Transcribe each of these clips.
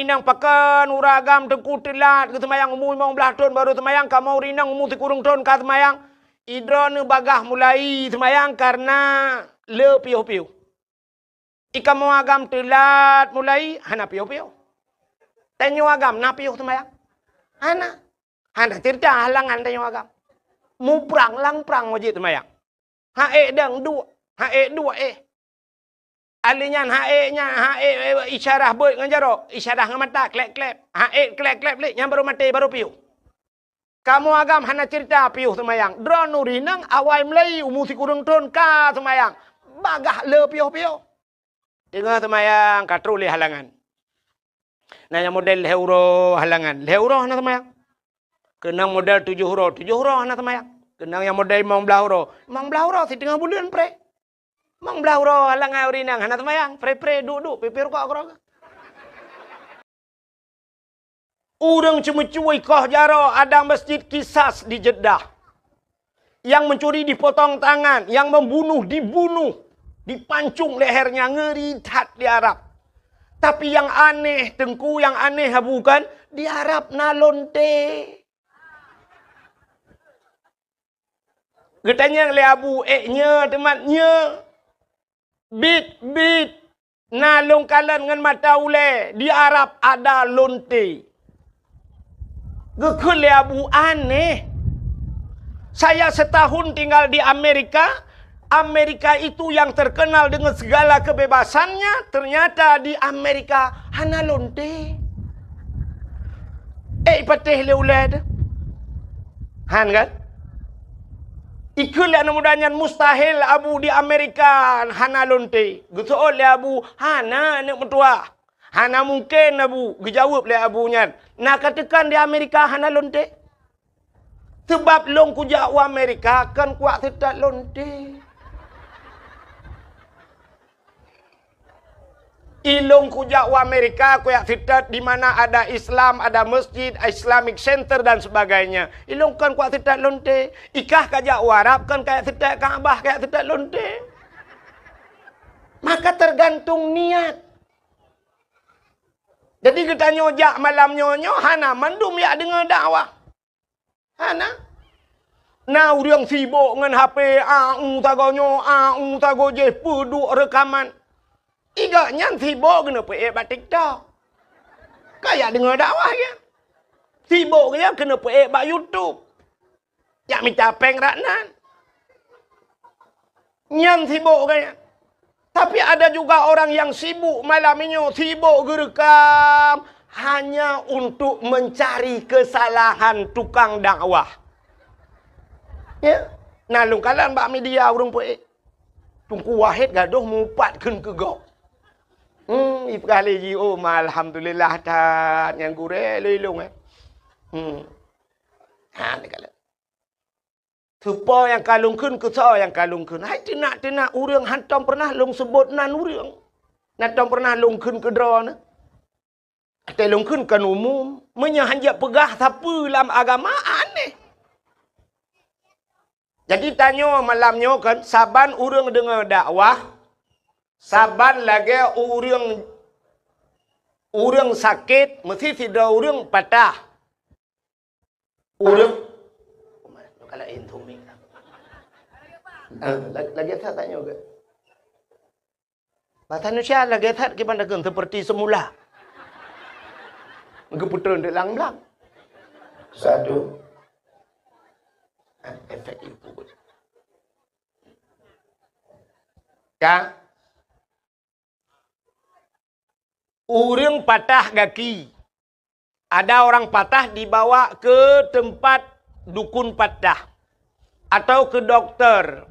rinang pakan uragam tengku telat ke temayang umur 15 tahun baru temayang kamu rinang umur 30 tahun ka temayang idron bagah mulai temayang karena le piu-piu. Ika mau agam telat mulai hana piu-piu. Tanyo agam na piu temayang. Hana cerita halangan tanyo agam. Mu prang lang prang wajib temayang. Hae dang dua, hae dua Alinya hae isyarah boy ngajaro, isyarah ngamata klep-klep. Hae klep-klep le yang baru mati baru piu. Kamu agam hana cerita piu temayang. Dronu rinang awai mulai umur 30 tahun ka temayang. Bagah le piu-piu. Dengar temayang katruli halangan. Nanya model euro halangan. Euro hana temayang. Kenang model 7 huruf hana temayang. Kenang yang model 15 huruf. 15 huruf si tengah bulan pre. 15 huruf halangan rinang hana temayang. Pre duduk pipir kok akro. Urang cuma-cuai kah jaro ada masjid Kisas di Jeddah. Yang mencuri dipotong tangan, yang membunuh dibunuh, dipancung lehernya ngeritat di Arab. Tapi yang aneh, tengku yang aneh bukan di Arab na lonte. Getanya le abu nya temannya. Bit na longkalan ngan mata ule di Arab ada lonte. Gekul le abu aneh. Saya setahun tinggal di Amerika. Amerika itu yang terkenal dengan segala kebebasannya. Ternyata di Amerika hana lonte. Patih le ulad. Han kan? Ikul yang mudahnya mustahil abu di Amerika hana lonte. Gitu le abu hana nak mentua. Hana mungkin abu. Gejawab le abunya. Nak katakan di Amerika hana lonte. Sebab long kujak wa Amerika kan kuat tidak lonte. Ilong kujak wa Amerika kuat tidak di mana ada Islam, ada masjid, Islamic Center dan sebagainya. Ilong kan kuat tidak lonte. Ikah kajak wa Arab kan kayak tidak Kaabah kayak tidak lonte. Maka tergantung niat. Jadi kita nyojak malam nyonyo hana mandum ya dengan dakwah. Hana. Nah, urang sibuk dengan HP tagonyo tago je peduk rekaman. Iga nyan sibuk kena buat TikTok. Kayak dengan dakwah ya. Sibuk ya kena buat YouTube. Ya minta peng raknan. Nyan sibuk kaya. Tapi ada juga orang yang sibuk malam ini, sibuk gerekam hanya untuk mencari kesalahan tukang dakwah. Ya, nah lungkalan bak media urang poe. Tungku wahid gaduh mupatkeun ke gok. Ipkali ji alhamdulillah tan yang gure lelung negala. Supo yang kalungkeun ke so yang kalungkeun. Hai tenak urang hantam pernah long sebut nan urang. Natam pernah lungkeun ke drone. Ate lungkeun kan umum, menyahanjak pegah siapa dalam agama aneh. Jadi tanya malamnya kan saban urang dengar dakwah, saban lagi urang sakit, mesti tidak urang patah. Urang kalau intuming. Lagi saya tanya juga. Bahasa Indonesia lagi tak gimana kan seperti semula. Keputusan di lang-lang. Satu. Efek itu. Ya. Urang patah kaki. Ada orang patah dibawa ke tempat dukun patah atau ke dokter.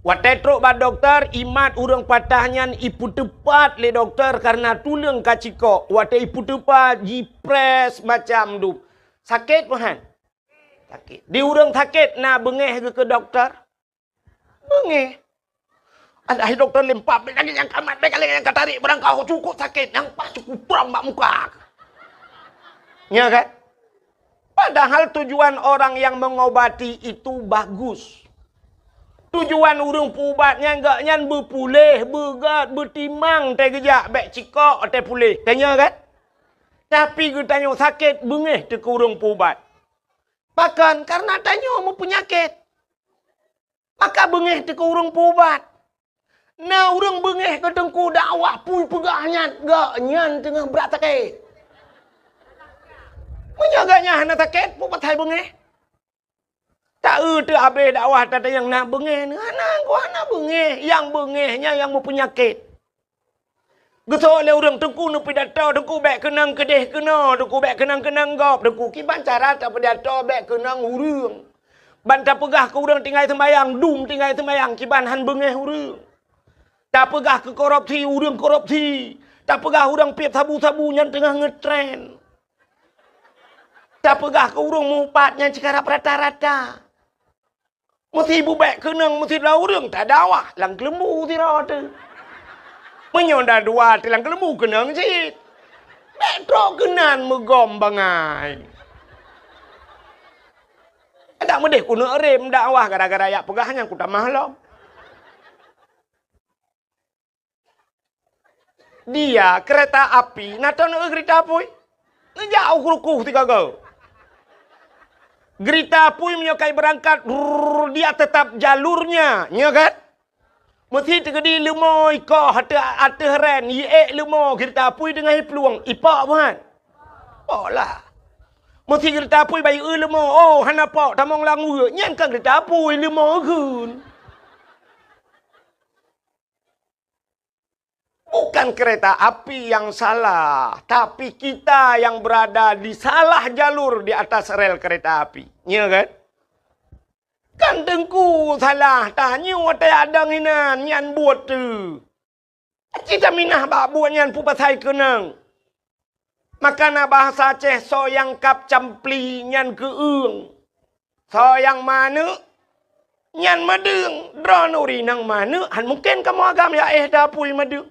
Watai truk ba dokter imat urang patahnya ipu tepat le dokter karena tulang kaciko. Watai ipu tepat jipres macam tu. Sakit mahan? Sakit. Di urang sakit na bengeh ke dokter? Bengeh. Ada dokter lempap lagi yang kamat lagi yang katarik barang kau cukup sakit yang pas cukup perang bak muka. Ya kan? Padahal tujuan orang yang mengobati itu bagus. Tujuan urang pubatnya enggak nyan berpulih, bergat, bertimang teh gejak bek cikok teh pulih. Tanya kan? Tapi gue tanya sakit, bengeh te kurung pubat. Bahkan karena tanya mau penyakit. Maka bengeh te kurung pubat. Nah urang bengeh ke tengku dakwah pun pegahnya. Gak nyan tengah berat sakit. Menyaganya hana sakit, pubat hai bengeh. Tak tu habis dakwah tata yang nak bengeh. Hana bengeh. Yang bengehnya yang mau penyakit. Geso oleh orang tengku nu pidato tengku bek kenang kedeh kena tengku bek kenang gop tengku kiban cara tak pidato bek kenang urang banta pegah ke urang tinggal sembayang dum tinggal sembayang kiban han bengeh urang tak pegah ke korupsi urang korupsi tak pegah urang piep sabu-sabu nyan tengah ngetren tak pegah ke urang mupat nyan sekarang rata-rata mesti ibu bek kenang mesti lau urang tak dawah lang kelembu tira tu. Menyonda dua tilang kelemu kenang cik. Metro kenan megom bangai. Ada medeh kuno rem dakwah gara-gara ya pegahnya ku tamah lo. Dia kereta api naton kereta api. Ngejauh kurukuh tiga go. Gerita api menyokai berangkat dia tetap jalurnya, nya kan? Mesti terjadi lemoi kau hata ren ye lemo kita pui dengan peluang ipak bukan. Polah. Mesti kita pui bayi lemo oh hana pak tamong langu nyen kan kita pui lemo kun. Bukan kereta api yang salah, tapi kita yang berada di salah jalur di atas rel kereta api. Ya kan? Kan tengku salah tanya watai adang hinan nyan buat tu. Cita minah bak buat nyan pupatai kenang. Makana bahasa Aceh so yang kap campli nyan keung. So yang mana nyan madeng dronuri nang mana han mungkin kamu agam ya dapui madeng.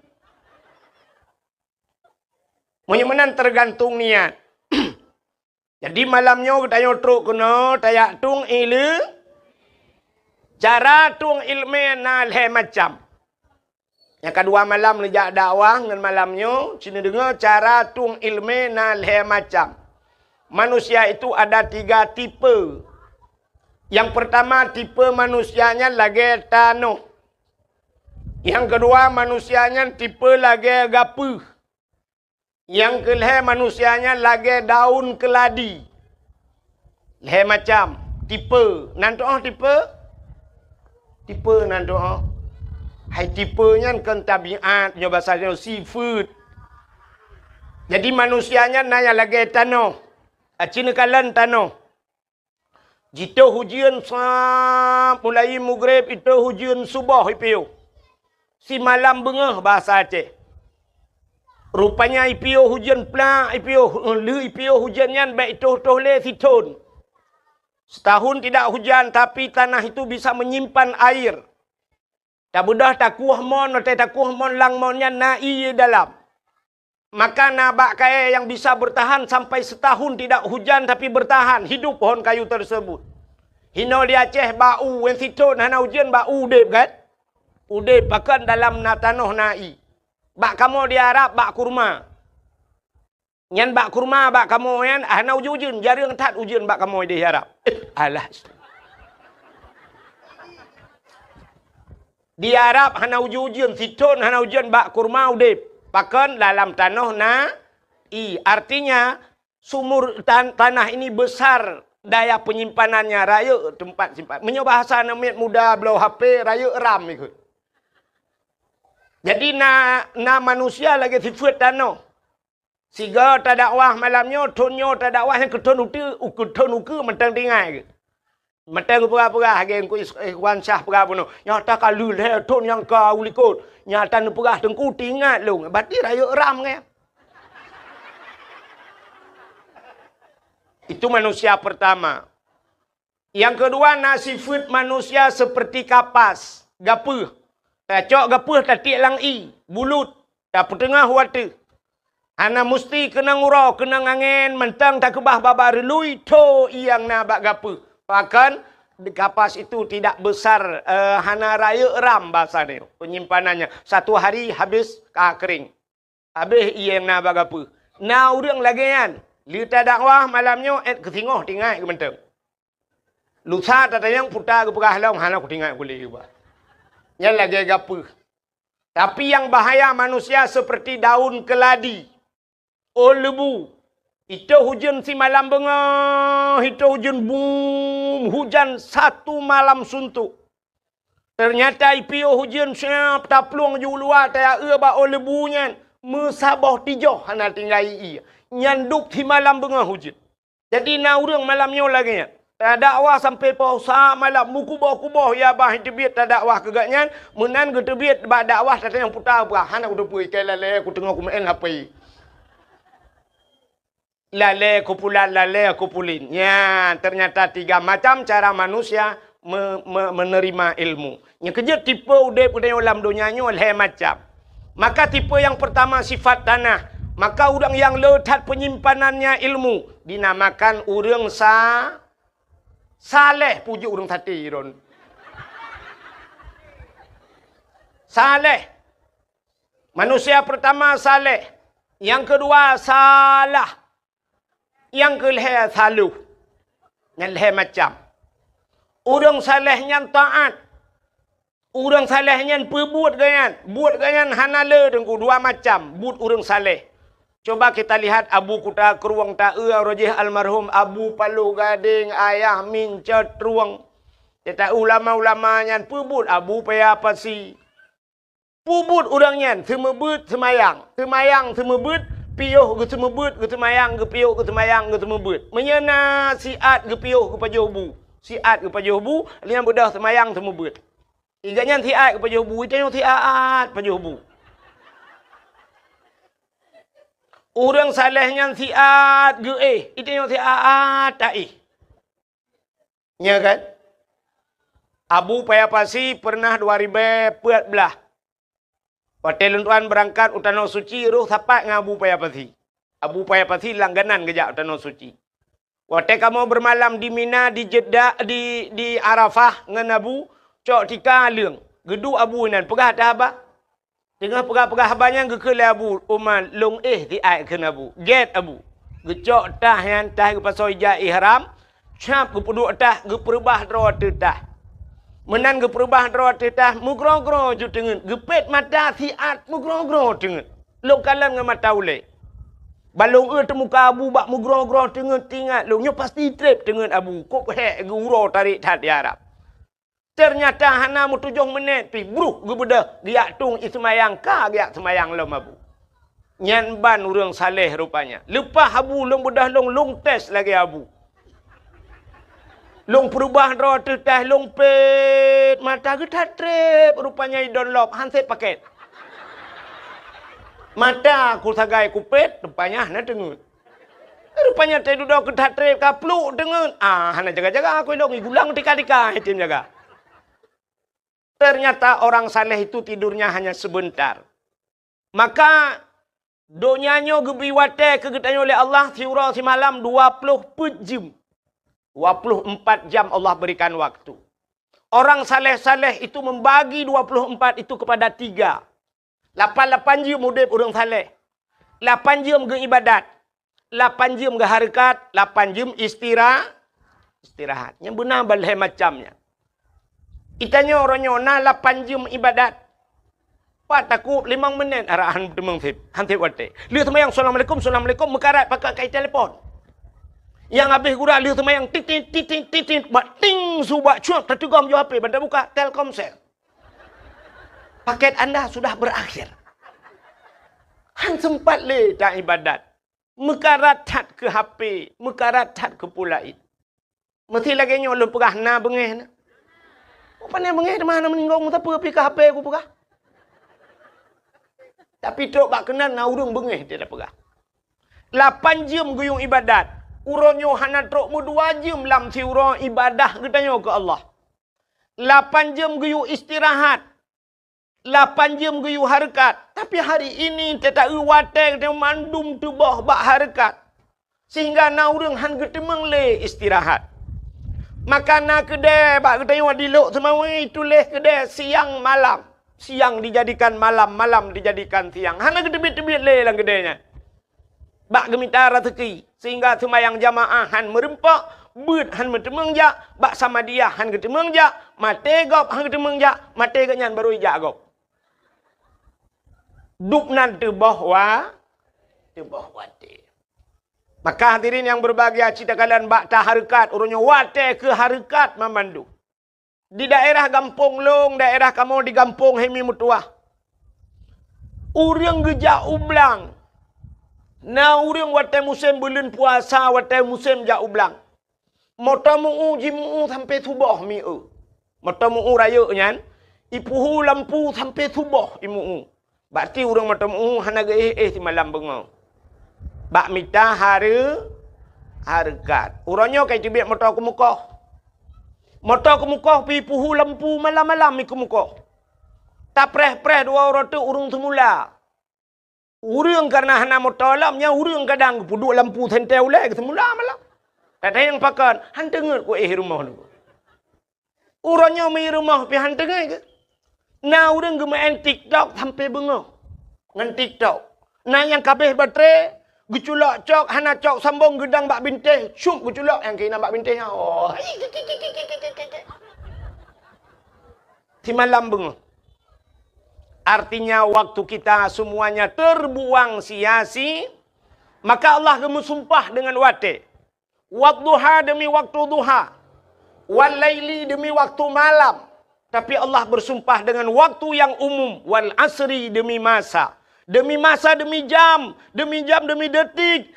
Menyemenan tergantung niat. Jadi malamnya kita nyotruk kena tayak tung ilu. Cara tung ilmu nal macam. Yang kedua malam lejak dakwah dengan malamnya sini dengar cara tung ilmu nal macam. Manusia itu ada 3 tipe. Yang pertama tipe manusianya lagi tanah. Yang kedua manusianya tipe lagi gapuh. Yang kelih manusianya lagi daun keladi. Leh macam tipe. Nanti tipe tipe nan doa. Hai tipenya kan tabiat nya bahasanya seafood. Jadi manusianya nanya lagi tanah. Acina kalan tanah. Jito hujan sap mulai maghrib itu hujan subuh ipiu. Si malam bengah bahasa Aceh. Rupanya ipiu hujan plak ipiu le ipiu hujannya baik toh le siton. Setahun tidak hujan tapi tanah itu bisa menyimpan air. Tak mudah tak kuah mon atau tak kuah mon lang monnya nai dalam. Maka nabak kaya yang bisa bertahan sampai setahun tidak hujan tapi bertahan hidup pohon kayu tersebut. Hino di Aceh bau when siton hana hujan bau udep kan? Udep bahkan dalam tanah nai. Bak kamu di Arab bak kurma. Nyan bak kurma bak kamu yan hana ujun jarang tat ujun bak kamu di Arab. Alah. Di Arab hana ujun siton hana ujun bak kurma udep. Bahkan dalam tanah artinya sumur tanah ini besar daya penyimpanannya raya tempat simpan. Menyoba bahasa namanya muda belau HP raya ram ikut. Jadi na manusia lagi sifat tanah. Siga tak dakwah malamnya, tonyo tak dakwah yang keton uku mentang tinggal. Mentang pegah-pegah agen ku ikhwan syah pegah puno. Nyata kalau le ton yang kau likut. Nyata nu pegah tengku tinggal lu. Berarti raya ram ke? Itu manusia pertama. Yang kedua nasifat manusia seperti kapas, gapuh. Cok gapuh tatik lang bulut, tak petengah wata. Hana mesti kena ngurau, kena angin, mentang tak kebah babar lui to yang nabak gapuh. Bahkan kapas itu tidak besar, hana raya ram bahasa dia, penyimpanannya. Satu hari habis kering. Habis yang nabak gapuh. Nah urang lagi kan. Lita dakwah malamnya ke tengok tinggal ke menteng. Lusa tata yang putar ke perah long hana ku tinggal boleh juga. Yang lagi gapu. Tapi yang bahaya manusia seperti daun keladi. Lebu. Itu hujan si malam bengah. Itu hujan boom. Hujan satu malam suntuk. Ternyata IPO hujan siap taplung ju luar. Taya ba lebunya. Mesabah tijoh hana tinggal iya. Nyanduk di malam bengah hujan. Jadi na urang malamnya lagi ya. Dakwah sampai pausa malam mukubah-kubah ya bah tebit dakwah kegaknya menan ke tebit ba dakwah tata yang putar hana udah pergi ke lale aku tengok aku main HP. Lale aku pulin. Ya, ternyata 3 macam cara manusia menerima ilmu. Yang kerja tipe udah dalam dunianya oleh macam. Maka tipe yang pertama sifat tanah. Maka orang yang letak penyimpanannya ilmu dinamakan orang saleh, pujuk orang tadi Ron. Saleh. Manusia pertama saleh. Yang kedua salah. Yang kelihatan saluh. Yang leh macam. Orang salehnya taat. Orang salehnya perbuat ganyan. Buat ganyan hanala dengan 2 macam. Buat orang saleh. Coba kita lihat Abu Kuta Keruang Ta'e Rojih almarhum Abu Palu Gading Ayah Min Cetruang. Kita ulama-ulama yang pebut Abu Paya Pasi. Pebut orangnya semebut semayang. Semayang semebut piuh ke semebut ke semayang ke piuh ke semayang ke semebut. Menyena siat ke piuh ke pajobu. Siat ke pajobu lian bedah semayang semebut. Iganya siat ke pajobu itu yang siat pajobu. Orang salehnya siat ge itu yang siat tak ya kan? Abu Paya Pasi pernah 2014. Hotel tuan berangkat utano suci ruh sapat dengan Abu Paya Pasi. Abu Paya Pasi langganan kejap utano suci. Hotel kamu bermalam di Mina, di Jeddah, di Arafah dengan Abu cok tika leung. Gedu Abu nan pegah dah abah. Tengah pegah-pegah banyak ke Abu Umar long di ai ke Abu. Get Abu. Gecok tah yang tah ke pasal ija ihram. Cap ke peduk tah ke perubah dro tah. Menan ke perubah dro tah mugro-gro ju tengen. Gepet mata siat mugro-gro tengen. Long kalan dengan mata ule. Balong temuka Abu bak mugro-gro tengen tinggal. Longnya pasti trip tengen Abu. Kok hek ke uro tarik tat di Arab. Ternyata hana mu 7 minit pi bruh gebedah dia tung ismayang ka dia semayang lom Abu. Nyan ban urang saleh rupanya. Lepas Abu long bedah long tes lagi Abu. Long perubah ro teh long pet mata getat trip rupanya download handset paket. Mata ku sagai ku pet rupanya hana dengut. Rupanya teh duduk getat trip ka pluk dengut. Hana jaga-jaga aku long gulang tika-tika hitim jaga. Ternyata orang saleh itu tidurnya hanya sebentar. Maka donyanya gebiwate kegetanya oleh Allah siura si malam 24 jam. 24 jam Allah berikan waktu. Orang saleh-saleh itu membagi 24 itu kepada 3. 8 jam udip orang saleh. 8 jam ke ibadat. 8 jam ke harakat. 8 jam istirahat. Yang benar balai macamnya. Itanya orangnya na 8 jam ibadat. Pak takut 5 minit arahan demang sip. Hantip wate. Lihat semayang assalamualaikum mekarat pakai kai telefon. Yang habis gura lihat semayang titit bak ting subak cuak tertugam jo HP benda buka Telkomsel. Paket anda sudah berakhir. Han sempat le tak ibadat. Mekarat tat ke HP, mekarat tat ke pulait. Mesti lagi nyolong pegah na bengeh na. Apa ni bengeh mana meninggal mu tak pergi ke HP aku pegah. Tapi tok bak kenal na urang bengeh dia dah pegah. 8 jam guyung ibadat. Uronyo hana tok mu 2 jam lam siura ibadah getanyo ke Allah. 8 jam guyung istirahat. 8 jam guyung harakat. Tapi hari ini tetap wate dia mandum tubah bak harakat. Sehingga na urang han getemeng le istirahat. Makanan kedai bak getanyo dilok semawi tulis kedai siang malam. Siang dijadikan malam, malam dijadikan siang. Hana gedebit-debit le lang kedainya. Bak gemita rezeki. Sehingga semayang jamaah han merempak. Bud han bertemeng jak. Bak sama dia han ketemeng jak. Mate gop han ketemeng jak. Mate kenyan baru ijak gop. Duk nan tebah wate. Maka hadirin yang berbahagia, cita kalian bak ta harakat. Urungnya wate ke harakat memandu. Di daerah Gampong Long, daerah kamu di Gampong Hemi Mutuah. Urang geja ublang. Na urang wate musim bulan puasa, wate musim ja ublang. Mata mu jimu sampai subuh miu. Mata mu raya nyan. Ipuhu lampu sampai subuh imu. Berarti urang mata mu hanaga si malam bengau. Bak mita harakat. Urangnya kai tibik mata ke muka. Mata ke muka pi puhu lampu malam-malam mi ke muka. Tak preh-preh dua orang tu urung semula. Urang karena hana mata lamnya urang kadang puduk lampu sentel ulai ke semula malam. Tak ada yang pakan hantengat ku rumah tu. Urangnya mi rumah pi hantengat ke. Na urang gemain TikTok sampai bengau. Ngan TikTok. Na yang kabeh baterai geculak cok, hana cok sambung gedang bak bintih. Syup geculak yang kena bak bintihnya. Oh. Di malam bengong. Artinya waktu kita semuanya terbuang sia-sia. Maka Allah gemusumpah dengan wate. Wadduha demi waktu duha. Walaili demi waktu malam. Tapi Allah bersumpah dengan waktu yang umum. Wal asri demi masa. Demi masa, demi jam, demi detik,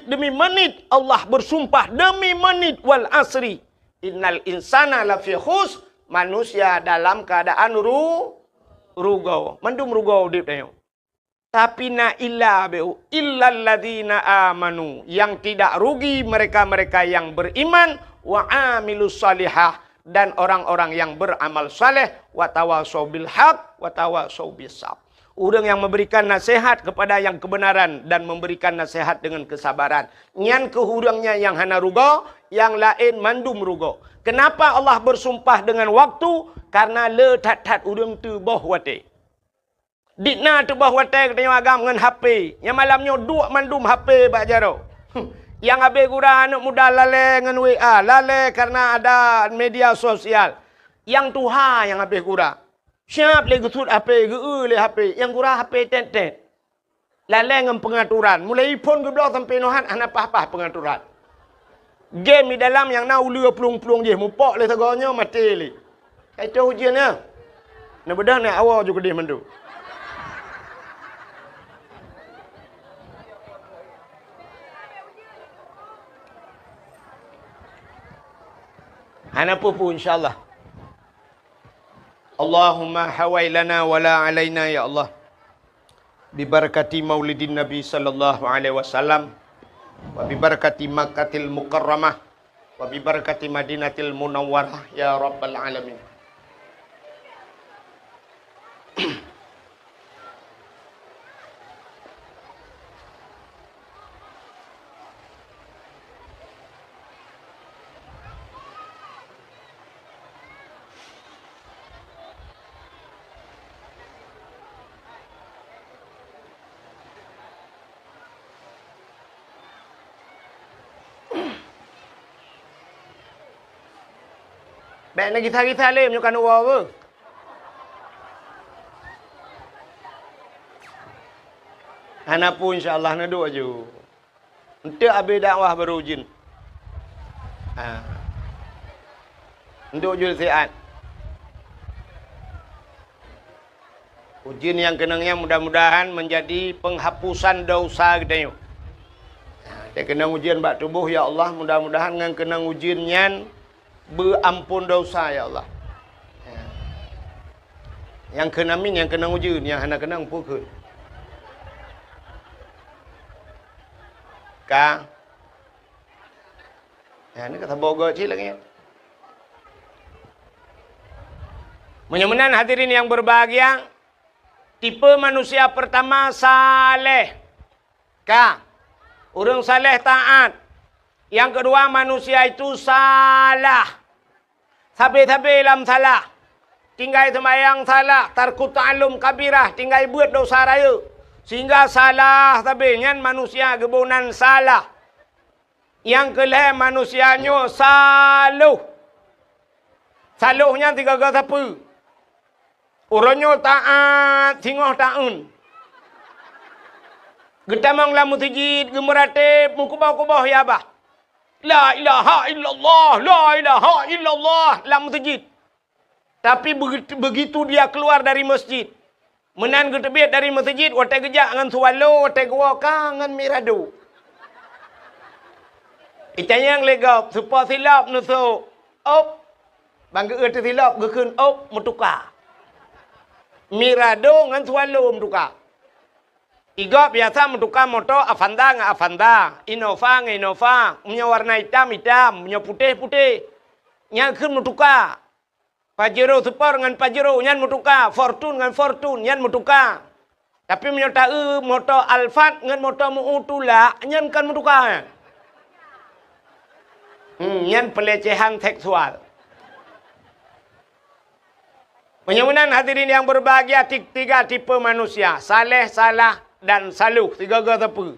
demi menit. Allah bersumpah demi menit. Wal asri. Innal insana lafi khus. Manusia dalam keadaan rugau. Mandum rugau dip tayo. Tapi na illa beu. Illal ladhina amanu. Yang tidak rugi mereka-mereka yang beriman. Wa amilus salihah. Dan orang-orang yang beramal saleh. Wa tawasau bil haq. Wa tawasau bis sabr. Orang yang memberikan nasihat kepada yang kebenaran dan memberikan nasihat dengan kesabaran. Nyan kehurangnya yang hana rugo, yang lain mandum rugo. Kenapa Allah bersumpah dengan waktu? Karena le tat-tat urang tu boh wate. Dikna tu boh wate katanya agam dengan HP. Yang malamnya duk mandum HP bak jaro. Yang habis gura anak muda lale dengan WA. Lale karena ada media sosial. Yang tuha yang habis gura. Siap le gesut HP, le HP. Yang gura HP tet-tet. Lalai dengan pengaturan. Mulai pun ke blok sampai nohan, anak apa-apa pengaturan. Game di dalam yang nak ulu pelung-pelung dia. Mupok le seganya mati le. Itu ujiannya. Nak bedah nak awal juga dia mandu. Anak pun insyaAllah. Allahumma hawai lana wala alaina ya Allah. Bibarakati maulidin Nabi sallallahu alaihi wasallam. Wa bibarakati Makkahil Mukarramah. Wa bibarakati Madinatil Munawwarah ya Rabbal Alamin. Baik nak kisah-kisah lain menyukan uang apa? Anak pun insyaAllah nak duduk je. Untuk habis dakwah baru ujin. Untuk ujin sihat. Ujin yang kenangnya mudah-mudahan menjadi penghapusan dosa kita. Dia kenang ujian bak tubuh ya Allah. Mudah-mudahan dengan kenang ujiannya berampun dosa ya Allah. Yang kena min, yang kena ujian, yang anak kena pukul. Ka. Ya, ini kata bogo cik lagi. Mudah-mudahan hadirin yang berbahagia, tipe manusia pertama saleh. Ka. Orang saleh taat. Yang kedua manusia itu salah. Sabi-sabi dalam salah. Tinggal semayang salah. Tarku ta'alum kabirah. Tinggal buat dosa raya. Sehingga salah tapi nyan manusia kebunan salah. Yang kelih manusianya saluh. Saluhnya tiga kata apa? Orangnya taat, tinggal taun. Getamang la mutijid, gemeratib, mukubah-kubah ya bah. La ilaha illallah, la ilaha illallah, la mutijid. Tapi begitu dia keluar dari masjid, menan getebit dari masjid, watai gejak ngan suwalo, watai gua kangen mirado. Itanya yang legap, supaya silap nuso, op, bangga erti silap, gekun op, mutuka. Mirado ngan suwalo mutuka. Iga biasa mutuka moto Avanda nggak Avanda, Innova nggak Innova, punya warna hitam hitam, punya putih putih, nyangkut mutuka. Pajero super dengan Pajero nyan mutuka, Fortune dengan Fortune nyan mutuka. Tapi punya tahu moto Alphard dengan moto Muutula nyan kan mutuka. Nyan pelecehan seksual. Penyemunan hadirin yang berbahagia, tiga tipe manusia, saleh, salah, dan saluh, tiga tepu.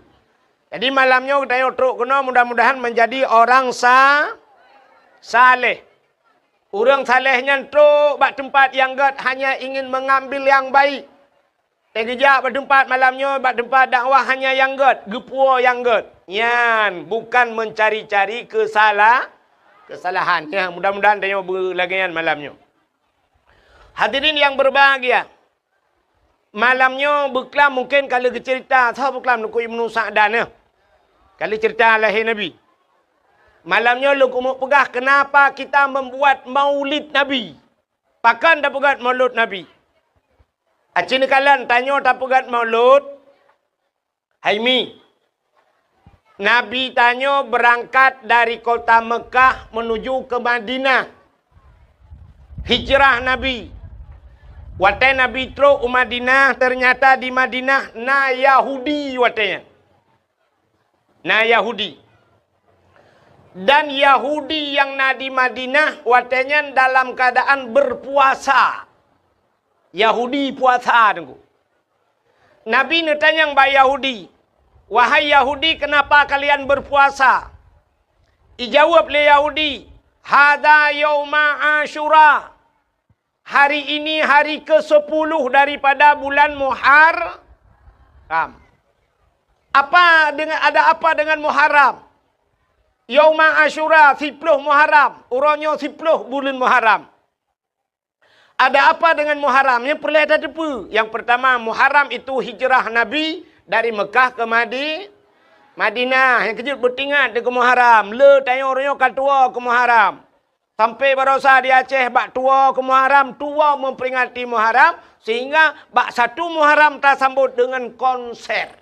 Jadi malamnya kita yotruk kena mudah-mudahan menjadi orang saleh. Orang salehnya tu bak tempat yang gad hanya ingin mengambil yang baik. Tegejak bak tempat malamnya bak tempat dakwah hanya yang gad, gepua yang gad. Yan bukan mencari-cari kesalahan. Ya, mudah-mudahan tanya berlagian malamnya. Hadirin yang berbahagia. Malamnya berkelam mungkin kalau cerita tahu berkelam nuku Ibnu Sa'dan ya. Kalau cerita lahir Nabi. Malamnya lu kumuk pegah kenapa kita membuat maulid Nabi. Pakan dah pegat maulud Nabi. Acin kalian tanya tak pegat maulud. Haimi. Nabi tanya berangkat dari kota Mekah menuju ke Madinah. Hijrah Nabi. Watai Nabi teruk Madinah, ternyata di Madinah na Yahudi watanya. Na Yahudi. Dan Yahudi yang na di Madinah watanya dalam keadaan berpuasa. Yahudi puasa tunggu. Nabi netanya yang Yahudi. Wahai Yahudi, kenapa kalian berpuasa? Ijawab le Yahudi, hada yauma Asyura. Hari ini hari ke-10 daripada bulan Muharram. Ada apa dengan Muharram? Yauma Asyura 10 Muharram. Urangnya 10 bulan Muharram. Ada apa dengan Muharram? Yang perlu ada depu. Yang pertama, Muharram itu hijrah Nabi dari Mekah ke Madinah. Yang kecil bertingat ke Muharram. Le tanya orangnya katua ke Muharram. Sampai berosa di Aceh, bak tua ke Muharram, tua memperingati Muharram, sehingga bak satu Muharram tersambut dengan konser.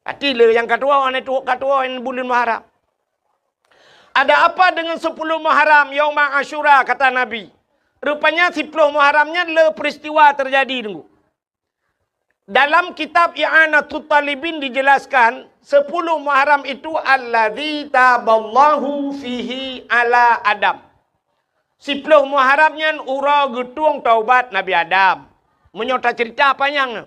Hati le yang katua, katua yang bulan Muharram. Ada apa dengan 10 Muharram, Yauma Asyura, kata Nabi. Rupanya 10 Muharramnya le peristiwa terjadi. Tunggu. Dalam kitab I'anatul Talibin dijelaskan 10 Muharram itu alladzi taballahu fihi ala Adam. 10 Muharramnya ura getung taubat Nabi Adam. Menyota cerita apanya?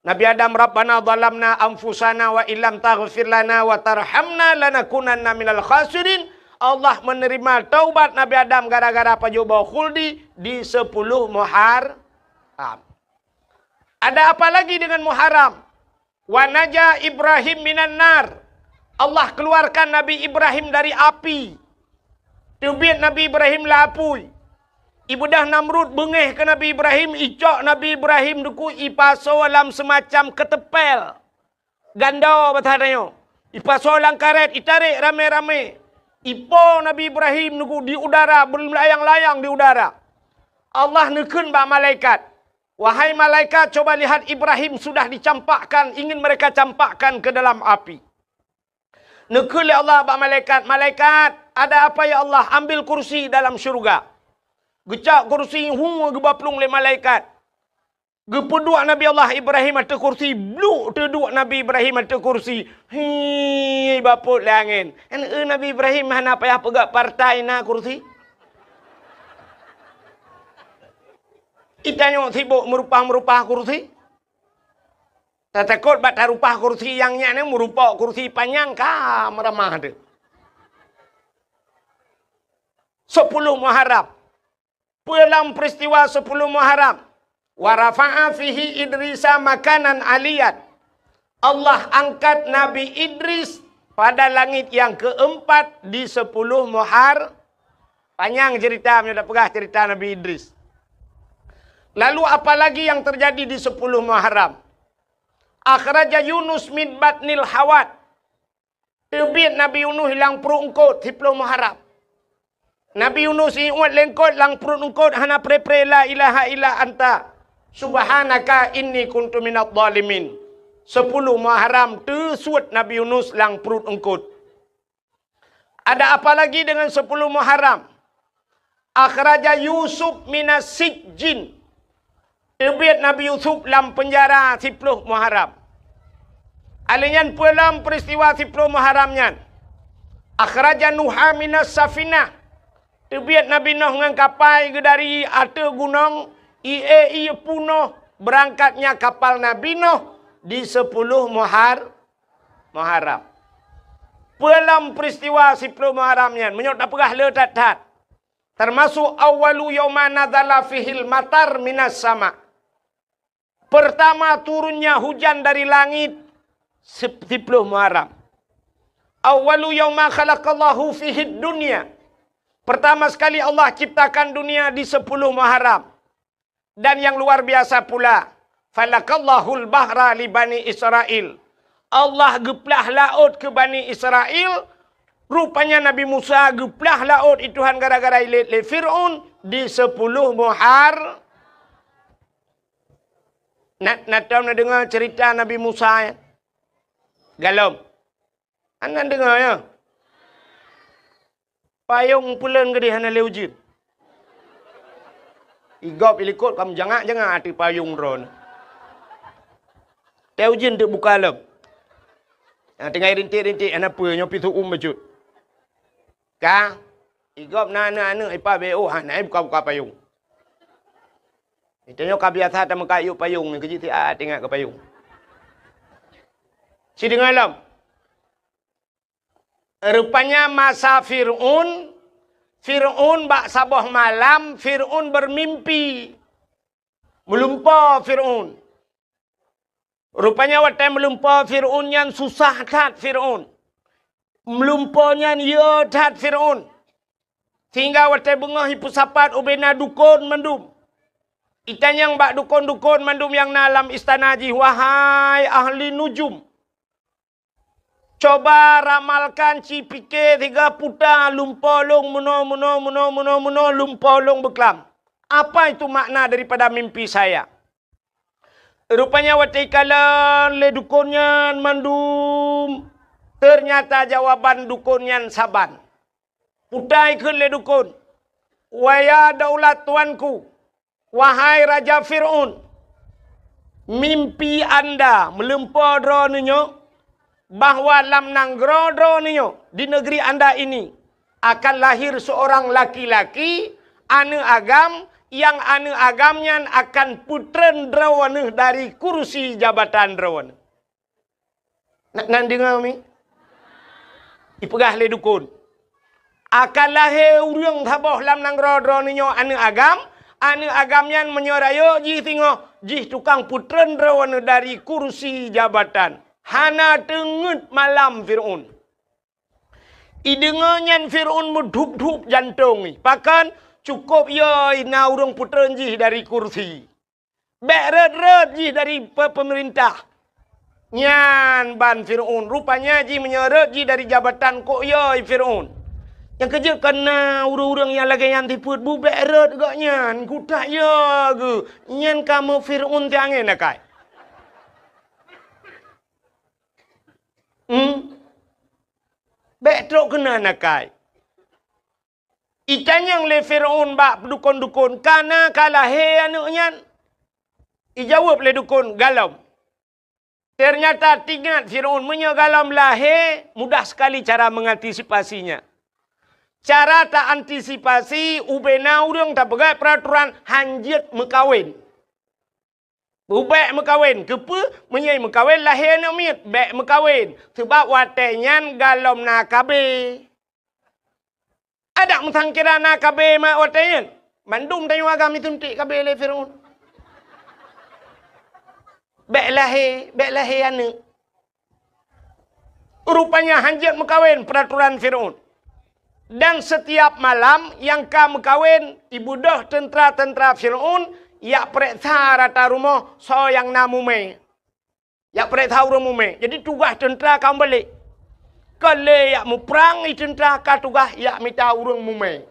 Nabi Adam Rabbana zalamna anfusana wa illam taghfir lana wa tarhamna lanakunanna minal khasirin. Allah menerima taubat Nabi Adam gara-gara pajoba khuldi di 10 Muharram. Ada apa lagi dengan Muharram? Wa naja Ibrahim minan nar. Allah keluarkan Nabi Ibrahim dari api. Tubit Nabi Ibrahim lapui. Ibudah Namrud bengeh ke Nabi Ibrahim. Icok Nabi Ibrahim duku ipaso dalam semacam ketepel. Ganda bertanya. Ipaso dalam karet. Itarik rame-rame. Ipo Nabi Ibrahim duku di udara. Berlayang-layang di udara. Allah nekun bak malaikat. Wahai malaikat, coba lihat Ibrahim sudah dicampakkan, ingin mereka campakkan ke dalam api. Nekul ya Allah, malaikat, ada apa ya Allah? Ambil kursi dalam syurga. Gecak kursi, gebaplung le malaikat. Gepeduk Nabi Allah Ibrahim ada kursi, bluk teduk Nabi Ibrahim ada kursi. Hei, baput le angin. Nabi Ibrahim mana payah pegak partai na kursi? Itanya sibuk merupah kursi. Tak takut bat tarupah kursi yang nya ni merupa kursi panjang ka meramah tu. 10 Muharram. Dalam peristiwa 10 Muharram. Wa rafa'a fihi Idrisa makanan aliyat. Allah angkat Nabi Idris pada langit yang keempat di 10 Muharram. Panjang cerita, saya dah pegah cerita Nabi Idris. Lalu apa lagi yang terjadi di 10 Muharram? Akhraja Yunus min batnil hawat. Terbit Nabi Yunus hilang perut engkot 10 Muharram. Nabi Yunus iuat lengkot lang perut engkot hana pre-pre la ilaha illa anta. Subhanaka inni kuntu minadh dhalimin. 10 Muharram tersuat Nabi Yunus lang perut engkot. Ada apa lagi dengan 10 Muharram? Akhraja Yusuf minas sijjin. Terbit Nabi Yusuf dalam penjara 10 Muharram. Alinyan dalam peristiwa 10 Muharramnya. Akhraja Nuha minas safinah. Terbit Nabi Nuh dengan kapal dari atas gunung. Ia punuh berangkatnya kapal Nabi Nuh di 10 Muharram. Dalam peristiwa 10 Muharramnya. Menyok tak pegah letat-tat. Termasuk awalu yawma nazala fihil matar minas sama. Pertama turunnya hujan dari langit 10 Muharram. Awalu yawma khalaqallahu fihid dunya. Pertama sekali Allah ciptakan dunia di 10 Muharram. Dan yang luar biasa pula, falakallahul bahra li Bani Israel. Allah geplah laut ke Bani Israel. Rupanya Nabi Musa geplah laut ituhan gara-gara ilit le Fir'aun di 10 Muharram. Nak dengar cerita Nabi Musa ya? Galom. Anda dengar ya? Payung pulen ke dia hana leujin. Igop ilikut kamu jangan hati payung ron. Leujin tu buka lem. Yang tengah rintik-rintik apa nyopi tu baju. Ka? Igop na ipa beo hana buka payung. Itanya kau biasa tak mengkayu payung ni kerja tiap tengok ke payung. Si dengar lam. Rupanya masa Fir'aun bak sabah malam Fir'aun bermimpi. Melumpah Fir'aun. Rupanya waktu melumpah Fir'aun yang susah tat Fir'aun. Melumpahnya ya tat Fir'aun. Sehingga waktu bengah hipu sapat ubena dukun mendum. Itan yang bak dukun-dukun mandum yang dalam istana ji. Wahai ahli nujum. Coba ramalkan ci pikir 3 putar lumpur long muno lumpur long beklam. Apa itu makna daripada mimpi saya? Rupanya waktu kala le dukunnya mandum. Ternyata jawaban dukunnya saban. Putai ke le dukun. Waya daulat tuanku. Wahai Raja Fir'aun, mimpi anda melempar dronenya bahawa dalam nanggro dronenya di negeri anda ini akan lahir seorang laki-laki anu agam yang anu agamnya akan putren drawana dari kursi jabatan drawana. Nak dengar mi? Ipegah le dukun. Akan lahir urang thabah dalam nanggro dronenya anu agam. Anu agamnya menyeraya ji tengok ji tukang putren drawana dari kursi jabatan. Hana tengut malam Fir'aun. Idengannya Fir'aun medhup-dhup jantung ni. Pakan cukup ya ina urang putren ji dari kursi. Beret-ret ji dari pemerintah. Nyan ban Fir'aun. Rupanya ji menyeret ji dari jabatan kok ya Fir'aun. Yang kerja kena orang-orang yang lagi yang tiput bubek eret gak nyan. Kutak ya ke. Nyan kamu Fir'aun tiangin nak kai. Betrok kena nak kai. Ikan yang le Fir'aun bak dukun-dukun. Kana kalah he anu nyan. Ijawab le dukun galam. Ternyata tingkat Fir'aun menyegalam lahir. Mudah sekali cara mengantisipasinya. Cara tak antisipasi ubena urang tak pegat peraturan hanjit mekawin. Bek mekawin. Kepa menyai mekawin lahir nak mit. Bek mekawin. Sebab watenyan galom nakabe. Ada mentangkira nakabe mak watenyan. Mandum tayo agam ituntik kabe le Firaun. Bek lahir anak. Rupanya hanjat mekawin peraturan Firaun. Dan setiap malam yang kamu kawin, ibu dah tentera-tentera Firaun, yak periksa rata rumah so yang namume. Yak periksa rumah me. Jadi tugas tentera kamu balik. Kalau yak mu perang i tentera ka tugas yak minta urang mume.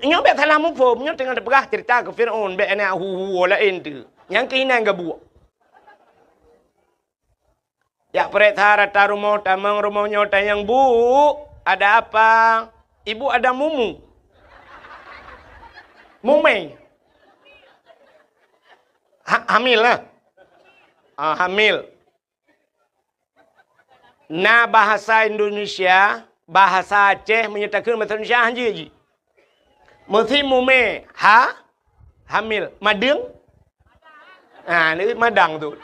Nyo bet salah mu pom, nyo tengah pegah cerita ke Firaun bet ana hu lain tu. Yang keinan ke buat. Yak periksa rata rumah tamang rumahnya tayang bu. Ada apa? Ibu ada mumu. Mume. Hamil lah. Hamil. Nah bahasa Indonesia, bahasa Aceh menyatakan bahasa Indonesia hanya je. Mesti mume. Hamil. Madang. Ini madang tu.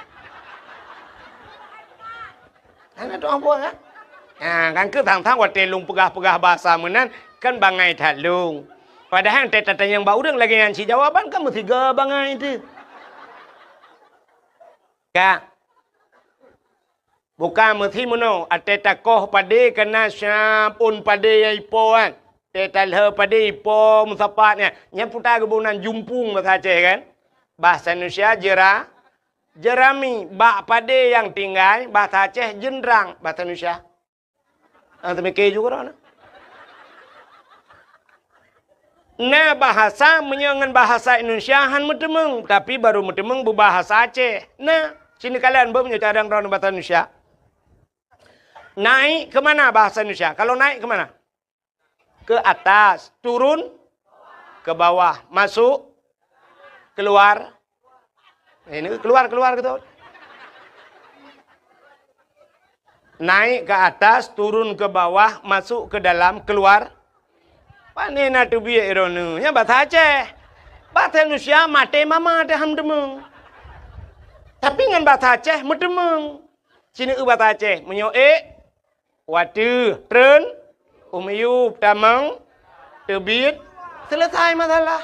Anak tu apa kan? Kan ke tang wa telung pegah-pegah bahasa menan kan bangai talung. Padahal teta yang bau urang lagi nganci jawaban kan mesti ga bangai itu. Ka. Bukan mesti mono ateta koh pade kena syapun pade ipo kan. Teta le pade ipo musapatnya. Nya putar kebunan jumpung bahasa Aceh kan. Bahasa Indonesia jerami bak pade yang tinggal bahasa Aceh jendrang bahasa Indonesia. Temeke juga orang. Nah bahasa menyangan bahasa Indonesia han metemeng, tapi baru metemeng berbahasa Aceh. Nah, sini kalian berpunya cadang orang bahasa Indonesia. Naik ke mana bahasa Indonesia? Kalau naik ke mana? Ke atas, turun ke bawah, masuk, keluar. Ini keluar gitu. Naik ke atas, turun ke bawah, masuk ke dalam, keluar. Pane na tu biye ironu. Ya bahasa Aceh. Bahasa Indonesia mate mama ada ham demeng. Tapi dengan bahasa Aceh medemeng. Sini bahasa Aceh menyo watu, tren, umiyub, tamang, terbit, selesai masalah.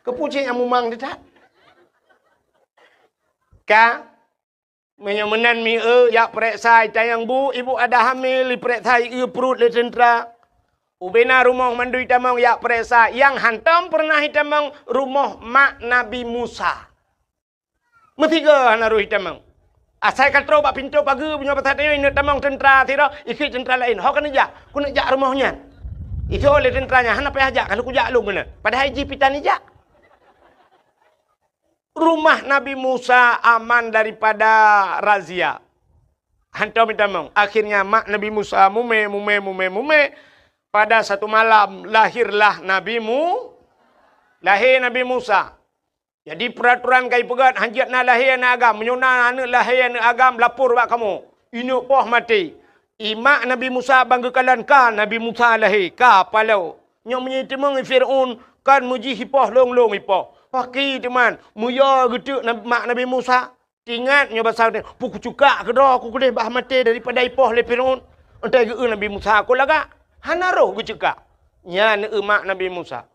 Kepucing yang mumang tidak. Ka menyemenan mi yak periksa tayang bu ibu ada hamil periksa perut le tentera ubena rumah mandui tamang yak periksa yang hantam pernah hitamang rumah mak Nabi Musa mesti ke hanaru hitamang asai katro bak pintu pagi punya pasatnya ini tamang tentera tira ikut tentera lain ho kan jak ku nak jak rumahnya itu oleh tenteranya han apa ajak kalau ku jak lu mana padahal jipitan jak. Rumah Nabi Musa aman daripada razia. Hantar minta mong. Akhirnya mak Nabi Musa mume. Pada satu malam lahirlah lahir Nabi Musa. Jadi peraturan kai pegat hanjat na lahir na agam. Menyuna anak lahir na agam lapor bak kamu. Ini poh mati. Imak Nabi Musa banggakan kan Nabi Musa lahir. Ka palau. Nyom menyitimang Fir'aun kan muji hipoh long hipoh. Pakai teman, muya gitu mak Nabi Musa. Ingatnya pasal ni, puku cuka ke dah aku kena bah mati daripada ipoh le Firaun. Entai ke Nabi Musa aku laga. Hanaro ke cuka. Nya ne mak Nabi Musa.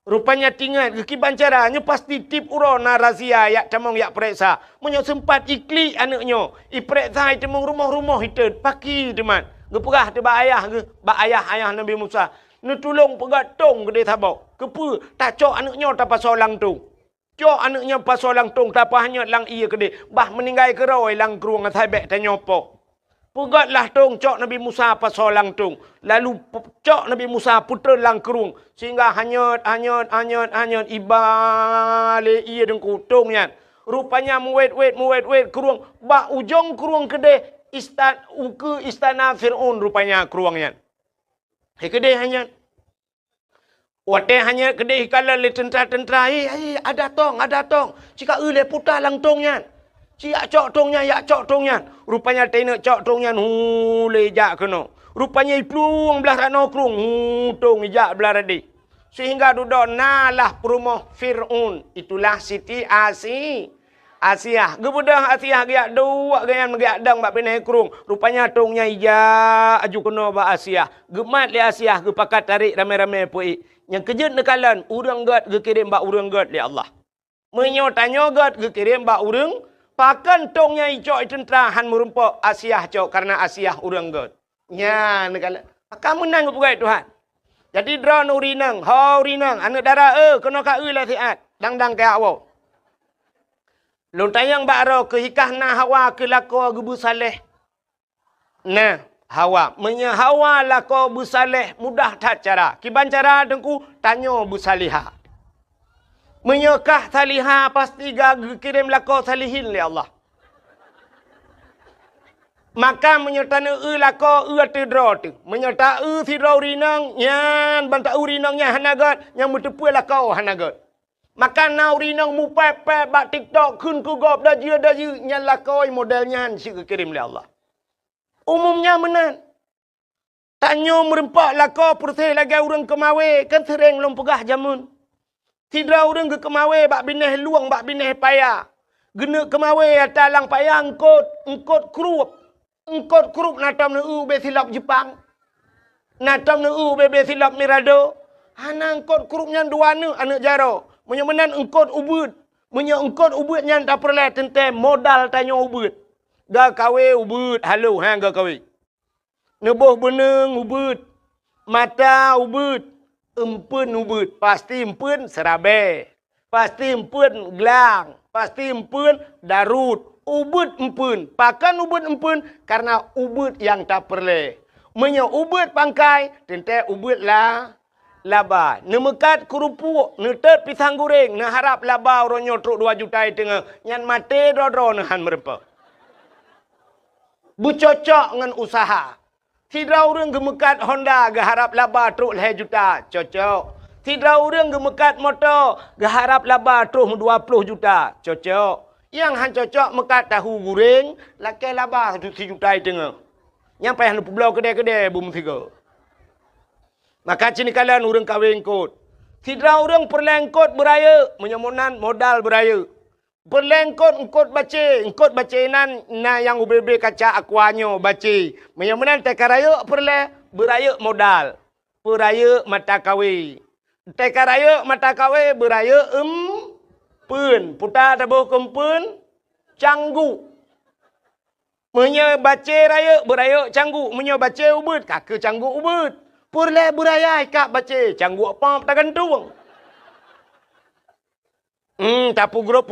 Rupanya tinggal ke kibancara nya pasti tip uro na razia yak camong yak periksa. Munyo sempat ikli anaknya. I periksa temong rumah-rumah itu pakai teman. Gepegah te ba ayah Nabi Musa. Ni tolong pegat tong ke dia tabau. Kepa tak cok anaknya tak pasal lang tu. Cok anaknya pasal lang tung tak hanya lang iya ke dia. Bah meninggal ke rawai lang keruang atai bek tanya apa. Pegatlah tong cok Nabi Musa pasal lang tung. Lalu cok Nabi Musa putar lang keruang. Sehingga hanyut ibale iya dengku tongnya. Rupanya muwet keruang. Bah ujung keruang ke dia. Istana Fir'aun rupanya keruangnya. Kedai hanya hanya kedai kalau le tentera ada tong jika le putar lang tongnya cia cok tongnya rupanya tena cok tongnya le jak keno rupanya ipluang belah rano krung tong jak belah radi Sehingga duduk nalah perumah Fir'un. Itulah Siti Asiah. Gebudah Asiah giak dua gayan giak dang bak pinai kurung. Rupanya tongnya ija aju kena bak Asiah. Gemat li Asiah gepakat tarik ramai-ramai puik. Yang kejut nekalan urang gat gekirim bak urang gat li Allah. Menyo tanya gat gekirim bak urang. Pakan tongnya icok tentera han merumpak Asiah cok karena Asiah urang gat. Nya nekalan. Kamu nang kepugai Tuhan. Jadi drone urinang, urinang, anak darah kena ka lah siat. Dang-dang ke awak. Lontayang bakro ke hikah na Hawa ke lako gebu saleh. Nah, Hawa. Menya Hawa lako bu saleh mudah tak cara. Kiban cara dengku tanya bu saliha. Menyekah saliha pasti gak kirim lako salihin li Allah. Maka menyertana lako tidro tu. Menyerta tidro urinang nyan banta urinangnya hanagat yang mutepu lako hanagat. Maka naurinang mu pepe bak TikTok kun ku gop dah nyan lakoi modelnya si kirim oleh Allah. Umumnya menan. Tanyo merempak lako purtih lagi orang kemawe kan sering lom pegah jamun. Tidra orang ke kemawe bak bineh luang bak bineh payah. Gena kemawe talang payah engkot krup. Engkot krup natam ne be silap Jepang. Natam ne be silap Mirado. Hana engkot krupnya dua ne anak jaro. Menyemenan engkot ubud. Engkot ubud yang tak perlu tentang modal tanya ubud. Gak kawe ubud. Halo, gak kawe. Nebuh beneng ubud. Mata ubud. Empun ubud. Pasti empun serabe. Pasti empun gelang. Pasti empun darut. Ubud empun. Pakan ubud empun karena ubud yang tak perlu. Ubud pangkai. Tentang ubud lah. Laba. Nemekat kerupuk. Netet pisang goreng. Harap laba oronyo truk 2 juta tengah. Yang mati dodro nahan merempak. Bucocok dengan usaha. Tidak orang gemekat Honda. Geharap laba truk 2 juta. Cocok. Tidak orang gemekat motor. Geharap laba truk 20 juta. Cocok. Yang han cocok mekat tahu goreng. Lakai laba 1 juta tengah. Yang payah lupa belau kedai-kedai. Bum 3. Maka cini kalian orang kahwin kot. Tidak orang perlengkot beraya. Menyemunan modal beraya. Perlengkot engkot baca. Engkot baca na yang ubebe kaca akuanyo baca. Menyemunan tekaraya perle beraya modal. Beraya mata kawi. Tekaraya mata kawi beraya pun. Putar tabuh kempun. Canggu. Menye baca raya beraya canggu. Menye baca ubud. Kakak canggu ubud. Purle buraya ikak baca. Canggu apa tak gantung. Tapu grup.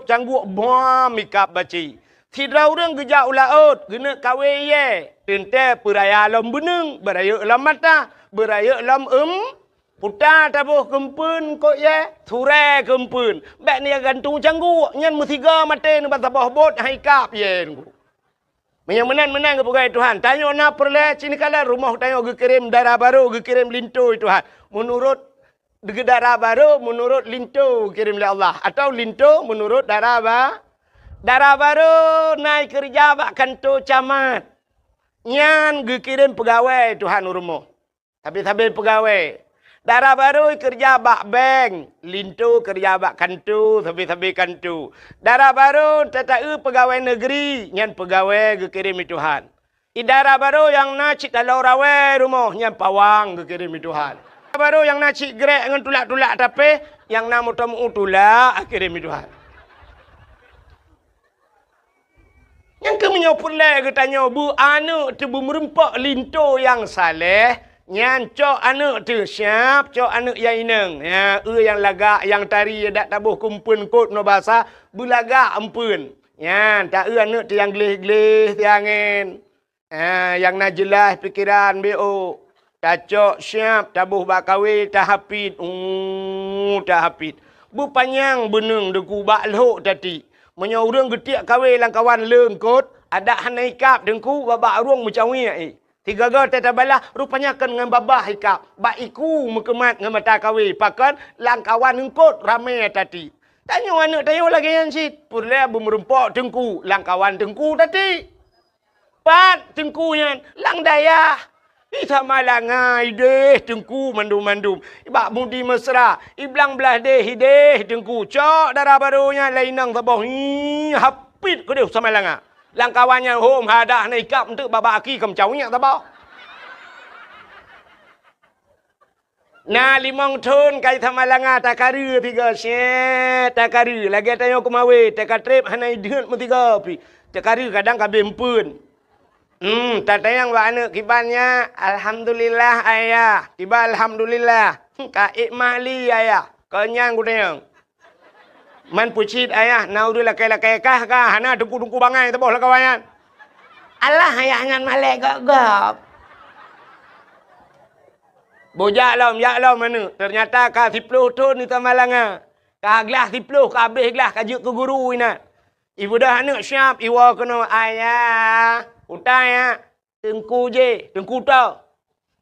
Canggu bom ikak baca. Tidak orang gejak ulaut. Gena kawe ye. Tente peraya lam beneng. Beraya lam mata. Beraya lam putar tabuh kempun kok ye. Ture kempun. Bek ni gantung canggu. Nyan musiga mati ni bata bot haikap ye. Menang ke pegawai Tuhan. Tanya nak perle cini kala rumah tanya gekirim darah baru, gekirim lintu Tuhan. Menurut darah baru, menurut lintu kirim oleh Allah. Atau lintu menurut darah baru naik kerja bak kantor camat. Nyan gekirim pegawai Tuhan rumah. Tapi pegawai. Darah baru kerja bak bank. Lintu kerja bak kantu. Tapi kantu. Darah baru tetai pegawai negeri. Yang pegawai kekirimi Tuhan. Darah baru yang nak cik kalau rawe rumah. Yang pawang kekirimi Tuhan. Darah baru yang nak cik grek dengan tulak-tulak tapi. Yang nak mutamu tulak kirimi Tuhan. Yang kemenyopur lagi tanya. Bu anak tu bu merempak lintu yang saleh. Nyan cok anak tu siap, cok anak yang ineng. Ya, yang lagak, yang tari, dak tabuh kumpun kot no bahasa, bulaga ampun. Nyan, tak anak tu yang gelih-gelih tiangin. Yang nak jelas pikiran BO. Tak cok siap, tabuh bakawi, tak hapit. Tak hapit. Bu panjang beneng deku bak lhok tadi. Menyorang getiak kawi lang kawan lengkot, ada hanaikap dengku babak ruang macam ni. 3 gol tetabalah rupanya akan dengan babah hikap. Bak iku mekemat dengan mata kawi. Pakan lang kawan engkot ramai tadi. Tanya anak tanya lagi yang sit. Purlah bermerempak tengku. Lang kawan tengku tadi. Pat tengku yang lang dayah. Sama langai deh tengku mandum-mandum. Ibak mudi mesra. Iblang belah deh tengku. Cok darah barunya lainang tabah. Hapit ke dia sama langai. Langkawannya hom hadah naikap untuk babak aki kemcaunya tabah. Nah limang ton kai sama langai takaru tiga set takaru. Lagi tanya kumawe takatrip hanai diut mutiga pi. Takaru kadang kabempun. Tatayang wa anu kibannya alhamdulillah ayah. Kiba alhamdulillah. Ka ikmali ayah. Kenyang gudeng. Man pucit ayah naudu lakai-lakai kah hana dengku-dengku bangai teboh lah kawayan. Allah ayah ngan malek gagap. Bojak lah mana. Ternyata ka 10 ton ni tamalanga. Ka gelas 10 ka habis gelas kajuk ke guru ina. Ibu dah anak siap iwa kena ayah. Utai ya, tengku je, tengku tau.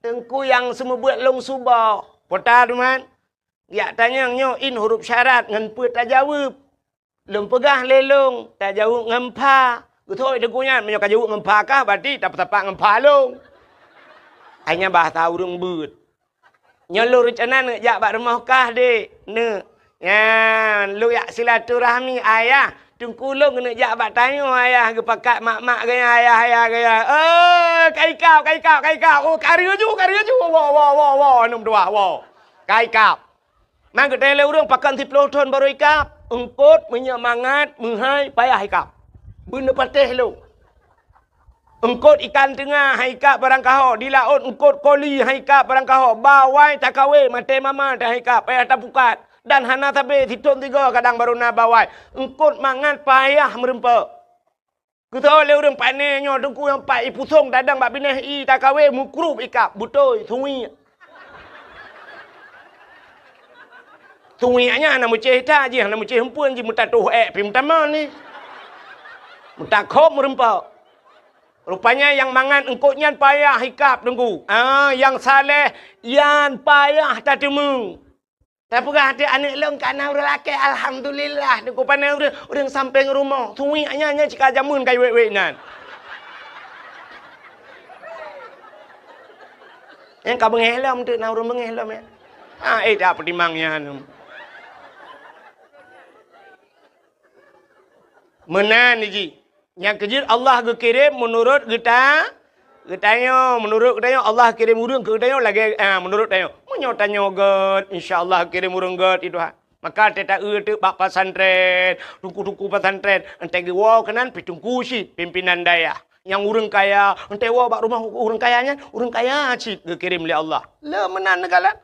Tengku yang semua buat long subah. Pota tu man. Ya tanya nyo in huruf syarat ngan pe tak jawab. Lem pegah lelong, tak jawab ngempa. Gutoi tengkunya menyo ka jawab ngempa kah berarti tak tapak ngempa long. Hanya bah tahu urang beut. Nyo rencana nak jak bak rumah kah dek. Ne. Ya, lu yak silaturahmi ayah. Tungkulung kena jak bak tanya ayah ke pakat mak-mak gaya ayah gaya. Kai kau. Oh, karya ju. Wah. Nom dua. Wah. Kai kau. Mang ke tele urang pakan 10 ton baru ikap. Engkot menyemangat menghai payah ikap. Benda patih lu. Engkot ikan tengah haikap barang kaho. Di laut engkot koli haikap barang kaho. Bawai tak kawe mate mama tak haikap payah tak pukat. Dan hana tabe titon 3 kadang baru na bawai. Engkot mangan payah merempa. Kita oleh orang panenyo dengku yang pak ipusong dadang bak bineh i tak kawe mukrup ikap butoi sungi. Sungi nya na muceh ta je na muceh hempun je mutatuh pi mutama ni. Mutakop merempa. Rupanya yang mangan engkotnya payah ikap dengku. Yang saleh yan payah tak temu. Tapi hati anak long kana urang laki alhamdulillah dengku pandai urang sampai rumah. Sungi nya cika jamun kai wek-wek nan. Yang ka bengelam tu na urang bengelam ya. Tak pertimangnya anu. Menan ji. Yang kejir Allah kirim menurut kita menurut kita Allah kirim urang ke kita lagi menurut kita munyo tanyo god insyaallah kirim urang god itu maka teta tu bak pesantren tuku pesantren ente ge wow kanan pitungku sit pimpinan daya yang urang kaya ente wow bak rumah urang kayanya urang kaya sit kirim oleh Allah le menan negala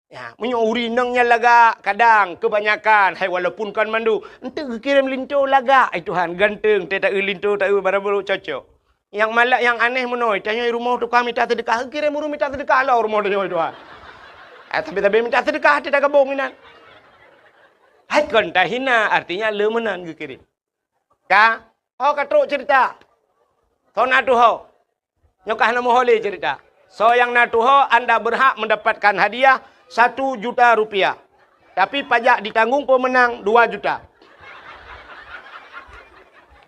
ya munyo urinangnya laga kadang kebanyakan hai walaupun kan mandu ente kirim linto laga ai Tuhan ganteng teta linto tak barabaro cocok. Yang malak yang aneh menoi tanya rumah tu kami minta sedekah kirim urang minta sedekah lah rumah tu Tuhan. Tapi minta sedekah tidak kabung inan. Hai kan dah hina artinya lemenan ke kirim. Ka ho katruk cerita. So natu ho. Nyokah nama hole cerita. So yang natu ho anda berhak mendapatkan hadiah 1 juta rupiah. Tapi pajak ditanggung pemenang 2 juta.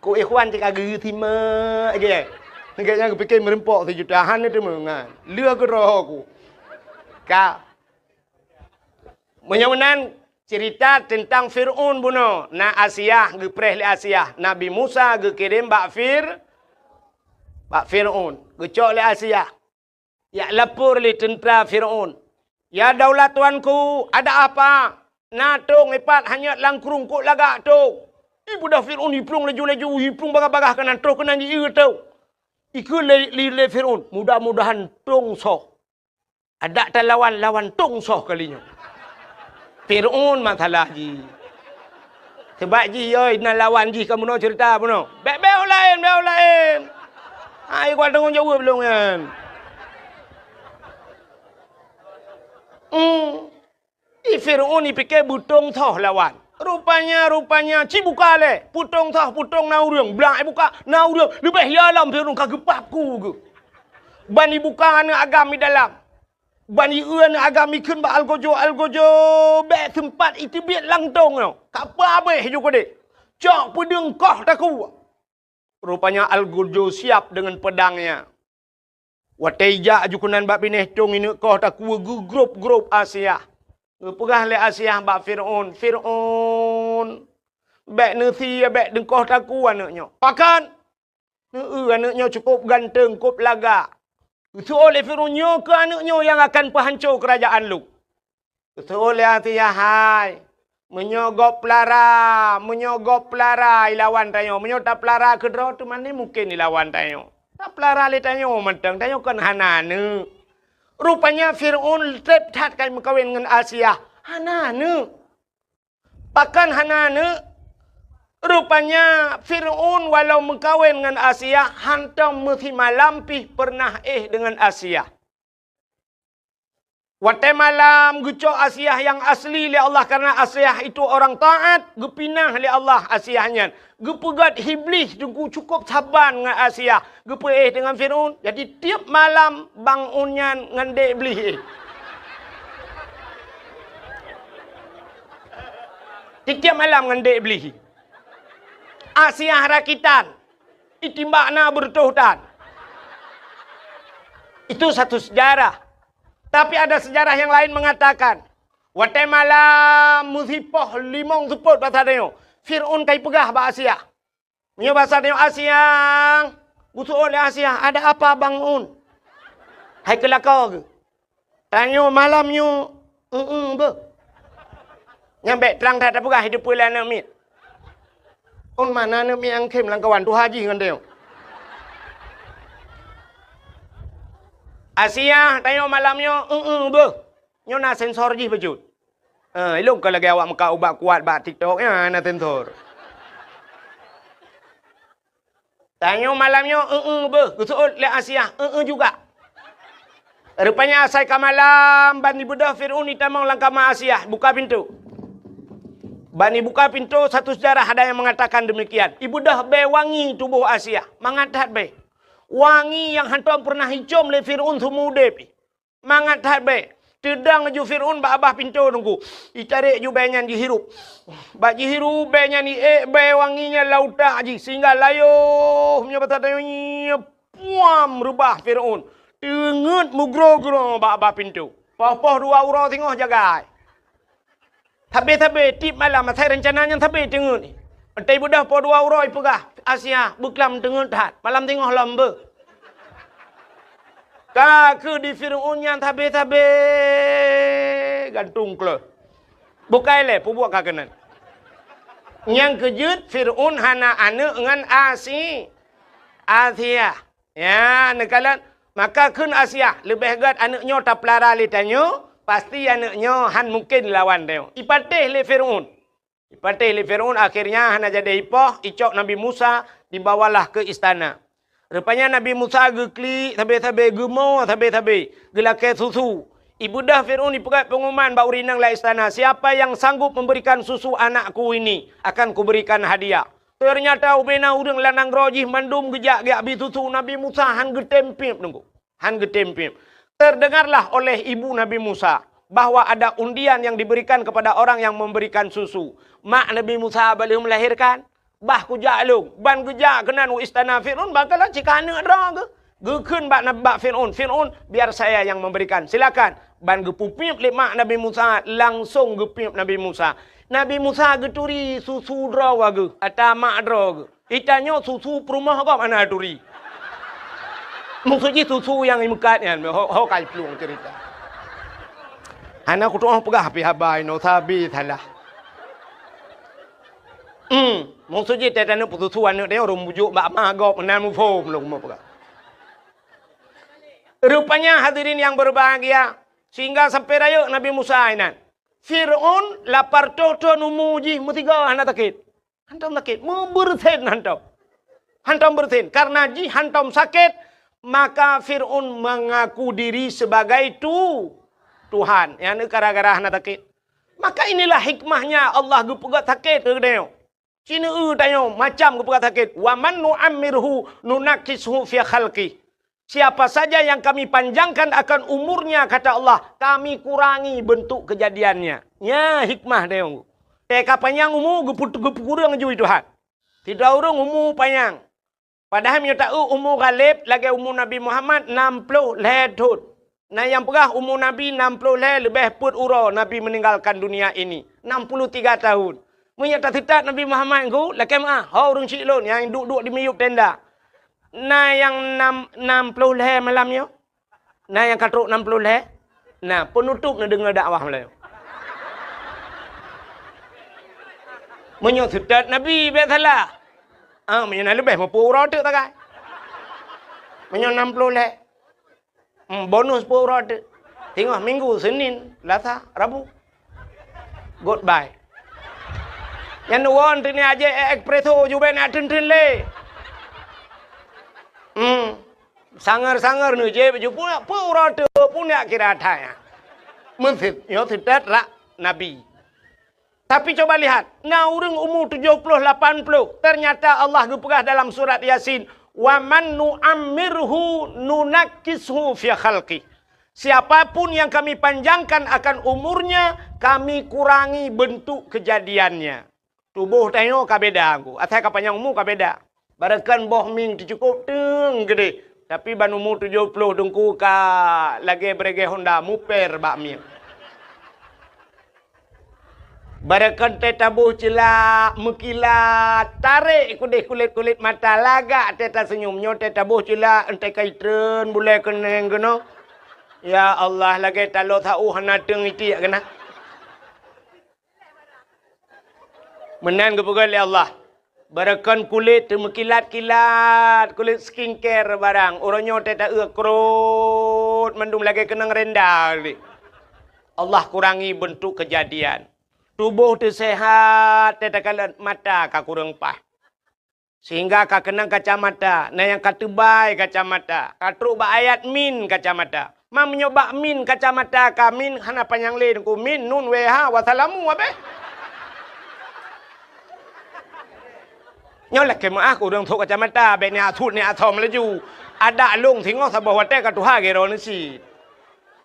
Ku ikhwan cakap geri timah aja. Kayaknya aku fikir merempok 1 jutaan itu mengan. Lua ke roh aku. Ka. Menyawanan cerita tentang Fir'aun buno. Na Asiyah gepreh li Asiyah. Nabi Musa gekirim bak Fir'aun. Gecok li Asiyah. Ya lapor li tentera Fir'aun. Ya daulat tuanku, ada apa? Natung ipat hanya langkrung kok lagak tu. Ibu dah Fir'aun hiprung laju-laju, hiprung bagah-bagah kanan terus kena di tau. Iku le Fir'aun, mudah-mudahan tongsoh. Ada tak lawan tongsoh kalinya. Fir'aun masalah ji. Sebab ji oi nak lawan ji kamu no cerita apa no? Beu lain. Ai kau tanggung jawab belum kan? Fir'aun ni fikir butong toh lawan. Rupanya cibuka le. Putong na urang. Belang buka na urang. Lebih yalam Fir'aun kagepapku ke. Bani buka ana agami dalam. Bani ana agami kun ba algojo. Be tempat itu biat langtong no. Kapa abeh juga dek. Cok pedeng koh taku. Rupanya algojo siap dengan pedangnya. Wateja ajukunan bak binehtung ini kau tak kuah grup Asia. Perah le Asia bak Fir'aun. Fir'aun. Bek nerti bek dengkoh tak kuah anaknya. Pakan. Anaknya cukup ganteng, cukup lagak. Itu oleh Fir'aunnya ke anaknya yang akan penghancur kerajaan lu. Itu oleh Asia hai. Menyogop pelara ilawan tayo. Menyotap pelara kedra tu mana mungkin ilawan tayo. Tak pelara le tayo mentang tayo kan hanane. Rupanya Fir'aun tetap kan berkahwin dengan Asia. Hanane. Pakan hanane. Rupanya Fir'aun walau berkahwin dengan Asia, hantam mesti malampih pernah dengan Asia. Waktu malam gucok Asia yang asli li Allah karena Asia itu orang taat, gepinah li Allah Asianya. Gepegat iblis cukup sabar dengan Asia. Gepe dengan Fir'aun. Jadi tiap malam bangunnya dengan dek iblis. Tiap malam dengan dek iblis. Asia rakitan. Itimbakna bertuhutan. Itu satu sejarah. Tapi ada sejarah yang lain mengatakan, waktu malam musibah limong seput bahasa dia. Fir'aun kai pegah bahasa Asia. Nyo bahasa dia Asia. Busuk oleh Asia, ada apa bangun? Hai kelakar ke? Tanya malam nyo, be. Nyampe terang tak pegah hidup pula nak mit. On mana nak mit yang kem lang kawan tu haji dengan dia. Asia, tanya malamnya, be. Nyo nak sensor je bajut. Elok kalau lagi awak muka ubat kuat bak TikTok, ya nak sensor. Tanya malamnya, be. Gusul le Asia, juga. Rupanya asai ke malam, bani budak Fir'aun itamang langkah Asia, buka pintu. Bani buka pintu, satu sejarah ada yang mengatakan demikian. Ibu dah be wangi tubuh Asia, mangat be. Wangi yang hantam pernah hicam le Fir'aun semudep. Mangat be. Tedang ju Fir'aun ba abah pintu nunggu. Itarik ju benyan dihirup. Ba dihirup benyan ni be wanginya lauta ji sehingga layo punya bata dayonya puam rubah Fir'aun. Tengut mugro-gro ba abah pintu. Poh-poh dua urau tengok jagai. Tabe-tabe tip malam saya rencananya tabe tengut ni. Entai budak po dua urau pegah. Asia buklam tengut hat. Malam tengok lamba. Kaku di Fir'aun yang tabe-tabe gantung ke. Bukai le pubuak kakenan. Yang kejut Fir'aun hana anak dengan Asia. Ya, nekalan maka kun Asia lebih gat anaknya tak pelara le tanyo, pasti anaknya han mungkin lawan dia. Ipatih le Fir'aun. Ipatih le Fir'aun akhirnya hana jadi ipoh, icok Nabi Musa dibawalah ke istana. Rupanya Nabi Musa gekli, tabe-tabe gemau, tabe-tabe gelake susu. Ibu dah Fir'aun dipegat pengumuman bau rinang la istana. Siapa yang sanggup memberikan susu anakku ini akan kuberikan hadiah. Ternyata ubena udang lanang rojih mandum gejak ge abi susu Nabi Musa han getempip nunggu. Han getempip. Terdengarlah oleh ibu Nabi Musa bahwa ada undian yang diberikan kepada orang yang memberikan susu. Mak Nabi Musa belum melahirkan. Bah kujak lu, ban kujak kenan istana Fir'aun, bakalah cikana dah ke. Gekun bak Fir'aun. Fir'aun, biar saya yang memberikan. Silakan. Ban gepupip lek mak Nabi Musa, langsung gepip Nabi Musa. Nabi Musa geturi susu draw ke, atau mak draw ke. Itanya susu perumah kau mana turi. Maksudnya susu yang imukat ni, hau kai pelung cerita. Anak aku tu orang pegah api habai, no sabi salah. Maksudnya tak ada putusan dia orang bujuk bak magop namu fo belum apa. Rupanya hadirin yang berbahagia sehingga sampai raya Nabi Musa ini. Fir'aun lapar toto numuji mutiga anak takit. Hantam sakit, bersin hantam. Hantam bersin karena ji hantam sakit maka Fir'aun mengaku diri sebagai Tuhan. Yang gara-gara anak takit. Maka inilah hikmahnya Allah gepegat sakit ke dia. Cina tanya macam kepegat sakit. Wa man nu'ammirhu nunakishu fi khalqi. Siapa saja yang kami panjangkan akan umurnya kata Allah, kami kurangi bentuk kejadiannya. Ya hikmah dia. Teka panjang umur geput kurang juga Tuhan. Tidak orang umur panjang. Padahal dia tahu umur Ghalib lagi umur Nabi Muhammad 60 tahun. Nah yang perah umur Nabi 60 lebih put ura Nabi meninggalkan dunia ini. 63 tahun. Mereka tak tetap Nabi Muhammad ku lagi mah hau urang cik lon yang duduk di miyup tenda. Nah yang 60 malamnya. Nah yang katruk 60 nah penutup nak dengar dakwah Melayu. Mereka tetap Nabi biar salah. Menyana lebih mempura tu tak kan? Menyana 60 leh. Bonus pura tu. Tengok Minggu, Senin, Selasa, Rabu. Goodbye. Yang nuan tu ni aja ekspreso juga nak tin le. Sangar ni je baju pura tu punya kira thaya. Mungkin yo tidak lah Nabi. Tapi coba lihat, orang umur 70-80, ternyata Allah berpegang dalam surat Yasin, wa man nu'ammirhu nunakkishu fi khalqi. Siapapun yang kami panjangkan akan umurnya, kami kurangi bentuk kejadiannya. Tubuh tengok ka beda aku. Atai ka panjang umur ka beda. Barakan boh ming cukup teng gede. Tapi ban umur 70 dengku ka lagi berege Honda muper bak ming. Barakan tabuh celak, mekilat, tarik kulit mata lagak teta senyumnya, tabuh celak, entai kaitren, boleh keneng kena. Ya Allah, lagi talo tahu hana teng iti kena. Menan kepegal ya Allah. Barakan kulit mekilat-kilat, kulit skincare barang. Orangnya teta krut, mendung lagi kenang rendah. Allah kurangi bentuk kejadian. Tubuh tu sehat, tetakalan mata ka kurang pah. Sehingga ka kenang kacamata, na yang katebai kacamata, katruk ba ayat min kacamata. Mam nyoba min kacamata ka min hana panjang lain ku min nun weha wasalamu abe. Nyolah kemah aku dong thuk kacamata be ni athut ni athom laju. Ada lung tengok sabah wate ka tuha gero nasi.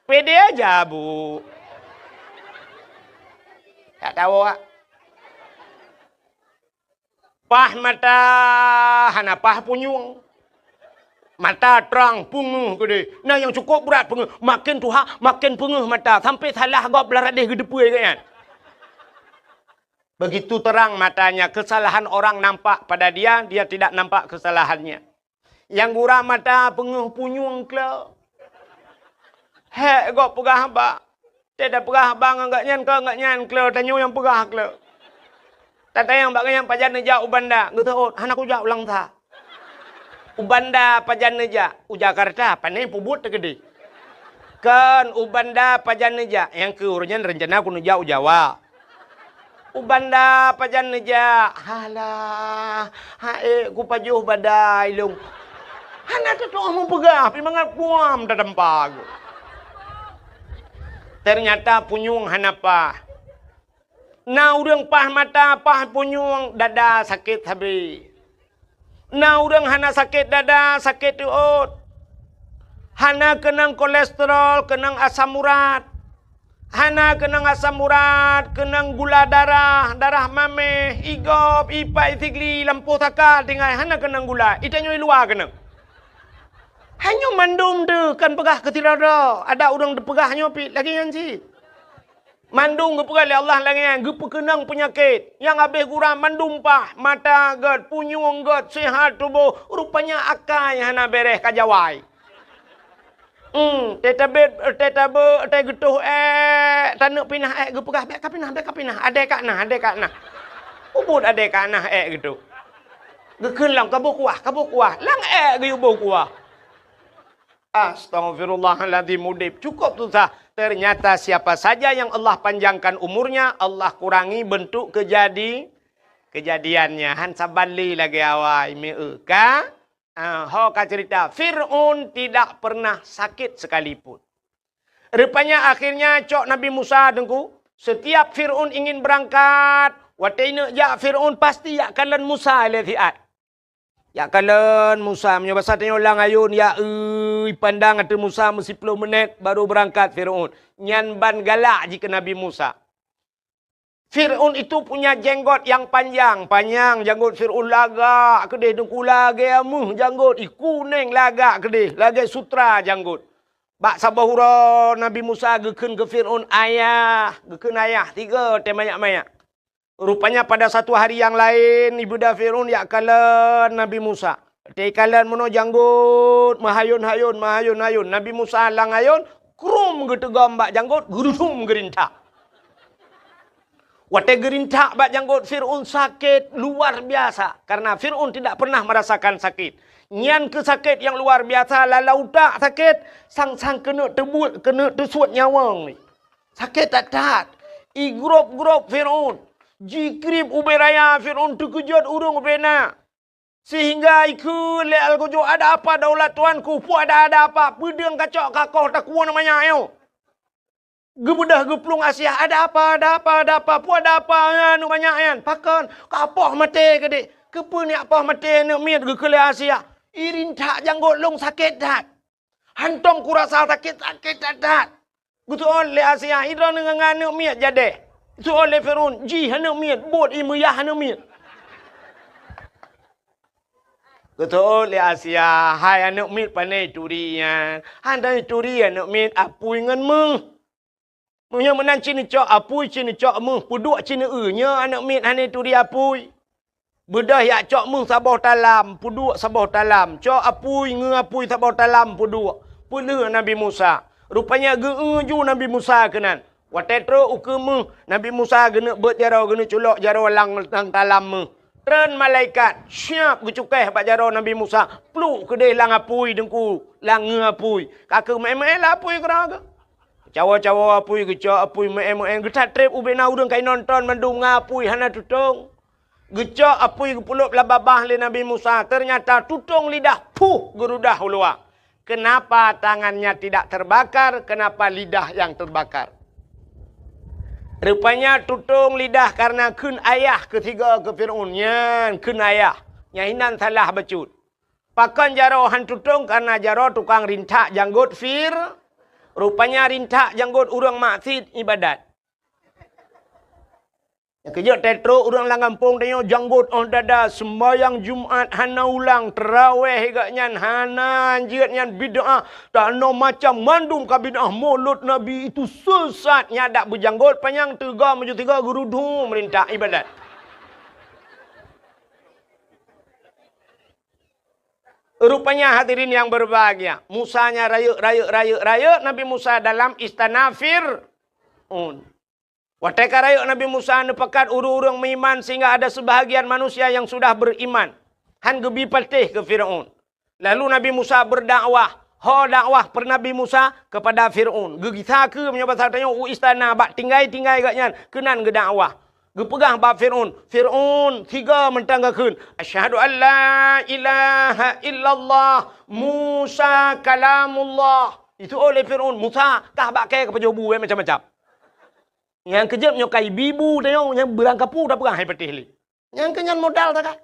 Pede aja bu. Tak tahu ah. Pah mata hana pah punyung. Mata terang punguh gede. Nah yang cukup berat punguh. Makin tuha makin punguh mata. Sampai salah gak beladih gedepui kan. Begitu terang matanya. Kesalahan orang nampak pada dia. Dia tidak nampak kesalahannya. Yang buram mata punguh punyung kela. Hek gak pegah bak. Tidak pegah bang enggak nyan kelo tanyo yang pegah kelo. Tata yang bak yang pajan neja ubanda ngeuteut hana ku ja ulang tha. Ubanda pajan neja u Jakarta pane pubut gede. Kan ubanda pajan neja yang ke urunyan rencana ku neja u Jawa. Ubanda pajan neja halah hae ku pajuh badai lung. Hana tu mau pegah pi mangat puam tadempag. Ternyata punyung hanapa. Na urang pah mata, pah punyung, dada sakit habis. Na urang hana sakit dada, sakit uot. Hana kenang kolesterol, kenang asam urat. Hana kenang asam urat, kenang gula darah, darah mame, igop, ipai, tigli, lampu takal, tinggal hana kenang gula. Itanya luar kenang. Hanya mandum tu kan pegah ketirada. Ada orang pegahnya pi lagi yang si. Mandum gepegah oleh Allah lagi yang gepekenang penyakit. Yang habis kurang mandum pah, mata gad, punyung gad, sehat tubuh. Rupanya akai hana bereh kajawai. Tetabe te getuh tanak pinah gepegah bek kapinah. Ade kak nah. Ubud ade kak nah gitu. Gekeun lang kabuk kuah. Lang ge ubud kuah. Astaghfirullahaladzim mudib. Cukup tu sah. Ternyata siapa saja yang Allah panjangkan umurnya, Allah kurangi bentuk kejadiannya. Han sabali lagi awai meuka. Hoka cerita. Fir'aun tidak pernah sakit sekalipun. Rupanya akhirnya cok Nabi Musa dengku. Setiap Fir'aun ingin berangkat. Wataina ya Fir'aun pasti ya kalan Musa ilati'at. Ya kalian Musa menyoba satenya ulang ayun ya pandang ada Musa mesti 10 menit baru berangkat Firaun. Nyan ban galak jika Nabi Musa. Fir'aun itu punya jenggot yang panjang. Panjang janggut Fir'aun lagak kedih. Dengku lagai amuh janggut. Kuning lagak kedih. Lagai sutra janggut. Bak sabahura Nabi Musa geken ke Fir'aun ayah. Geken ayah. 3 temayak-mayak. Rupanya pada satu hari yang lain. Ibunda Fir'aun yak kala Nabi Musa. Tekalan mono janggut. Mahayun-hayun. Mahayun-hayun. Nabi Musa lang ayun. Krum getegam bak janggut. Gerusum gerintak. Wate gerintak bak janggut Fir'aun sakit luar biasa. Karena Fir'aun tidak pernah merasakan sakit. Nyan ke sakit yang luar biasa. Lalau tak sakit. Sang-sang kena tebut, kena tersuat nyawang ni. Sakit tak. Igrop-grop Fir'aun. Jikrib uberaya Fir'aun terkejut urung bena. Sehingga iku leal kujo ada apa daulat tuanku. Pu ada apa. Pedang kacok kakoh tak kuah namanya ayo. Gebedah geplung Asia ada apa pu ada apa anu banyak yan pakon kapoh mate gede kepu ni apa mate nak miat ge kele Asia irin tak janggut long sakit tak hantong kurasa sakit tak gutu oleh Asia idro ngangan nak miat jade tu oleh Fir'aun ji hanak miat bot imuyah hanak miat gutu oleh Asia hai anak miat panai turian handai turian nak miat apui ngan meng Munya menan cini cok apui cini cok mung puduk cini nya anak mit hane tu dia apui. Bedah yak cok mung sabah talam puduk sabah talam. Cok apui apui sabah talam puduk. Pula Nabi Musa. Rupanya ju Nabi Musa kenan. Watetro uke mung Nabi Musa gena bet jarau gena culok jarau lang talam mung. Tren malaikat siap gecukai bak jarau Nabi Musa. Pluk kedai lang apui dengku lang apui. Kakak mai lah apui kerana cawa-cawa apui gecok apui main getat trip ubena udang kai nonton mandung ngapui hana tutong. Gecok apui gepulup lababah le Nabi Musa. Ternyata tutong lidah gerudah ulua. Kenapa tangannya tidak terbakar? Kenapa lidah yang terbakar? Rupanya tutong lidah karena kun ayah ketiga ke Fir'aun. Nyan kun ayah. Nyahinan salah becut. Pakan jaro han tutong karena jaro tukang rintak janggut Rupanya rintak janggut urang maksud ibadat. Yang kejut tetro urang lang kampung tanya janggut on dada sembahyang Jumat hana ulang terawih higaknya hana anjir nyan bid'ah tak no macam mandum ka bid'ah mulut Nabi itu sesat nyadak berjanggut panjang 3 menuju 3 gerudu merintak ibadat. Rupanya hadirin yang berbahagia. Musanya rayuk Nabi Musa dalam istana Fir'aun. Wateka rayuk Nabi Musa nepekat urung-urung beriman sehingga ada sebahagian manusia yang sudah beriman. Han gebi patih ke Fir'aun. Lalu Nabi Musa berdakwah. Dakwah per Nabi Musa kepada Fir'aun. Gegisa ke menyebab tanya istana bak tinggai-tinggai gaknya kenan ke dakwah. Gepegang bab Fir'aun. Fir'aun 3 mentanggakeun. Asyhadu an la ilaha illallah Musa kalamullah. Itu oleh Fir'aun. Musa kah bak ke pejobu macam-macam. Yang kejap nyokai bibu tanya yang berangkapu dah perang hai petih li. Yang kenyan modal tak kah?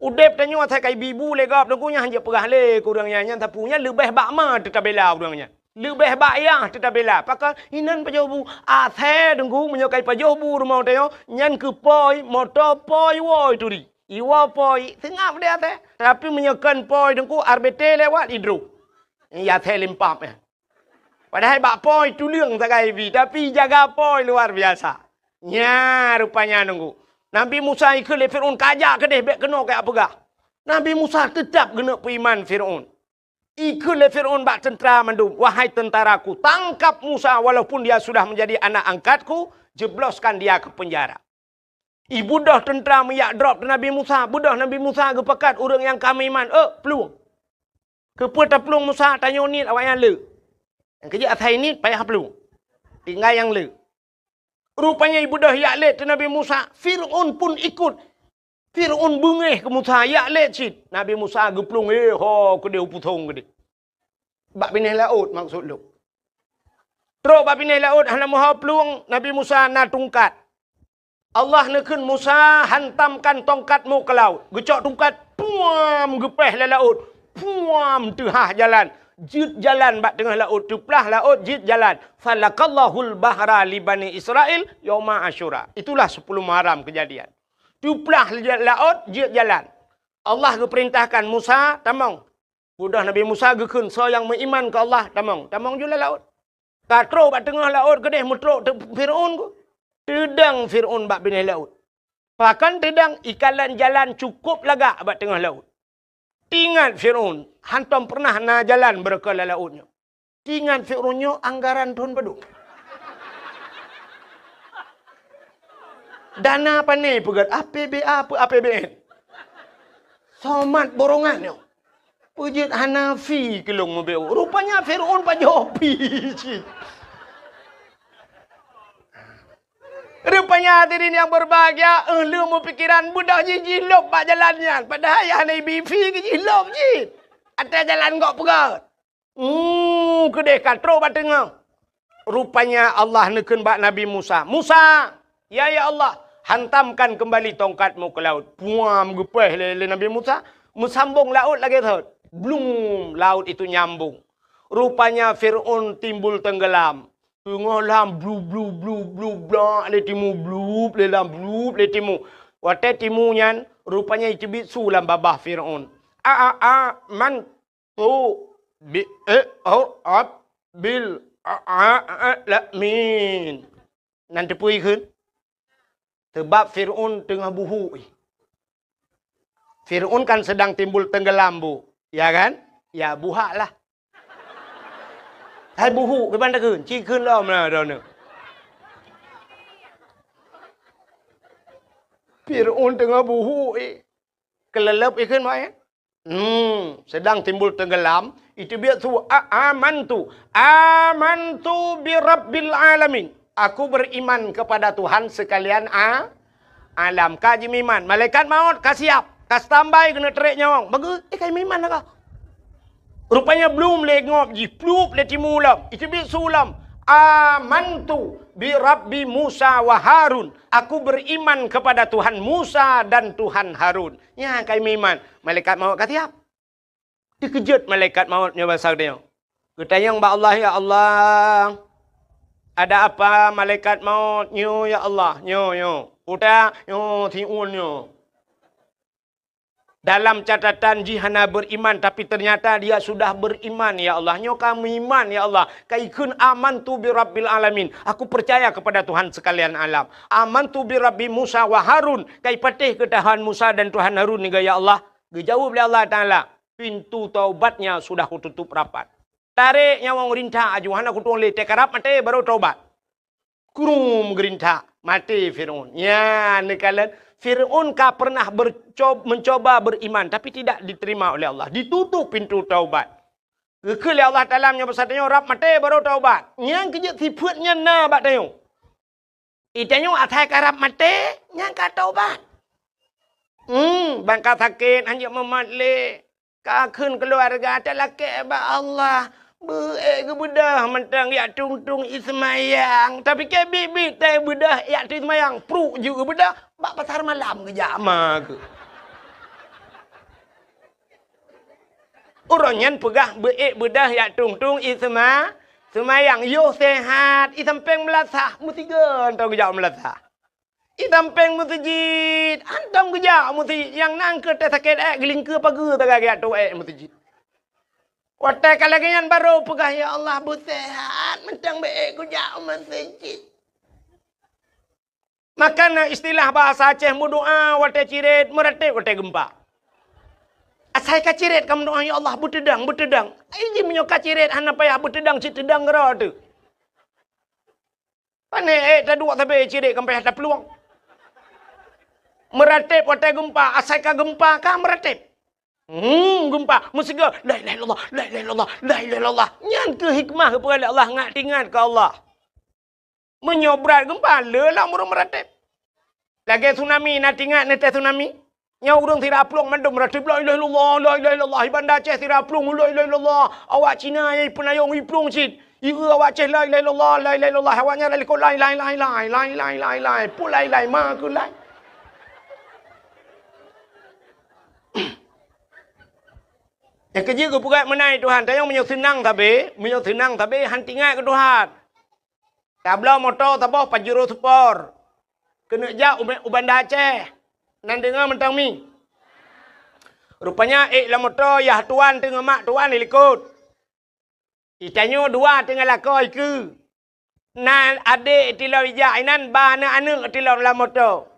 Udep tanya saya kai bibu le gap dengkunya hanya perah le kurangnya yang tapunya lebih bakma tetap bela kurangnya. Lebih bayang tetap bela. Pakal inan pajobu athe dengku menyokai pajobu rumah tanya nyan ke poi motor poi woi turi. Iwa poi tengah dia teh. Tapi menyokan poi dengku RBT lewat hidro. Ya teh limpap ya. Padahal bak poi tu leung sakai vi tapi jaga poi luar biasa. Nya rupanya nunggu. Nabi Musa ikut le Fir'aun kajak kedeh bek kena kayak apa gah. Nabi Musa tetap kena beriman Fir'aun. Ikut le Fir'aun bak tentera mandum. Wahai tentaraku, tangkap Musa walaupun dia sudah menjadi anak angkatku, jebloskan dia ke penjara. Ibu dah tentera miyak drop Nabi Musa. Budah Nabi Musa kepekat orang yang kami iman. Peluang. Kepuata peluang Musa tanya ni awak yang le. Yang kerja atas ini payah peluang. Tinggal yang le. Rupanya ibu dah yak let Nabi Musa. Fir'aun pun ikut. Fir'aun bengih ke Musa. Yak let cid. Nabi Musa geplung. Ke dia putong ke dia. Bak pindah laut maksud lu. Terus bak pindah laut. Hana muha peluang. Nabi Musa nak tungkat. Allah nekun Musa hantamkan tongkatmu ke laut. Gecok tungkat. Puam gepeh le laut. Puam tehah jalan. jid jalan bat tengah laut, tuplah laut jid jalan. Falakallahul bahra li Bani Israel yauma Asyura. Itulah 10 Muharram kejadian. Tuplah laut jid jalan. Allah perintahkan Musa tamang. Budak Nabi Musa gekun so yang beriman ke Allah tamang. Tamang jula laut. Katro bat tengah laut kedeh mutrok Firaun ku. Tedang Firaun bat bini laut. Bahkan tedang ikalan jalan cukup lagak bat tengah laut. Tingat Firaun, hantam pernah na jalan berkala lautnya. Tingat Firaunnya anggaran Tuhan padu. Dana apa ni pegat? APBA apa APBN? Somat borongannya. Pujit Hanafi kelong mobil. Rupanya Firaun pajopi. Rupanya hadirin yang berbahagia, lu mau pikiran budak jilop pak jalannya. Padahal yang Nabi fi ke jilop je. Atas jalan kok pegat. Kedeh katro bat tengah. Rupanya Allah neken bak Nabi Musa. Musa, ya Allah, hantamkan kembali tongkatmu ke laut. Puam gepeh le Nabi Musa. Musambung laut lagi tu. Blum, laut itu nyambung. Rupanya Fir'aun timbul tenggelam. Tenggelam blu bla le timu blu le lam blu le timu. Wate timu nyan rupanya itu bisu lam babah Firaun. Man tu bi bil alamin. Nanti pui keun. Sebab Firaun tengah buhu. Firaun kan sedang timbul tenggelam bu. Ya kan? Ya buhaklah. Hai buhu ke mana keun? Ci keun lah mana dah ni. Firaun tengah buhu kelelep keun mai. Sedang timbul tenggelam, itu biar tu amantu bi rabbil alamin. Aku beriman kepada Tuhan sekalian alam. Kaji iman. Malaikat maut kasiap. Kas tambai kena terik nyawang. Bagus, kai iman lah kau. Rupanya belum lengop ji, plup le timulam. Itu bi sulam. Amantu bi Rabbi Musa wa Harun. Aku beriman kepada Tuhan Musa dan Tuhan Harun. Ya, kai iman. Malaikat maut kata apa? Dikejut malaikat mautnya bahasa dia. Ketanyang ba Allah, ya Allah. Ada apa malaikat maut? Nyo ya Allah, nyo. Udah nyo tiun nyo. Dalam catatan jihana beriman, tapi ternyata dia sudah beriman, ya Allah. Nyo kamu iman, ya Allah. Kaikun amantu bi Rabbil alamin. Aku percaya kepada Tuhan sekalian alam. Amantu bi Rabbi Musa wa Harun. Kai patih ke Tuhan Musa dan Tuhan Harun ni, ya Allah. Dijawab oleh Allah Ta'ala. Pintu taubatnya sudah kututup rapat. Tarik nyawang rintah ajuhan aku tuang le tekarap mati baru taubat. Kurum gerintah mati Firaun. Ya, ni kalian Firaun ka pernah mencoba beriman tapi tidak diterima oleh Allah. Ditutup pintu taubat. Kekal Allah Ta'ala nya bersatanya rap mati baru taubat. Yang kejut sifutnya na bat tayo. Itanya atai karap mati yang ka taubat. Bangka sakit hanya mematli. Kakun keluarga telakek ba Allah. Ke budah mentang ya tung ismayang. Tapi ke bibi teh budah ya ismayang. Pruk juga budah. Bak pasar malam ke jama ke. Orangnya pegah budah ya tung ismayang. Yo sehat. Isampeng melasah. Mutiga entau ke jauh melasah. Isampeng musijid. Antam ke jauh musijid. Yang nangke teh sakit geling ke pagi tak kaya tu musijid. Watai kalagian baru pegah ya Allah busehat mentang baik ku jauh masjid. Makana istilah bahasa Aceh doa watai cirit meratip watai gempa. Asai ka cirit kamu doa ya Allah butedang. Ini menyoka cirit hana payah butedang citedang gera tu. Pane tak dua sampai cirit kamu payah tak peluang. Meratip watai gempa, asai ka gempa ka meratip. Gempa musika la ilaha illallah nyan ke hikmah kepada Allah ngat ingat ke Allah menyobrat gempa lelah murung meratip lagi tsunami nak ingat nete tsunami nyau urang tira plong mandum meratip la ilaha illallah ibanda Aceh tira plong la ilaha illallah awak Cina ai penayong iplong cit ieu awak Aceh la ilaha illallah awaknya la ko lai pu lai ma ku lai. Yang kerja ke purat menai Tuhan. Tayang menyo senang tapi hantingai ke Tuhan. Tabla motor tabah Pajero Sport. Kena jak uban Aceh. Nan dengar mentang mi. Rupanya lah motor yah tuan tengah mak tuan ikut. Itanyo dua tengah lakoi ke. Nan adik tilau ijak inan ba anak tilau la motor.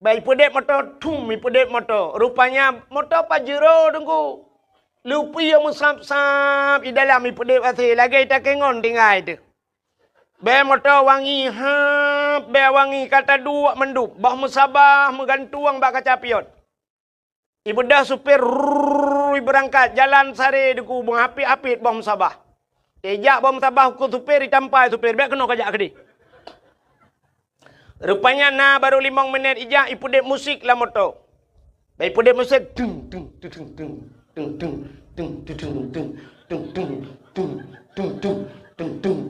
Baik pedek motor tum mi pedek motor. Rupanya motor Pajero tunggu. Lupi yang musap-sap di dalam mi pedek asih lagi tak kengon tinggal itu. Be motor wangi be wangi kata dua mendup. Bah musabah menggantuang bak kaca pion. Ibu dah supir berangkat jalan sare deku bung apit-apit bah musabah. Ejak bah musabah ku supir ditampai supir be kena kajak kedi. Rupanya baru 5 minit ijak ipu dek musik lah motor. Baik ipu dek musik dung dung dung dung dung dung dung dung dung dung dung dung dung dung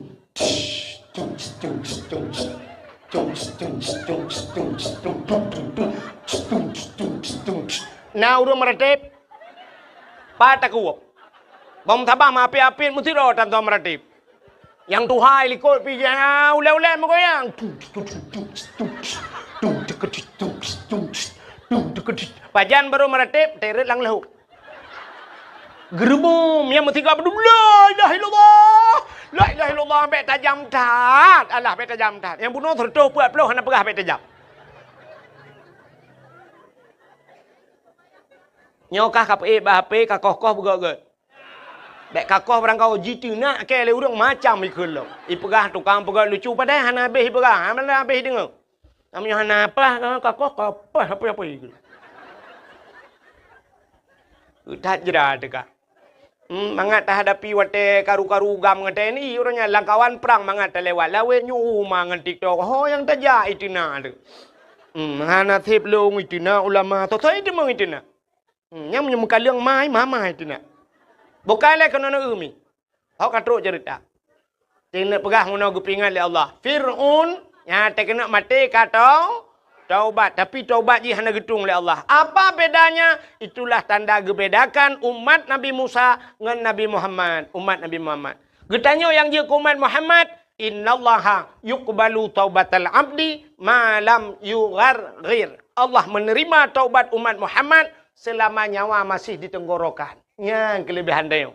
Nah, udah meretip. Pataku. Bom tabah ma api-api mesti ro tanto meretip. Yang tuhai likut pi ule-ule mo goyang. Pajan baru meretip, teret lang lahu. Gerbum yang mesti ka berdum la ilaha illallah. La ilaha illallah bet tajam tat. Allah bet tajam tat. Yang bunuh tertuh puat peluh hana pegah bet tajam. Nyokah kape bahape kakoh-koh begot-got. Bek kakoh berangkau jitu nak ke le urang macam ikul lo. I pegah tukang pegat lucu padahal hana habis pegah. Hana habis dengar. Namanya hana apa kakoh apa ikul. Utat jera dekat. Mangat tak hadapi wate karu-karu gam ngate ni orangnya langkawan perang mangat lewat lawe nyu mangan TikTok. Ho yang tajak itu nak tu. Hana tip long itu nak ulama tu itu mong itu nak. Yang menyembuhkan liang mai mama itu nak. Bukanlah kena nak umi. Hau katruk cerita. Kena pegah muna gupingan oleh Allah. Fir'un yang terkena mati kata taubat. Tapi taubat je hanya getung oleh Allah. Apa bedanya? Itulah tanda gebedakan umat Nabi Musa dengan Nabi Muhammad. Umat Nabi Muhammad. Getanya yang je umat Muhammad. Innallaha yuqbalu taubatal abdi malam yugharghir. Allah menerima taubat umat Muhammad selama nyawa masih di tenggorokan. Yang kelebihan dia.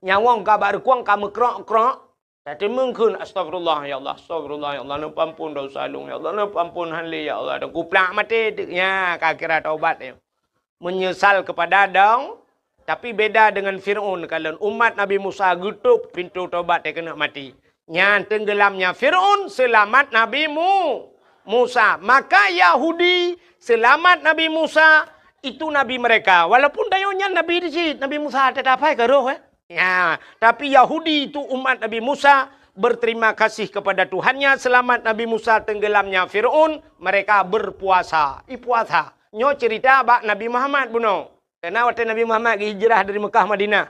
Nyawa ka berkuang kamu krok-krok. Tapi mungkin astagfirullah ya Allah. Astagfirullah ya Allah. Ampun dosa lung ya Allah. Ampun hanli ya Allah. Dan kuplak mati. Ya kira taubat ya. Menyesal kepada dong. Tapi beda dengan Fir'aun. Kalau umat Nabi Musa gutup pintu taubat dia kena mati. Yang tenggelamnya Fir'aun selamat Nabi Musa. Maka Yahudi selamat Nabi Musa. Itu Nabi mereka. Walaupun dayunya Nabi di sini. Nabi Musa tetap apa ke roh. Ya. Tapi Yahudi itu umat Nabi Musa. Berterima kasih kepada Tuhannya. Selamat Nabi Musa tenggelamnya Fir'aun. Mereka berpuasa. Puasa. Nyo cerita bak Nabi Muhammad buno. Karena waktu Nabi Muhammad hijrah dari Mekah Madinah.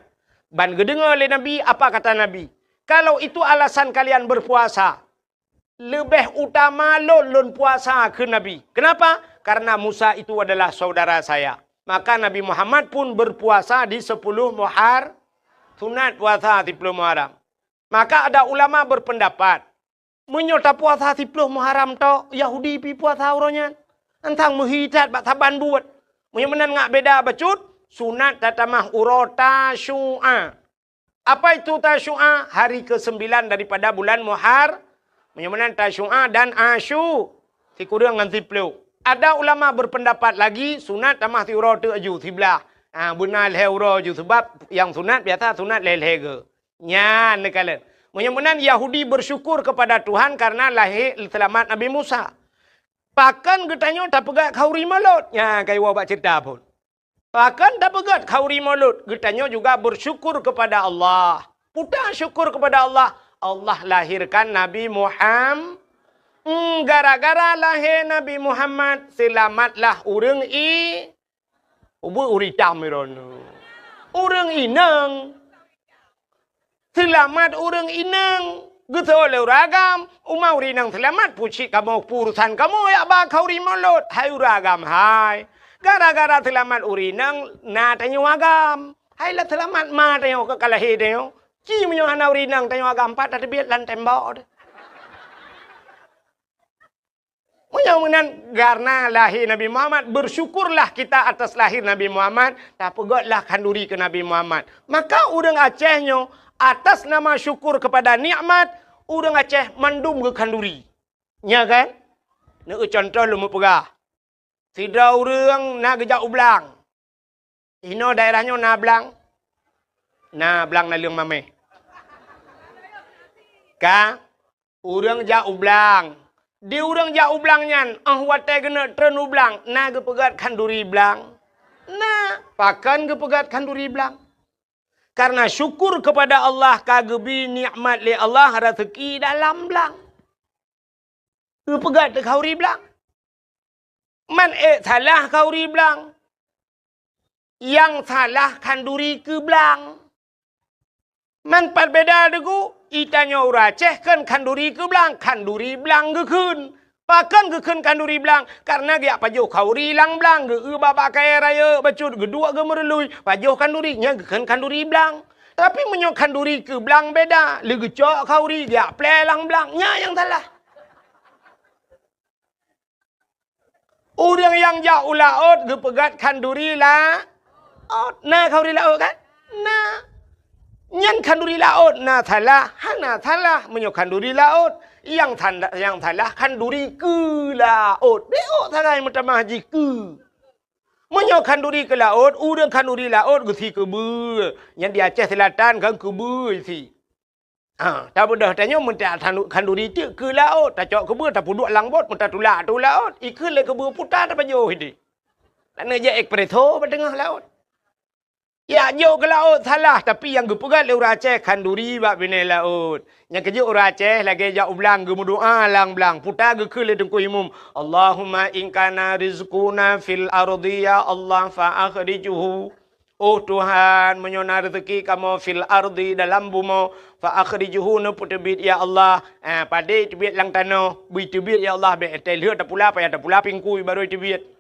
Ban gedengar oleh Nabi. Apa kata Nabi? Kalau itu alasan kalian berpuasa. Lebih utama lon puasa ke Nabi. Kenapa? Karena Musa itu adalah saudara saya. Maka Nabi Muhammad pun berpuasa di 10 Muharram. Sunat puasa 10 Muharram. Maka ada ulama berpendapat. Menyota puasa 10 Muharram to Yahudi pi puasa uranya. Antang muhidat bak taban buat. Menyemenan ngak beda bacut. Sunat tatamah urota syu'a. Apa itu tasyu'a? Hari ke-9 daripada bulan Muharram. Menyemenan tasyu'a dan asyu. Tikurang dengan 10. Ada ulama berpendapat lagi sunat tamah tiura tu aju sebelah. Benar leura aju sebab yang sunat biasa sunat leleh ke. Nya nekalan. Menyemenan Yahudi bersyukur kepada Tuhan karena lahir selamat Nabi Musa. Pakan getanya tak pegat khauri malut. Ya kayu bak cerita pun. Pakan tak pegat khauri malut. Getanya juga bersyukur kepada Allah. Putar syukur kepada Allah. Allah lahirkan Nabi Muhammad. Gara-gara lahir Nabi Muhammad, selamatlah urang uritam mirono. Urang inang. Selamat urang inang. Gitu oleh uragam, umau rinang selamat puci kamu purusan kamu ya ba kau rimolot. Hai uragam hai. Gara-gara selamat urinang na tanyo agam. Hai lah selamat ma tengok ke kalahi tengok. Ci menyo hanau rinang tengok agak 4 ada biat lan tembok. Menyo menan karena lahir Nabi Muhammad, bersyukurlah kita atas lahir Nabi Muhammad, tak pegotlah kanduri ke Nabi Muhammad. Maka urang Acehnya atas nama syukur kepada nikmat, urang Aceh mandum ke kanduri. Nya kan? Nak contoh lu mau pegah. Tidak urang nak gejak ublang. Ino daerahnya Nablang. Nablang na liang mame. Ka? Urang jak ublang. Di urang jak ublang nyan. Wate kena tren ublang. Na ke pegat kanduri blang. Na. Pakan ke pegat kanduri blang. Karena syukur kepada Allah kagebi nikmat li Allah rezeki dalam blang. Ke pegat ke kauri blang. Man salah kauri blang. Yang salah kanduri ke belang. Man berbeda degu. Itanya ura Aceh kan kanduri ke belang. Kanduri belang ke kun. Pakan ke kun kanduri belang. Karena dia pajuh kauri lang belang. Ge babak kaya raya. Bacut gedua ge merelui. Pajuh kanduri. Nya ke kun kanduri belang. Tapi menyok kanduri ke belang beda. Lege cok kauri. Dia play lang belang. Nya yang salah. Orang yang jauh laut. Ge pegat kanduri lah. Nah kau laut kan? Nah. Nyan kanduri laut. Nah salah. Hana salah. Menyok kanduri laut. Yang salah kanduri ke laut. Beok salah yang pertama haji ke. Menyok kanduri ke laut. Urang kanduri laut. Gesi ke ber. Yang di Aceh Selatan kan ke ber si. Tak mudah tanya. Minta kanduri tu ke laut. Tak cok ke ber. Tak puduk langbot. Minta tulak tu laut. Ikan le ke ber putar. Tak pajuh ini. Tak nak je ekpreso pada tengah laut. Ya, jauh ke laut salah. Tapi yang gepegat le orang Aceh kanduri bak bina laut. Yang kerja orang Aceh lagi jauh belang gemudoa lang belang. Putar ke le tengku imum. Allahumma inkana rizquna fil ardi ya Allah fa'akhrijuhu. Oh Tuhan, menyonar rezeki kamu fil ardi dalam bumi. Fa'akhrijuhu ne putebit ya Allah. Pada tebit lang tanah. Bui tebit ya Allah. Betel lihat tak pula payah tak pula pingkui baru tebit.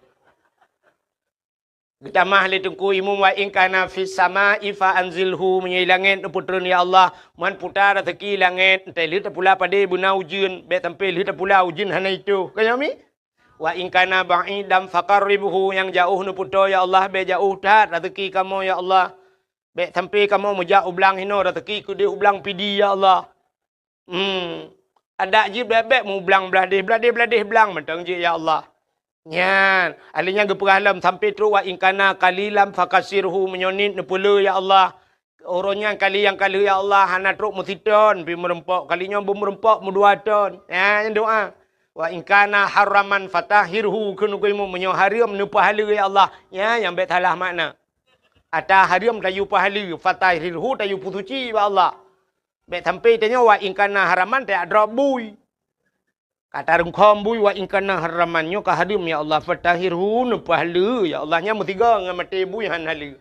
Getamah le tengku imum wa in kana fis sama'i fa anzilhu menyai langit putron ya Allah man putar rezeki langit entai lihat pula pada buna ujun be tampil lihat pula ujun hana itu kami wa in kana ba'idam faqarribhu yang jauh nu puto ya Allah be jauh tat rezeki kamu ya Allah be tampil kamu mujak ublang hino rezeki ku dia ublang pidi ya Allah ada je bebek mu ublang beladih belang mentang je ya Allah. Nyan, alinya geperhalam sampai terus wa ingkana kalilam fakasirhu menyonin nepula ya Allah. Orangnya kali yang kali ya Allah hana terus musiton pi merempok kalinya bermerempok mudua ton. Ya doa. Wa ingkana haraman fatahirhu kunu kuimu menyo haram nu pahala ya Allah. Ya yang bet salah makna. Ata haram tayu pahala fatahirhu tayu pusuci ya Allah. Bet sampai tanya wa ingkana haraman tak drabui. Kata rengkom bui wa ingkana haramannya ka hadim ya Allah fatahirhu ne pahala ya Allahnya mutiga dengan mati bui han hala.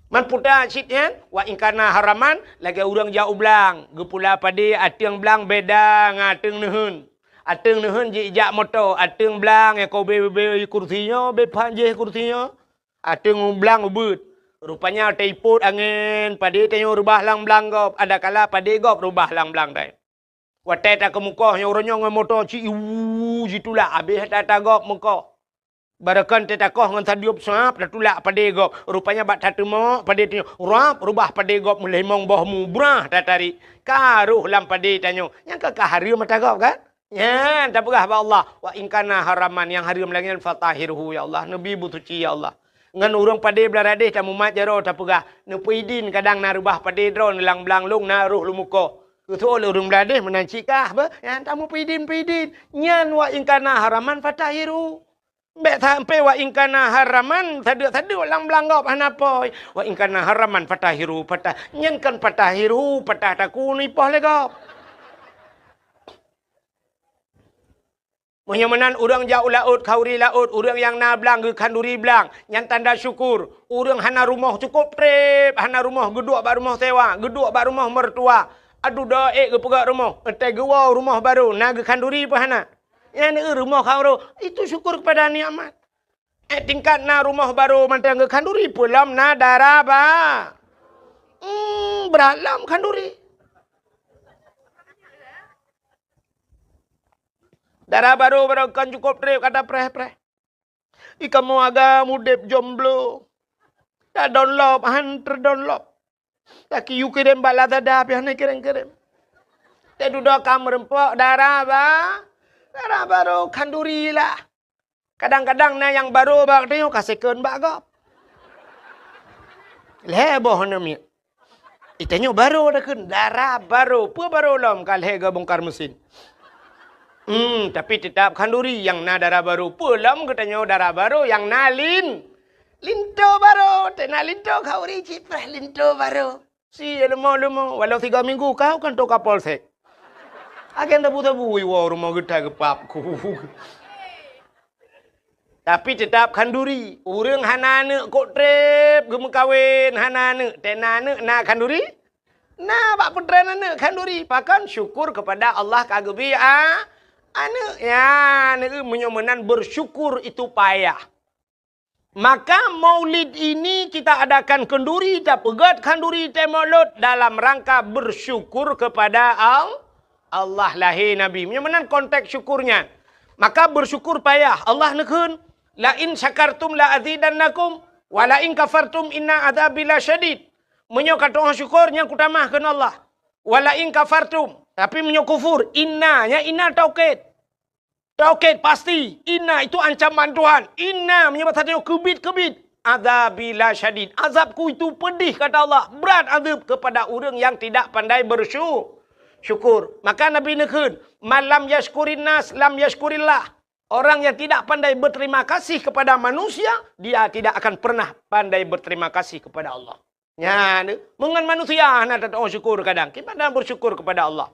Man puta sitnya wa ingkana haraman lagi urang jauh belang gepula pada ateng belang beda ngateng nehun. Ateng nehun je jak motor ateng belang yang kau be kursinya be panjeh kursinya. Ateng belang ubut. Rupanya teiput angin pada tanya rubah lang belang gop ada kala pada gop rubah lang belang dai. Watai tak ke muka yang orangnya dengan motor ci jitulah habis tak gop muka. Barakan tetakoh dengan sadiup sap dah tulak pada gop. Rupanya bak satu mak pada tanya rap rubah pada gop mulai mong bohmu brah dah tarik. Karuh lam pada tanya. Yang ke hari mata gop kan? Ya, tak berah Allah. Wa ingkana haraman yang hari lagi fatahirhu ya Allah. Nabi butuci ya Allah. Ngan urang pada beladih tak mumat jaro tak berah. Nepuidin kadang narubah pada drone lang belang long naruh lu muka. Betul urang beladih menancikah apa? Yang tamu pidin. Nyan wa ingkana haraman fatahiru. Bek sampai wa ingkana haraman saduk lang belanggap hanapoi. Wa ingkana haraman fatahiru patah. Nyan kan fatahiru patah takuni poh legap. Menyamanan urang jauh laut, kauri laut, urang yang na belang ke kanduri belang. Nyan tanda syukur. Urang hana rumah cukup trip, hana rumah geduk bak rumah sewa, geduk bak rumah mertua. Aduh dah ke pegak rumah. Entai gewa rumah baru. Naga kanduri apa hana. Yang rumah kau itu syukur kepada nikmat. tingkat na rumah baru mantang ke kanduri pulam na darah ba. Beralam kanduri. Darah baru kan cukup trip kata preh. Ika mau agak mudep jomblo. Tak download, hantar download. Taki you kirim bala dada pian kirim. Tak duduk kamar empok darah ba. Darah baru kanduri lah. Kadang-kadang na yang baru bak dia kasihkan bak gop. Leboh nami. Itanya baru dah kan darah baru. Apa baru lam kal hega bongkar mesin. Tapi tetap kanduri yang na darah baru. Pulam katanya darah baru yang nalin. Linto baru. Tena linto kau ricip linto baru. Si lemah. Walau 3 minggu kau kan toka polsek. Agen tabu-tabu iwa rumah kita kepapku. Tapi tetap kanduri. Urang hanane kok trep gem kawin hanane tenane na kanduri. Nah, bak putrana kanduri. Pakan syukur kepada Allah kagebi ane ya ne menyomenan bersyukur itu payah. Maka maulid ini kita adakan kenduri tak pegat kanduri temolot dalam rangka bersyukur kepada Allah lahir Nabi. Menyomenan konteks syukurnya. Maka bersyukur payah. Allah nekun la in syakartum la azidannakum wa la in kafartum inna adzabi lasyadid. Menyo kata syukurnya kutamahkeun Allah. Wa la in kafartum tapi menyo kufur inna taukid. Taukid pasti. Inna itu ancaman Tuhan. Inna menyo batanya kebit. Adzabi lasyadid. Azabku itu pedih kata Allah. Berat azab kepada orang yang tidak pandai bersyukur. Maka Nabi nekun malam yashkurin nas lam yashkurillah. Orang yang tidak pandai berterima kasih kepada manusia, dia tidak akan pernah pandai berterima kasih kepada Allah. Ya, mengan manusia nak tak syukur kadang. Kita pandai bersyukur kepada Allah.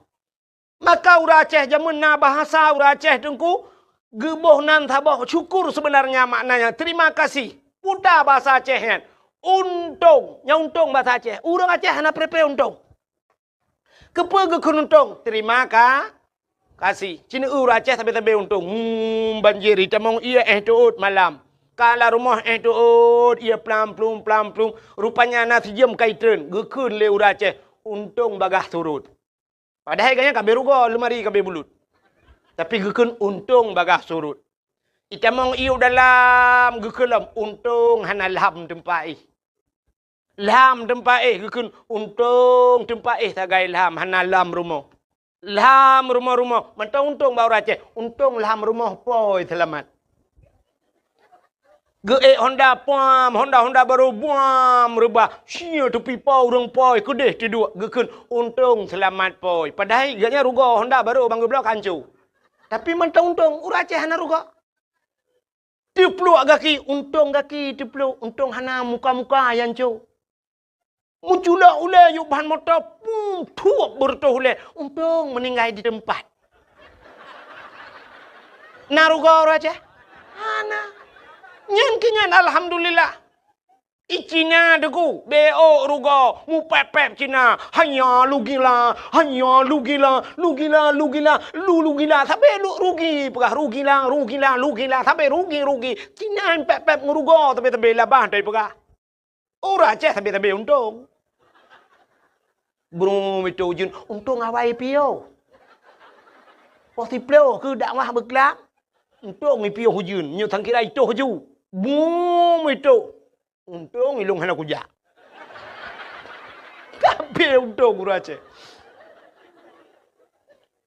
Maka ura Aceh jamun na bahasa ura Aceh tengku geboh nan tabah syukur sebenarnya maknanya terima kasih. Putar bahasa Aceh kan. Untung, nya untung bahasa Aceh. Urang Aceh na prepe untung. Kepa gekun untung, terima kasih. Cina ura Aceh tabe untung. Banjir itamong ia tuut malam. Kala rumah tuut ia plam plum. Rupanya nasi jam kaitan. Gekun le ura Aceh. Untung bagah surut. Padahal kayaknya kabe rugo lemari kabe bulut. Tapi gekun untung bagah surut. Itamong iu dalam gekelam untung hana lam tempai. Lam tempai gekun untung tempai tagai lam hana lam rumah. Lam rumah. Mentang untung bau Aceh. Untung lam rumah poi selamat. Honda pam. Honda baru buam rebah. Sia tepi pau orang poi. Kedeh tidur. Gekun untung selamat poi. Padahal gaknya rugo Honda baru bangga blok hancur. Tapi mentang untung. Ura Aceh hana rugo. Tipluk gaki. Untung gaki tipluk. Untung hana muka-muka yang hancur. Munculah ulai yuk bahan motor. Tuak bertuh ulai. Untung meninggal di tempat. Naruga orang aja. Ana. Nyan alhamdulillah. Icina deku. BO ruga. Mu pep Cina. Hanya lu gila. Lu gila. Sampai lu rugi. Pegah rugi. Sampai rugi. Cina pep ngeruga. Tapi labah dari pegah. Orang Aceh sampai untung. Belum itu jun untung awai pio. Pasti pio ke dakwah berkelak. Untung pio hujun. Nyo thang kira itu huju. Boom itu. Untung ilung hana kuja. Kabeh untung orang Aceh.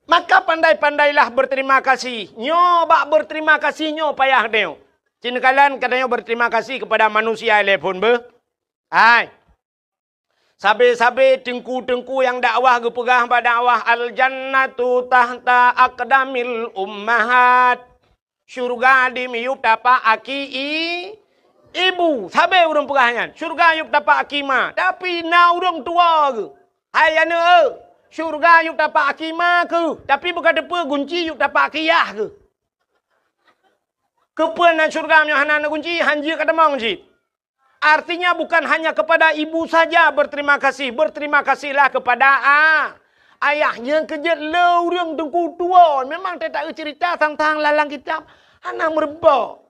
Maka pandai-pandailah berterima kasih. Nyo bak berterima kasih nyo payah deo. Cina kalian katanya berterima kasih kepada manusia telepon be. Hai. Sabe-sabe tengku-tengku yang dakwah gepegah pada dakwah al-jannatu tahta aqdamil ummahat. Syurga di miyup dapat aki ibu. Sabe urang pegahnya. Syurga yuk dapat akima. Tapi na urang tua ke. Hai ana syurga yuk dapat akima ke. Tapi bukan depa gunci yuk dapat akiyah ke. Kepuan syurga nya hanana gunci hanji kadamang ji. Artinya bukan hanya kepada ibu saja berterima kasih. Berterima kasihlah kepada ayahnya kerja orang tengku tua. Memang tak cerita tentang lalang kitab. Anak merebak.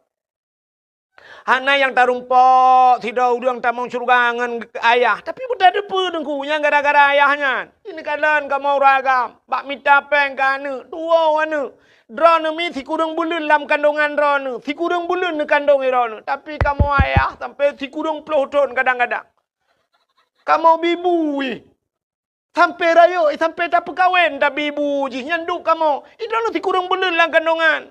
Hana yang tarumpok, tidak udang tamang surugangan ayah. Tapi budak depa dengkunya gara-gara ayahnya. Ini kalian kamu ragam. Bak minta peng kana. Dua wana. Drone mi si kurang bulan dalam kandungan drone. Si kurang bulan ni kandung drone. Tapi kamu ayah sampai si kurang puluh tahun kadang-kadang. Kamu bibu wih. Sampai raya, sampai tak perkahwin tak bibu je. Nyanduk kamu. Itu si kurang bulan dalam kandungan.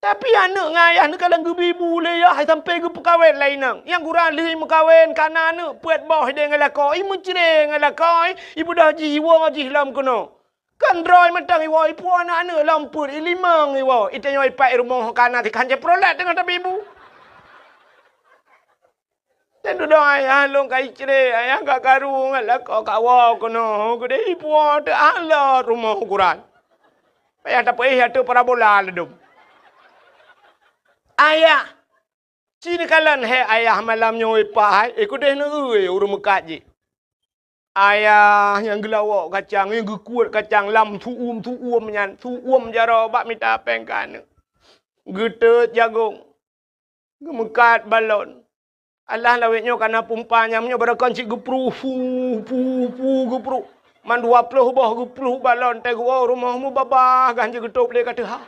Tapi anak dengan ayah ni kalau gebibu le ya sampai ke perkahwin lain nang. Yang kurang leh mekahwin kana anak puat boh dia dengan lakoi, ibu cereng dengan lakoi, ibu dah jiwa ngaji lam kono. Kan droi mentang iwa ipu anak-anak lampur ilimang iwa. Itanya ipai rumah kana ti kanje prolet dengan tapi ibu. Dan duduk ayah long kai cereng, ayah gak karu dengan lakoi kawa kono. Gede ipu ada ala rumah ukuran. Payah tak payah tu parabola ledum. Ayah, cini kalan he ayah malam nyoi pahai, ikut deh nui urung mekat je. Ayah yang gelawak kacang, yang gekuat kacang lam tuum nyan, tuum jaro bak minta pengkan. Getet jagung, gemekat balon. Allah lawetnya karena pumpanya menyo barakan cik gepru, gepru. Man 20 boh gepru balon, tegu rumahmu babah ganja getup le kata ha.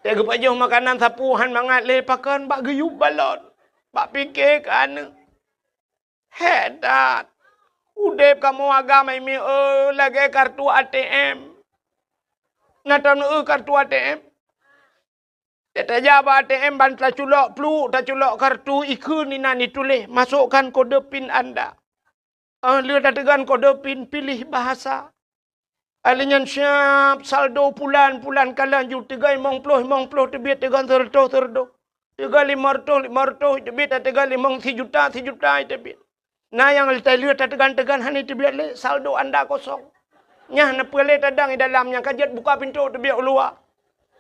Dia kepajuh makanan sapuhan mangat lepakan bak geyup balon. Bak fikir kan. Hedat. Udep kamu agama ini lagi kartu ATM. Natam kartu ATM. Dia jawab ATM ban tak culok plu, tak culok kartu ikun ni nani tulis. Masukkan kode PIN anda. Lihat tegan kode PIN, pilih bahasa. Alinyan siap saldo pulan kalan ju 350 tebit tegan terdo. 350 tebit tegan 5 juta tebit. Nah yang lihat tegan hani tebit le saldo anda kosong. Nyah na pele tadang di dalamnya kajet buka pintu tebit luar.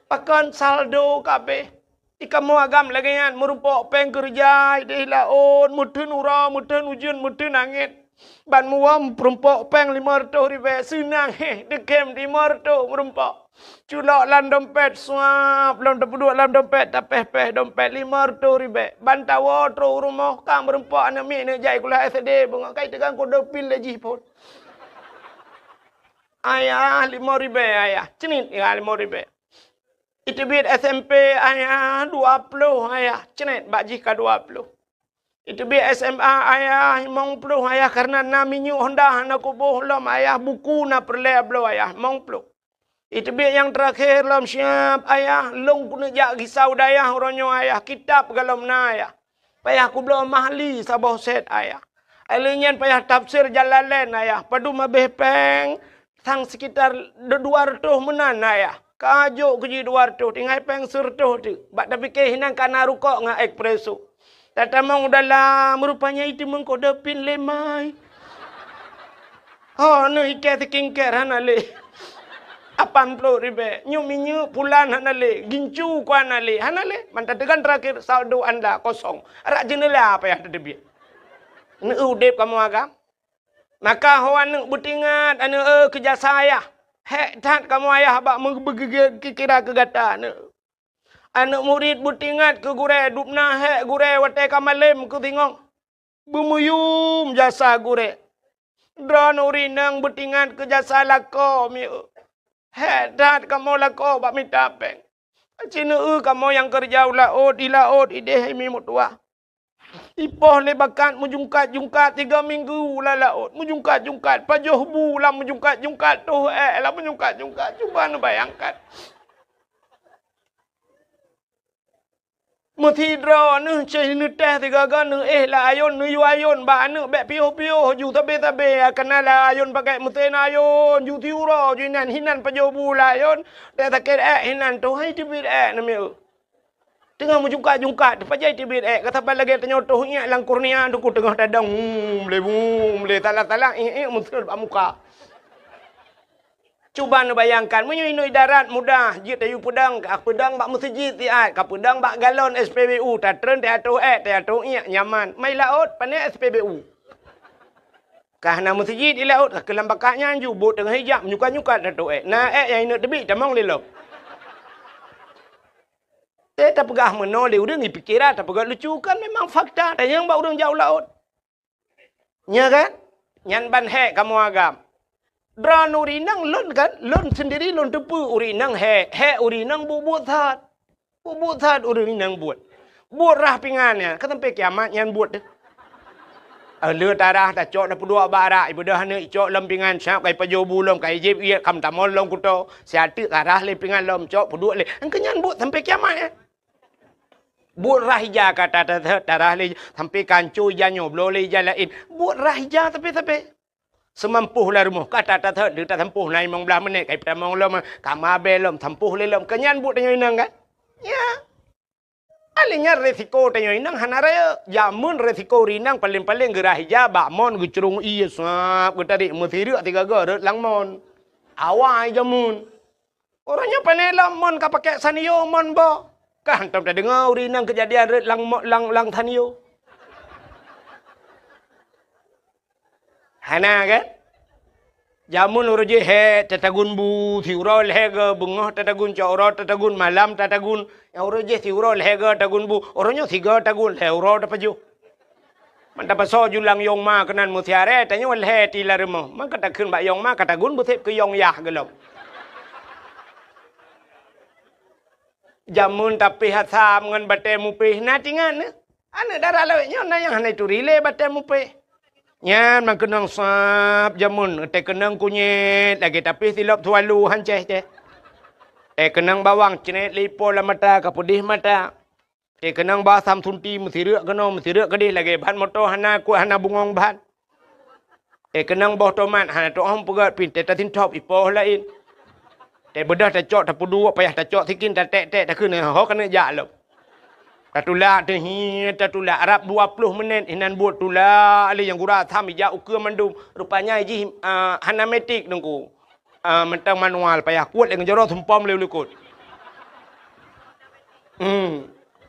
Pakan saldo kabeh. Ikamu agam lagi yan merupok peng kerja di laut mutun ura mutun ujun mutun angin. Ban muam perumpok peng 500 ribu senang dekem 500 merumpok culok lam dompet suap lam dua lam dompet tapeh dompet 500 ribu ban tawa tro rumah kang merumpok anak mi ne jai kuliah SD bunga kai tegang kode pin lagi pun ayah 5 ribu ayah cenit ya 5 ribu itu bid SMP ayah 20 ayah cenit baji ka 20 itu bi SMA ayah 50 ayah karena naminya Honda nak kubuh lam ayah buku na perle blo ayah 50. Itu bi yang terakhir lam siap ayah long kuna jak risau dayah oronyo ayah kitab galam na ayah. Payah ku belum mahli sabah set ayah. Alinyan payah tafsir Jalalain ayah. Padu mabeh peng sang sekitar 200 menan ayah. Kajuk keji 200 tinggal peng surtuh tu. Bak tapi kehinan kana rukok nga ekspreso. Tatamang dalam rupanya itu mengkode pin lemai. Oh, no ikat kingker hanale. 80 ribu. Nyuminyu pulan hanale. Gincu ku hanale. Hanale. Mantategan terakhir saldo anda kosong. Arak jenela apa yang terdebit. Ini udep kamu agam. Maka hawan nak butingat anu kerja saya. Hek tat kamu ayah bak kira kegata anu. Anak murid butingat ke gure dupna hek gure wate kamalem ke tingong. Bumuyum jasa gure. Dron urinang butingat ke jasa lako mi. Hek tat kamu lako bak minta peng. Cina kamu yang kerja laut di laut ide mi mutua. Ipoh le bakat mujungkat 3 minggu lah laut. Mujungkat pajoh bu lah mujungkat tu lah mujungkat. Cuba nu bayangkan. Mesti draw nu cai nu teh tiga gan nu lah ayun nu yu ayun ba nu be pio ju tabe kena lah ayun pakai mesin ayun ju tiura ju hinan pajoh bu lah ayun teh taket hinan tu hai tibit nami tengah mujungkat pajai tibit kata lagi tenyotoh nya lang kurnia duku tengah dadang le tala mesti ba muka. Cuba nu bayangkan, menyuinui darat mudah, jit ayu pedang bak masjid tiat, ka pedang bak galon SPBU, tatren teatro nyaman. Mai laut panek SPBU. Karena masjid di laut, kelambakanya ju bot tengah hijab, nyuka-nyuka tato Na yang ini tebi tamang lelop. Tak pegah menoleh orang ni pikiran, tak pegah lucu kan memang fakta. Dan yang bawa orang jauh laut. Ya kan? Nyan ban hek kamu agam. Dran urinang lon kan? Lon sendiri lon tepu urinang hek. Hek urinang buat that. Buat that urinang buat. Buat rah pingannya. Kan sampai kiamat nyan buat deh. Lừa ta ta chọn nó đua ba ra ibu dah ni chọn lem pingan siap kai pajo bulom kai jeb ia kam tamol lom kuto siatu arah le pingan lom chọn dua le ang kenyan buat sampai kiamat ya buat rahija kata darah le sampai kancu ya nyoblo le ya lain buat rahija tapi semampuh lah rumah kata dia tak sempuh nai mong belah menit kai pramong lom kamabe lom sempuh le lom kenyan buat dengan inang kan ya Alingnya resiko tanya inang hanaraya jamun resiko rinang paling gerah hija bakmon gucurung iya sap gutari musiri tiga gar langmon awai jamun orangnya panelam mon kapake sanio mon bo kan tam dah dengar rinang kejadian lang tanio hana kan jamun uruji he tatagun bu thiurol he ga bungoh tatagun chaurot tatagun malam tatagun uruji thiurol he ga tagun bu oronyo thiga tagun he uro tapaju man tapaso julang yong ma kanan mutiare tanya wal he tilaremo man kata khun ba yong ma katagun bu thep ke yong yah gelom jamun tapi hasam ngan bate mupih na tingan ane darah lawe nyon na yang hanai turile bate mupih Nyan mang kenang sap jamun te kenang kunyit lagi tapi silap tualu hanceh te. Te kenang bawang cenet lipo la mata kapudih mata. Te kenang basam tunti mesirak kedih lagi ban moto hana ku hana bungong ban. Te kenang boh tomat hana to om pegat pin te tatin top ipo lain. Te bedah ta cok ta pudu payah ta cok tikin ta tek ta keun ho kena jak lop. Tatula tatula Arab 20 menit inan buat tula ali yang gura tham ija ukur mandum rupanya iji hanametik nungku mentang manual payah kuat dengan jorok tumpam leu kut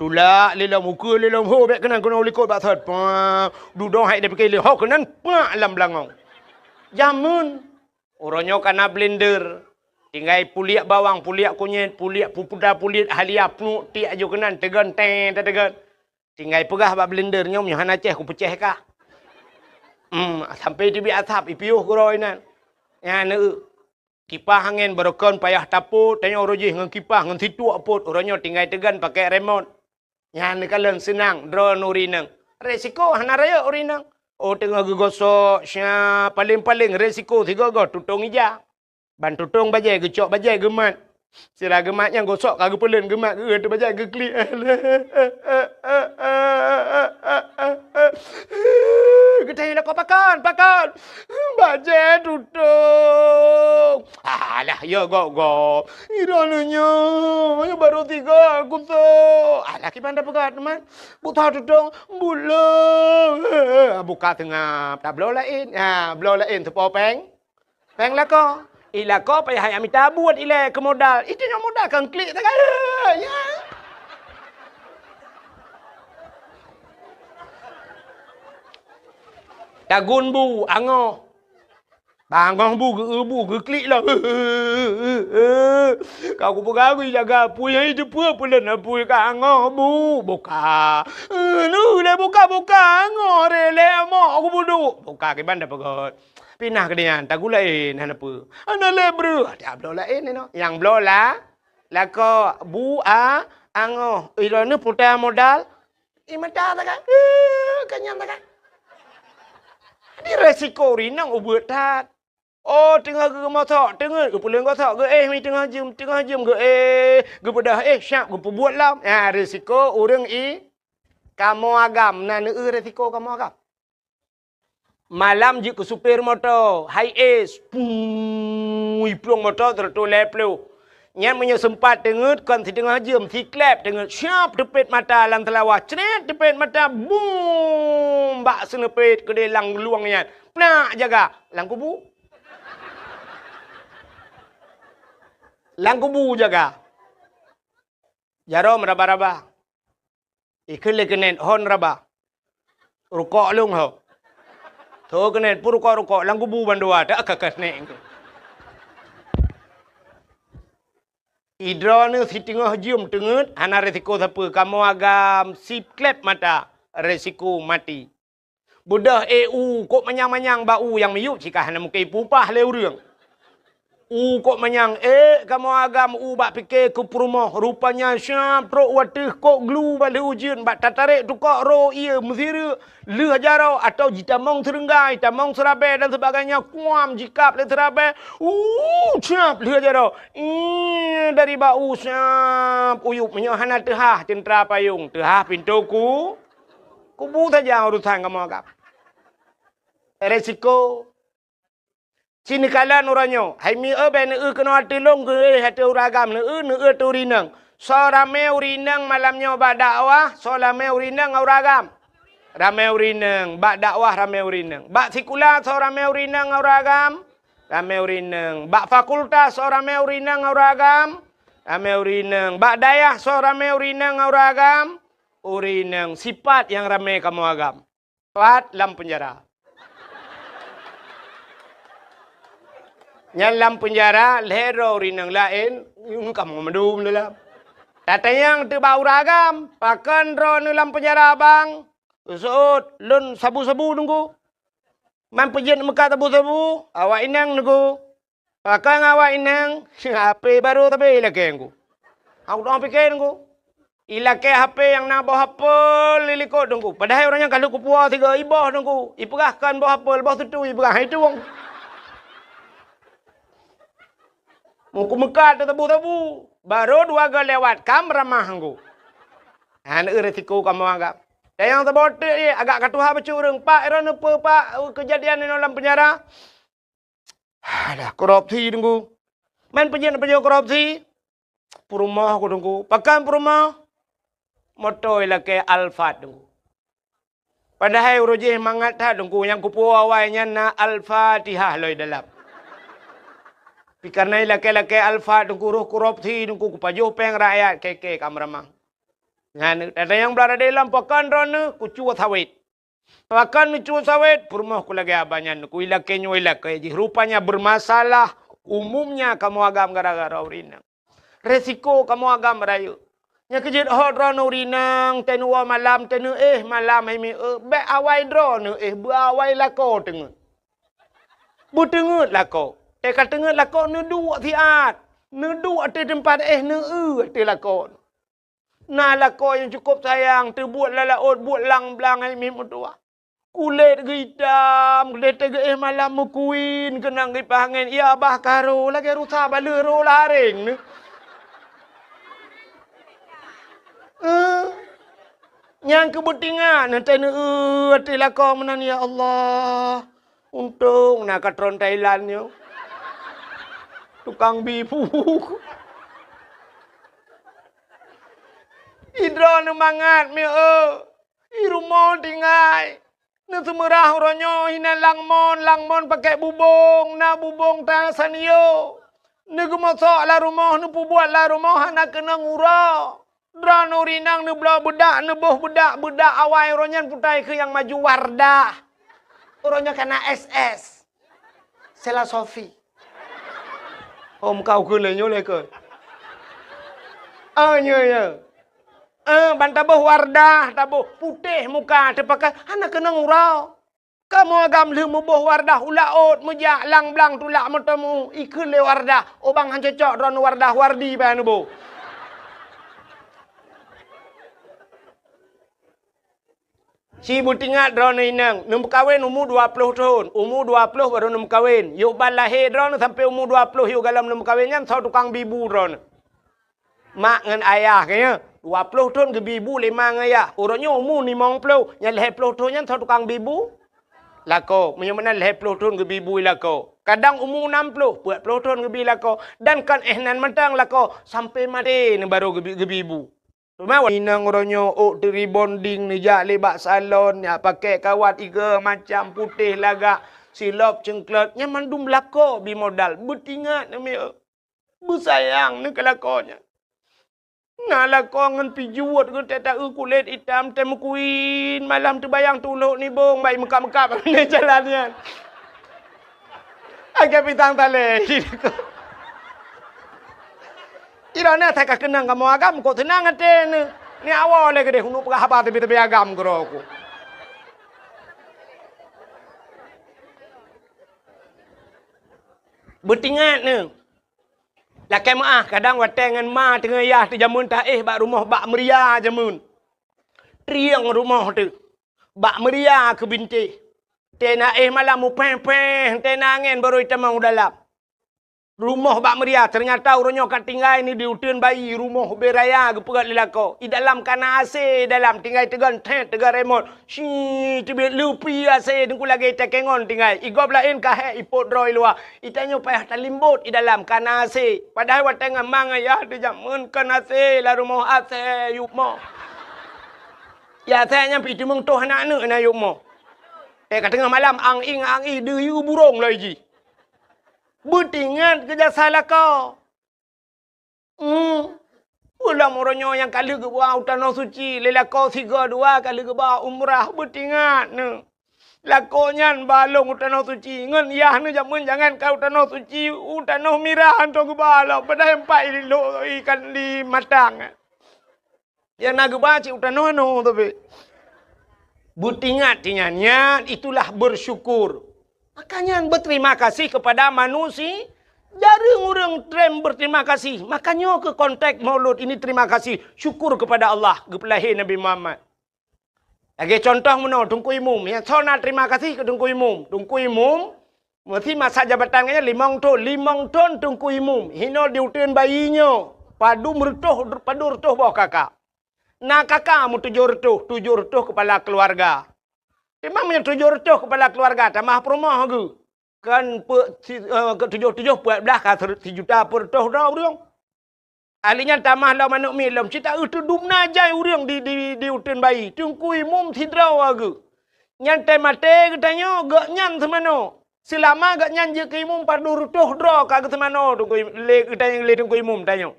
tula lelam ukur lelam ho bek kenan kono likut bak thot pa dudo hai de pakai le ho kenan pa lam langong jamun oronyo kana blender tinggal puliak bawang, puliak kunyit, puliak pupuda, puliak halia, pnuk, tiak jo kenan, tegan, tegan. Tinggal pegah bak blender nyom, yang Aceh, ku pecah kah. Sampai tibi asap, ipiuh kuroi nan. Ya, kipah angin berokon payah taput, tanya orojih dengan kipah, dengan situ aput, orangnya tinggal tegan pakai remote. Ya, ni kalian senang, drone urinang. Resiko, hana raya urinang. Oh, tengah gegosok, paling-paling resiko, tiga tutung ija. Ban tutong bajai gecok bajai gemat. Sira gemat yang gosok kagak pelen gemat ge tu bajai ge klik. Getai lah kau pakan. Bajai tutong. Alah ya go. Irananya ya baru 3 aku tu. Alah ki pandai pegat teman. Buta tutong bulan. Buka tengah tak blow lain. Blow lain tu peng. Peng lah kau. Ila kau payah minta buat ila ke modal. Itu yang modal kan klik tak ya. Tagun bu angoh. Bangong bu klik lah. Kau ku pegang jaga punya itu pulen apu ka angoh bu buka. Nu le buka angoh rele mo aku budu. Buka ke banda pegot. Pinah ke dia, tak gulain, apa? Anak lebru, ada blow lain ni no. Yang blow lah ko bu angoh. Ilo ni putar modal, imata tak kan? Kenyang tak kan? Ini resiko rinang ubut tak. Oh, tengah ke motor, tengah ke pulang kotak ke mi tengah jam ke ke pedah syak ke buat lam. Resiko orang kamu agam, resiko kamu agam. Malam je ke supir motor, high ace, plong motor tertoleh pelu. Nyan punya sempat dengar kan setengah jam, si klep dengar siap tepet mata lang telawah, ceret tepet mata, boom, bak senepet ke dia lang luang nyan. Nak jaga, lang kubu. Lang kubu jaga. Jarom raba-raba. Ikut lekenen hon raba. Rukok lung ho. Tuh kena rukok lang kubu bandua tak kakas neng. Idra ni si tengah jum tengut, hana resiko siapa? Kamu agam si klep mata, resiko mati. Budah kok manyang-manyang bau yang miyuk jika hana muka pupah leurang. Kok manyang kamu agam bak fikir ke perumah rupanya syap pro watih kok glu balik ujian bak tatarik tu kok ro ia mesira le jarau atau jitamong serenggai tamong serabai dan sebagainya kuam jikap le serabai syap le jarau dari bau syap uyup menyohana tehah centra payung tehah pintuku kubu saja urusan kamu agam resiko sini kalan orangnya. Hai mi ben kena hati long ke hati uragam ne tu rinang. So rame urinang malamnya bak dakwah, so rame urinang uragam. Rame urinang, bak dakwah rame urinang. Bak sekolah so rame urinang uragam. Rame urinang. Bak fakultas so rame urinang uragam. Rame urinang. Bak dayah so rame urinang uragam. Urinang sifat yang rame kamu agam. Pat lam penjara. Nyalam penjara, lero rinang lain, yung kamu medum dalam. Tata yang tebau ragam, pakan ro dalam penjara bang. Usut, lun sabu-sabu nunggu. Mampujen muka sabu-sabu, awak inang nunggu. Pakan awak inang, HP baru tapi ilake nunggu. Aku dah fikir nunggu. Ilake HP yang nak bawa HP lilikot nunggu. Padahal orangnya kalau kupua tiga ibah nunggu. Iperahkan bawa HP, bawa tu iperah itu wong. Muku mekat tabu-tabu. Baru dua kali lewat. Kam ramah aku. Hanya resiko kamu anggap. Dan yang terbotak ni agak katuha bercurang. Pak, era apa pak kejadian di dalam penjara? Alah, korupsi tunggu. Main penjara korupsi. Perumah aku tunggu. Pakan perumah. Motor laki Alfa tunggu. Padahal urujih mangat tak tunggu. Yang kupu awalnya na Al-Fatihah loh dalam. Karena laki-laki Alfa tunggu roh korupsi tunggu kupajuh peng rakyat keke kamramang. Ngan ada yang berada dalam pakan rona kucu sawit. Pakan kucu sawit perumah ku lagi abanya ku ilake nyuilake rupanya bermasalah umumnya kamu agam gara-gara urinang. Resiko kamu agam rayu. Nya kejid hot rona urinang tenua malam tenu malam hai mi be awai drone awai lako tengu. Bu tengu lako. Kata tengah lakon ni dua tiat. Ni dua di tempat ni di lakon. Nah lakon yang cukup sayang. Terbuat lalaut, buat lang-belang ni dua. Kulit hitam, kulit tega malam mukuin. Kenang dipanggil. Ya abah karo. Lagi rusak bala ro laring ni. Yang kebetingan. Nanti ni di lakon mana ya Allah. Untung nak katron Thailand ni. Tukang bibu. Idra nu mangat mi rumah tinggal. Nu semerah oronyo hina langmon pakai bubong, na bubong ta sanio. Nu gemosok la rumah nu pubuat la rumah hana kena ngura. Dra nu rinang nu bela budak nu boh budak awai oronyan putai ke yang maju Wardah. Oronyo kena SS. Sela Sofi. Om kau ke lenyo le ke. Nya. Ban tabuh Wardah, tabuh putih muka tepakai hana kena ngurau. Kamu agam le mubuh Wardah ulaut mujak lang-blang tulak matamu ikut le Wardah. Obang han cocok ron Wardah Wardi ban bu. Si butingat drone inang, num kawin umur 20 tahun. Umur 20 baru num kawin. Yuk ban lahir drone sampai umur 20 yuk dalam num kawinnya sau tukang bibu drone. Mak ngan ayah kayaknya 20 tahun ke bibu 5 ngaya. Orangnya umur 50, yang lahir 10 tahunnya sau tukang bibu. Lako, menyamana lahir 10 tahun ke bibu lako. Kadang umur 60, buat 10 tahun ke bibu lako. Dan kan nan matang lako sampai mati ni baru ke bibu. Memang inang orangnya dari bonding ni jak lebak salon ya pakai kawat iga macam putih lagak silap cengklat nya mandum lako bi modal betingat ni besayang ni kelakonnya nah lako ngan pijuat ke tata kulit hitam tem kuin malam tu bayang tuluk ni bong baik mekap-mekap ni jalannya agak pitang tale Irana tak kenang kamu agam kok tenang aten. Ni awal lagi deh hunu pegah apa tapi agam geroku. Bertingat ni. Lakai maah kadang watengan ma tengah yah tu jamun tak bak rumah bak meria jamun. Triang rumah tu. Bak meria ke binti. Tena malam mu peng-peng. Tena angin baru kita mau dalam. Rumah bak meria. Ternyata orangnya kat tinggal ni di utun bayi. Rumah beraya ke pegat lelako. I dalam kana AC dalam. Tinggal tegan tet tegan remote. Syii. Tibit lupi AC. Tengku lagi tekengon tinggal. I gop lain kahek ipot droi luar. I tanya payah talimbut i dalam kana AC. Padahal wateng amang ayah. Dia jamun kana AC. La rumah AC. Yuk mo. Ya saya nyampe itu mengtoh anak-anak na yuk mo. Kat tengah malam ang-ing deyu burung lagi. Bertingat kerja salah kau. Ulang orangnya yang kali ke bawah tanah suci. Lela kau 3-2 kali ke bawah umrah. Bertingat ni. Lakonya balong tanah suci. Ngan yah ni jangan kau tanah suci. Tanah mirah hantar ke bawah. Padahal 4 ikan di matang. Yang nak ke bawah cik tanah no tapi. Bertingat tinya itulah bersyukur. Makanya berterima kasih kepada manusia. Jarang orang trend berterima kasih. Makanya ke konteks maulud ini terima kasih. Syukur kepada Allah. Kepelahir Nabi Muhammad. Lagi contoh mana? Tungku Imum. Yang so nak terima kasih ke Tungku Imum. Tungku Imum. Mesti masa jabatannya 5 ton. 5 ton Tungku Imum. Hino diutin bayinya. Padu retuh bawah kakak. Nak kakak mu 7 retuh kepala keluarga. Memang punya 7 retuh kepala keluarga. Tamah perumah ke. Kan 7 buat belah kan 1 juta per retuh dah urang. Alinya tamah lah manuk milam. Cita itu dumna jai urang di utun bayi. Tungku Imum tidraw ke. Nyan mate katanya gak nyan semano. Selama gak nyan je ke Imum padu retuh draw kagak semano. Tungku Tungku Imum tanya.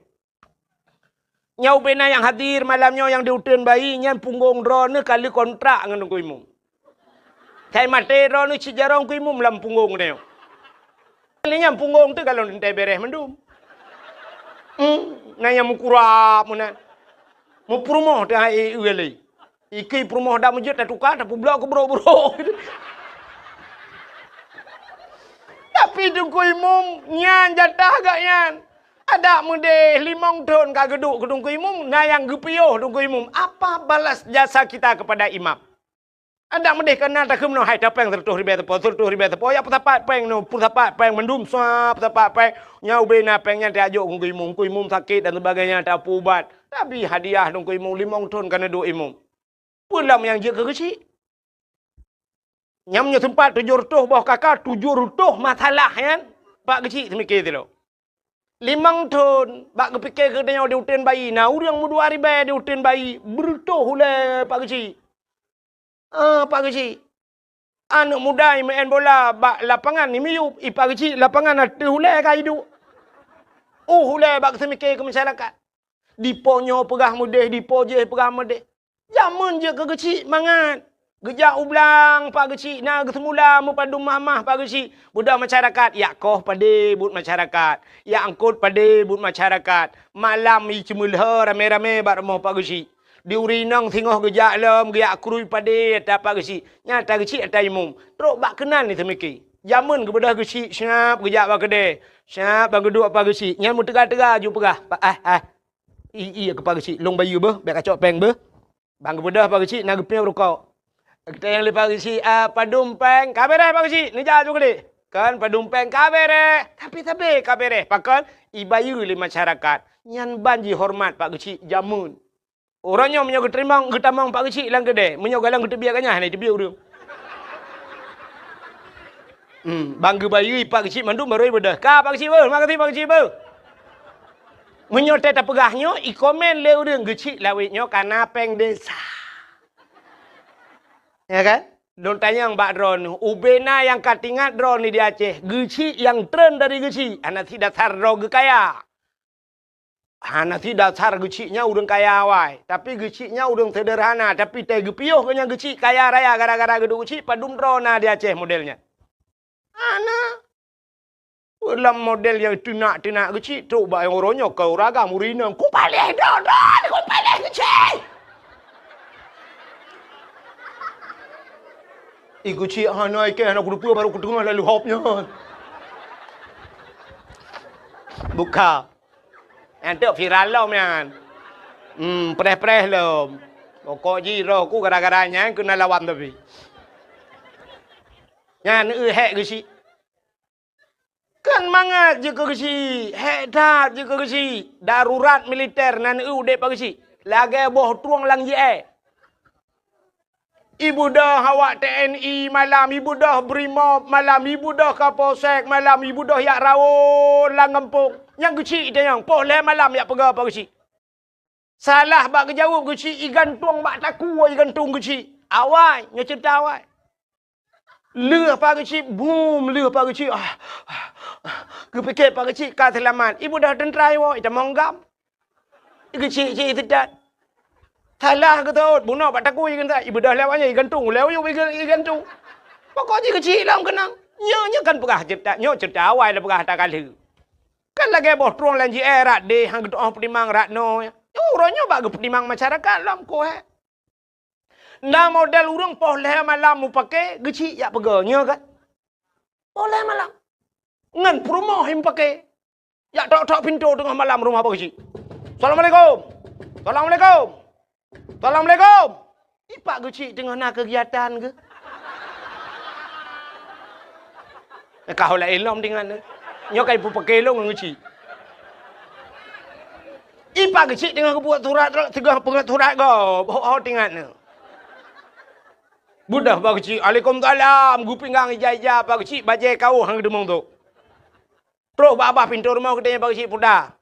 Nyau bena yang hadir malamnya yang diutun bayi nyan punggung draw ni kali kontrak dengan Tungku Imum. Saya mati draw ni cijarong Tungku Imum dalam punggung dia. Kalinya punggung tu kalau nanti beres mendum. Nanya mukurap mana. Mu perumah dah ugali. Iki perumah dah mujud dah tukar dah pula ke bro. Tapi Tungku Imum nyan jatah gak nyan. Ada muda 5 tahun kak geduk ke Tungku Imum, nayang gepioh Tungku Imum. Apa balas jasa kita kepada imam? Ada muda kena tak kemno hai tapeng tertuh ribet tepo, ya petapat peng no, petapat peng mendum swap, petapat peng nyau bena pengnya diajuk Tungku Imum sakit dan sebagainya tak ubat. Tapi hadiah Tungku Imum 5 tahun kena duk Imum. Pulam yang je ke kecil. Nyamnya sempat 7 retuh bawah kakak, 7 retuh masalah kan. Pak kecil semikir tu lo. 5 tahun, bak kepikir ke dia diutin bayi. Nah, orang mu 2 hari bayar diutin bayi. Bertuh oleh Pak Kecil. Pak Kecil. Anak muda main bola, bak lapangan ni miyup. Pak Kecil, lapangan ada oleh kah hidup. Oleh bak semikir ke masyarakat. Diponyo pegah mudih, dipo je pegah mudih. Zaman je ke kecil, mangat. Gejak ublang Pak Kecil. Nah, semula mu padu mamah Pak Kecil. Budak masyarakat. Ya koh pada bud masyarakat. Ya angkut pada bud masyarakat. Malam i cemulha rame-rame bat rumah Pak Kecil. Di urinang singoh gejak lem. Gejak kurui pada atas Pak Kecil. Nyata Kecil atas Imum. Teruk bak kenal ni semikir. Zaman ke budak Kecil. Syap gejak bak kedai. Syap bang kedua Pak Kecil. Nyan mu tegak-tegak jumpa pegah. Iya ke Pak Kecil. Long bayu ber. Biar kacau peng ber. Bang budak Pak Kecil. Nak gepnya berukau. Kita yang lepas kecil, padumpeng, kabere Pak Kecil, ni jauh juga deh. Kan padumpeng kabere, tapi kabere. Pakal ibayu li masyarakat, nyan banji hormat Pak Kecil jamun. Orangnya menyogo terimang, getamang Pak Kecil lang gede, menyogo lang gede biarkannya, ni dia biar. Bangga bayu Pak Kecil mandum baru ibadah. Ka Pak Kecil ber, makasih Pak Kecil ber. Menyote tak pegahnya, i komen le urang kecil lawitnya karena peng desa. Ya kan? Don tanya yang Mbak Dron, ubena yang katingat Dron ni di Aceh, geci yang tren dari geci, anak si dasar Dron kaya. Anak si dasar gecinya udang kaya awai, tapi gecinya udang sederhana, tapi teh gepioh kenya geci kaya raya gara-gara gedung geci padum Dron di Aceh modelnya. Anak Dalam model yang tinak-tinak kecil. Coba yang orangnya kau raga murina. Ku balik dah. Ku balik kecil. Kecil hanai ke anak rupa baru ku dengar lalu hopnya. Buka. Yang tu viral lah man. Preh-preh lah. Pokok jiro ku gara-garanya kena lawan tapi. Yang hek kecil. Kan mangat je ke kesi, hedat je ke kesi, darurat militer nan dek pa kesi. Lagi boh tuang lang je. Ibu dah awak TNI malam, ibu dah Brimob malam, ibu dah Kapolsek malam, ibu dah yak rawon lang kampung. Yang kesi dia yang boleh malam yak pega pa kesi. Salah bak kejawab kesi, igantung bak taku igantung kesi. Awak, nya cerita awak. Leh pa kesi, boom, leh pa kesi. Kepikir pak kecil kata selamat. Ibu dah tentera ibu, itu monggam. Kecil-kecil itu dah. Salah ke tahu, bunuh pak taku ikan tak. Ibu dah lewatnya igantung, lewat igantung. Pokoknya kecil lah kenang. Nyo kan pegah cerita awal dah pegah tak kali. Kan lagi boh truang lanji rat deh hang gitu pedimang rat no. Orangnya bagi pedimang masyarakat lam ko he. Nah model urang boleh malam mu pakai kecil ya pegahnya kan. Boleh malam. Ngan rumah yang pakai. Ya tok pintu tengah malam rumah apa kecil. Assalamualaikum. Assalamualaikum. Assalamualaikum. Ipak kecil tengah nak kegiatan ke? Kau lah elom dengan. Nyokai pu pakai long kecil. Ipak kecil tengah buat surat, tengah buat surat kau. Ho tinggal ni. Budak pak kecil. Waalaikumsalam. Gu pinggang ija-ija pak kecil bajai kau hang demong tu. Terus babah pintu rumah kita yang bagi puda.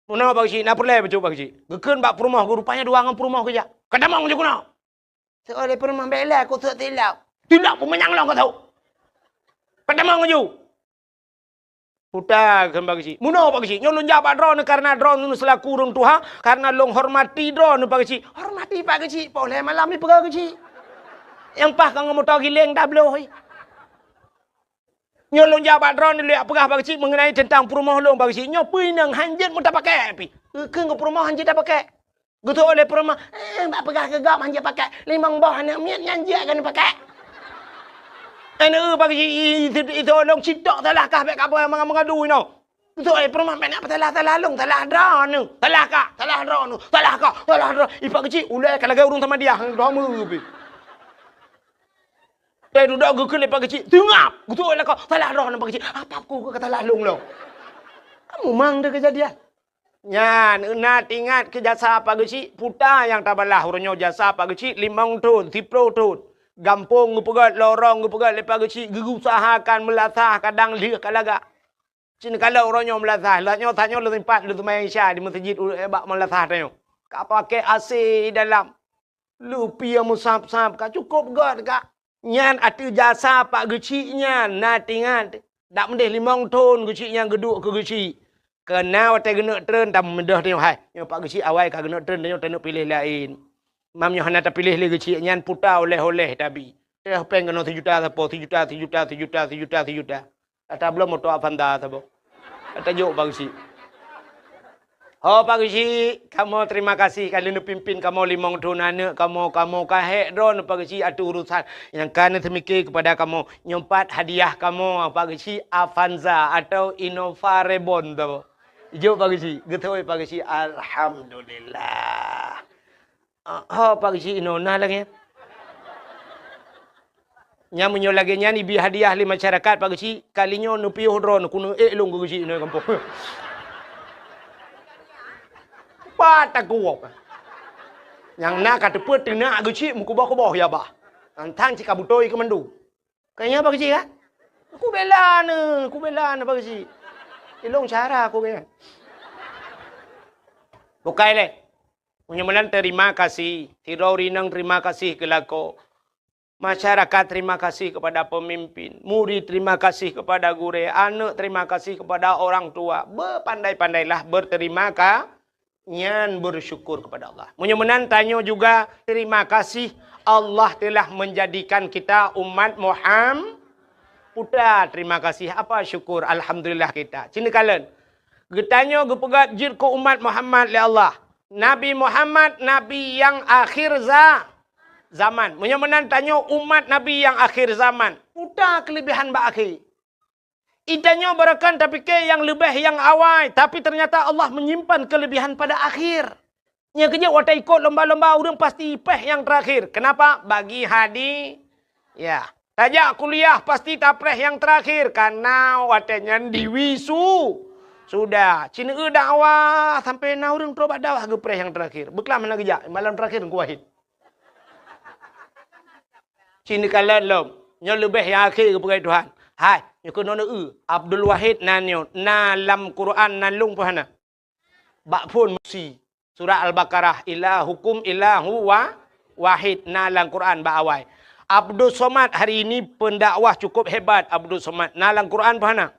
Mana bagi nak perlu betul bagi. Gekun bak rumah guru rupanya dua orang rumah kerja. Kadamang je kuna. Soalnya rumah bela aku tak tilap. Tilap pun menyang kau tahu. Kadamang je. Puda kan bagi. Mana bagi. Nyolong jabat drone karena drone nu selaku urang tuha karena long hormati drone bagi. Hormati bagi. Boleh malam ni pergi bagi. Yang pah kau ngomong tahu gileng dah belum. Nyolong jabat drone ni lihat pegah bagi mengenai tentang perumahan long bagi. Nyo pinang hanjit mu tak pakai api. Ke perumahan hanjit tak pakai. Gitu oleh perumahan bak pegah ke gap hanjit pakai. Limang bah nak miat hanjit kan pakai. Ana bagi itu long cidak salah kah bek apa yang mengadu ni. Gitu oleh perumahan nak salah long salah drone ni. Salah kah? Salah drone ni. Salah kah? Salah drone. Ipak kecil ulai kalau urung sama dia hang drama pi. Saya duduk gukul lepas kecil. Tengap. Betul lah kau. Salah roh nampak kecil. Apa aku kata lalung lo. Kamu mang dia kejadian. Nyan. Nak ingat ke jasa apa kecil. Puta yang tabalah. Orangnya jasa apa kecil. 5 tahun. 10 tahun. Gampung ngupegat. Lorong ngupegat lepas kecil. Gerusahakan melasah. Kadang lihat kalaga. Cina kalau orangnya melasah. Latnya tanya lu tempat. Lu temayang isya. Di masjid. Ebak melasah tanya. Kau pakai AC dalam. Lu pia musab-sab. Kau cukup gak kak. Nyan atu jasa pak geciknya nak ingat dak mendeh 5 tahun geciknya geduk ke gecik kena watai gena tren tam mendah tengok hai yang pak gecik awal ka gena tren tengok tak pilih lain mam nyo hana tak pilih le gecik nyan puta oleh-oleh tabi teh peng kena 7 juta apa 7 juta ata belum moto avanda tabo ata jok pak gecik. Oh Pak Geci, kamu terima kasih kalian pimpin kamu 5 tahun anak kamu kahek drone Pak Geci ada urusan yang kan semikir kepada kamu nyempat hadiah kamu Pak Geci Avanza atau Innova Reborn tu. Jom Pak Geci, getoi Pak Geci alhamdulillah. Oh Pak Geci inona lagi. Nya munyo lagi nya ni bi hadiah li masyarakat Pak Geci kalinya nu piuh drone kuno long Pak Geci no kampung. Pat aku yang nak kata put nak geci muku bawah ya bah. Antang cik kabutoi ke mendu. Kayaknya apa geci kan? Aku bela apa geci. Ilong cara aku kaya. Bukai le. Menyemelan terima kasih. Tirorinang terima kasih ke lako. Masyarakat terima kasih kepada pemimpin. Murid terima kasih kepada guru. Anak terima kasih kepada orang tua. Berpandai-pandailah berterima kasih. Nyan bersyukur kepada Allah. Menyemenan tanya juga terima kasih Allah telah menjadikan kita umat Putar, terima kasih. Apa syukur. Alhamdulillah kita. Cina kalian. Getanya gepegat jir ko umat Muhammad le Allah. Nabi Muhammad, Nabi yang akhir zaman. Menyemenan tanya umat Nabi yang akhir zaman. Putar kelebihan ba akhir. Idanya barakan tapi ke yang lebih yang awal. Tapi ternyata Allah menyimpan kelebihan pada akhir. Nya kerja wata ikut lomba-lomba orang pasti ipeh yang terakhir. Kenapa? Bagi hadi. Ya. Tajak kuliah pasti tapreh yang terakhir. Karena watanya diwisu. Sudah. Cina dakwah. Sampai na orang terobat dakwah ke preh yang terakhir. Beklah mana kerja. Malam terakhir ku wahid. Cina kalah lom. Nya lebih yang akhir ke perai Tuhan. Hai. Nya kena Abdul Wahid nanyo. Na lam Quran nalung pahana. Bak pun mesti. Surah Al-Baqarah. Ilahukum ilahu wahid. Na lam Quran bak awal. Abdul Somad hari ini pendakwah cukup hebat. Abdul Somad. Na lam Quran pahana.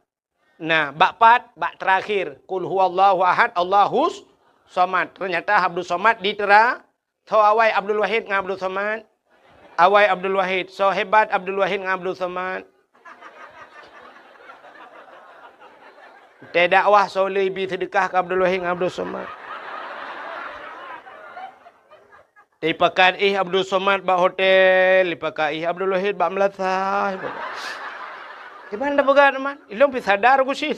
Nah, bak pat, bak terakhir. Kul huwallahu ahad, Allahus Somad. Ternyata Abdul Somad ditera. So awal Abdul Wahid dengan Abdul Somad. Awal Abdul Wahid. So hebat Abdul Wahid dengan Abdul Somad. Te dakwah soleh bi sedekah ke Abdul Wahid dengan Abdul Somad. Te pakat Abdul Somad bak hotel, pakat Abdul Wahid bak Melasa. Gimana pegat teman? Ilmu sadar aku sih.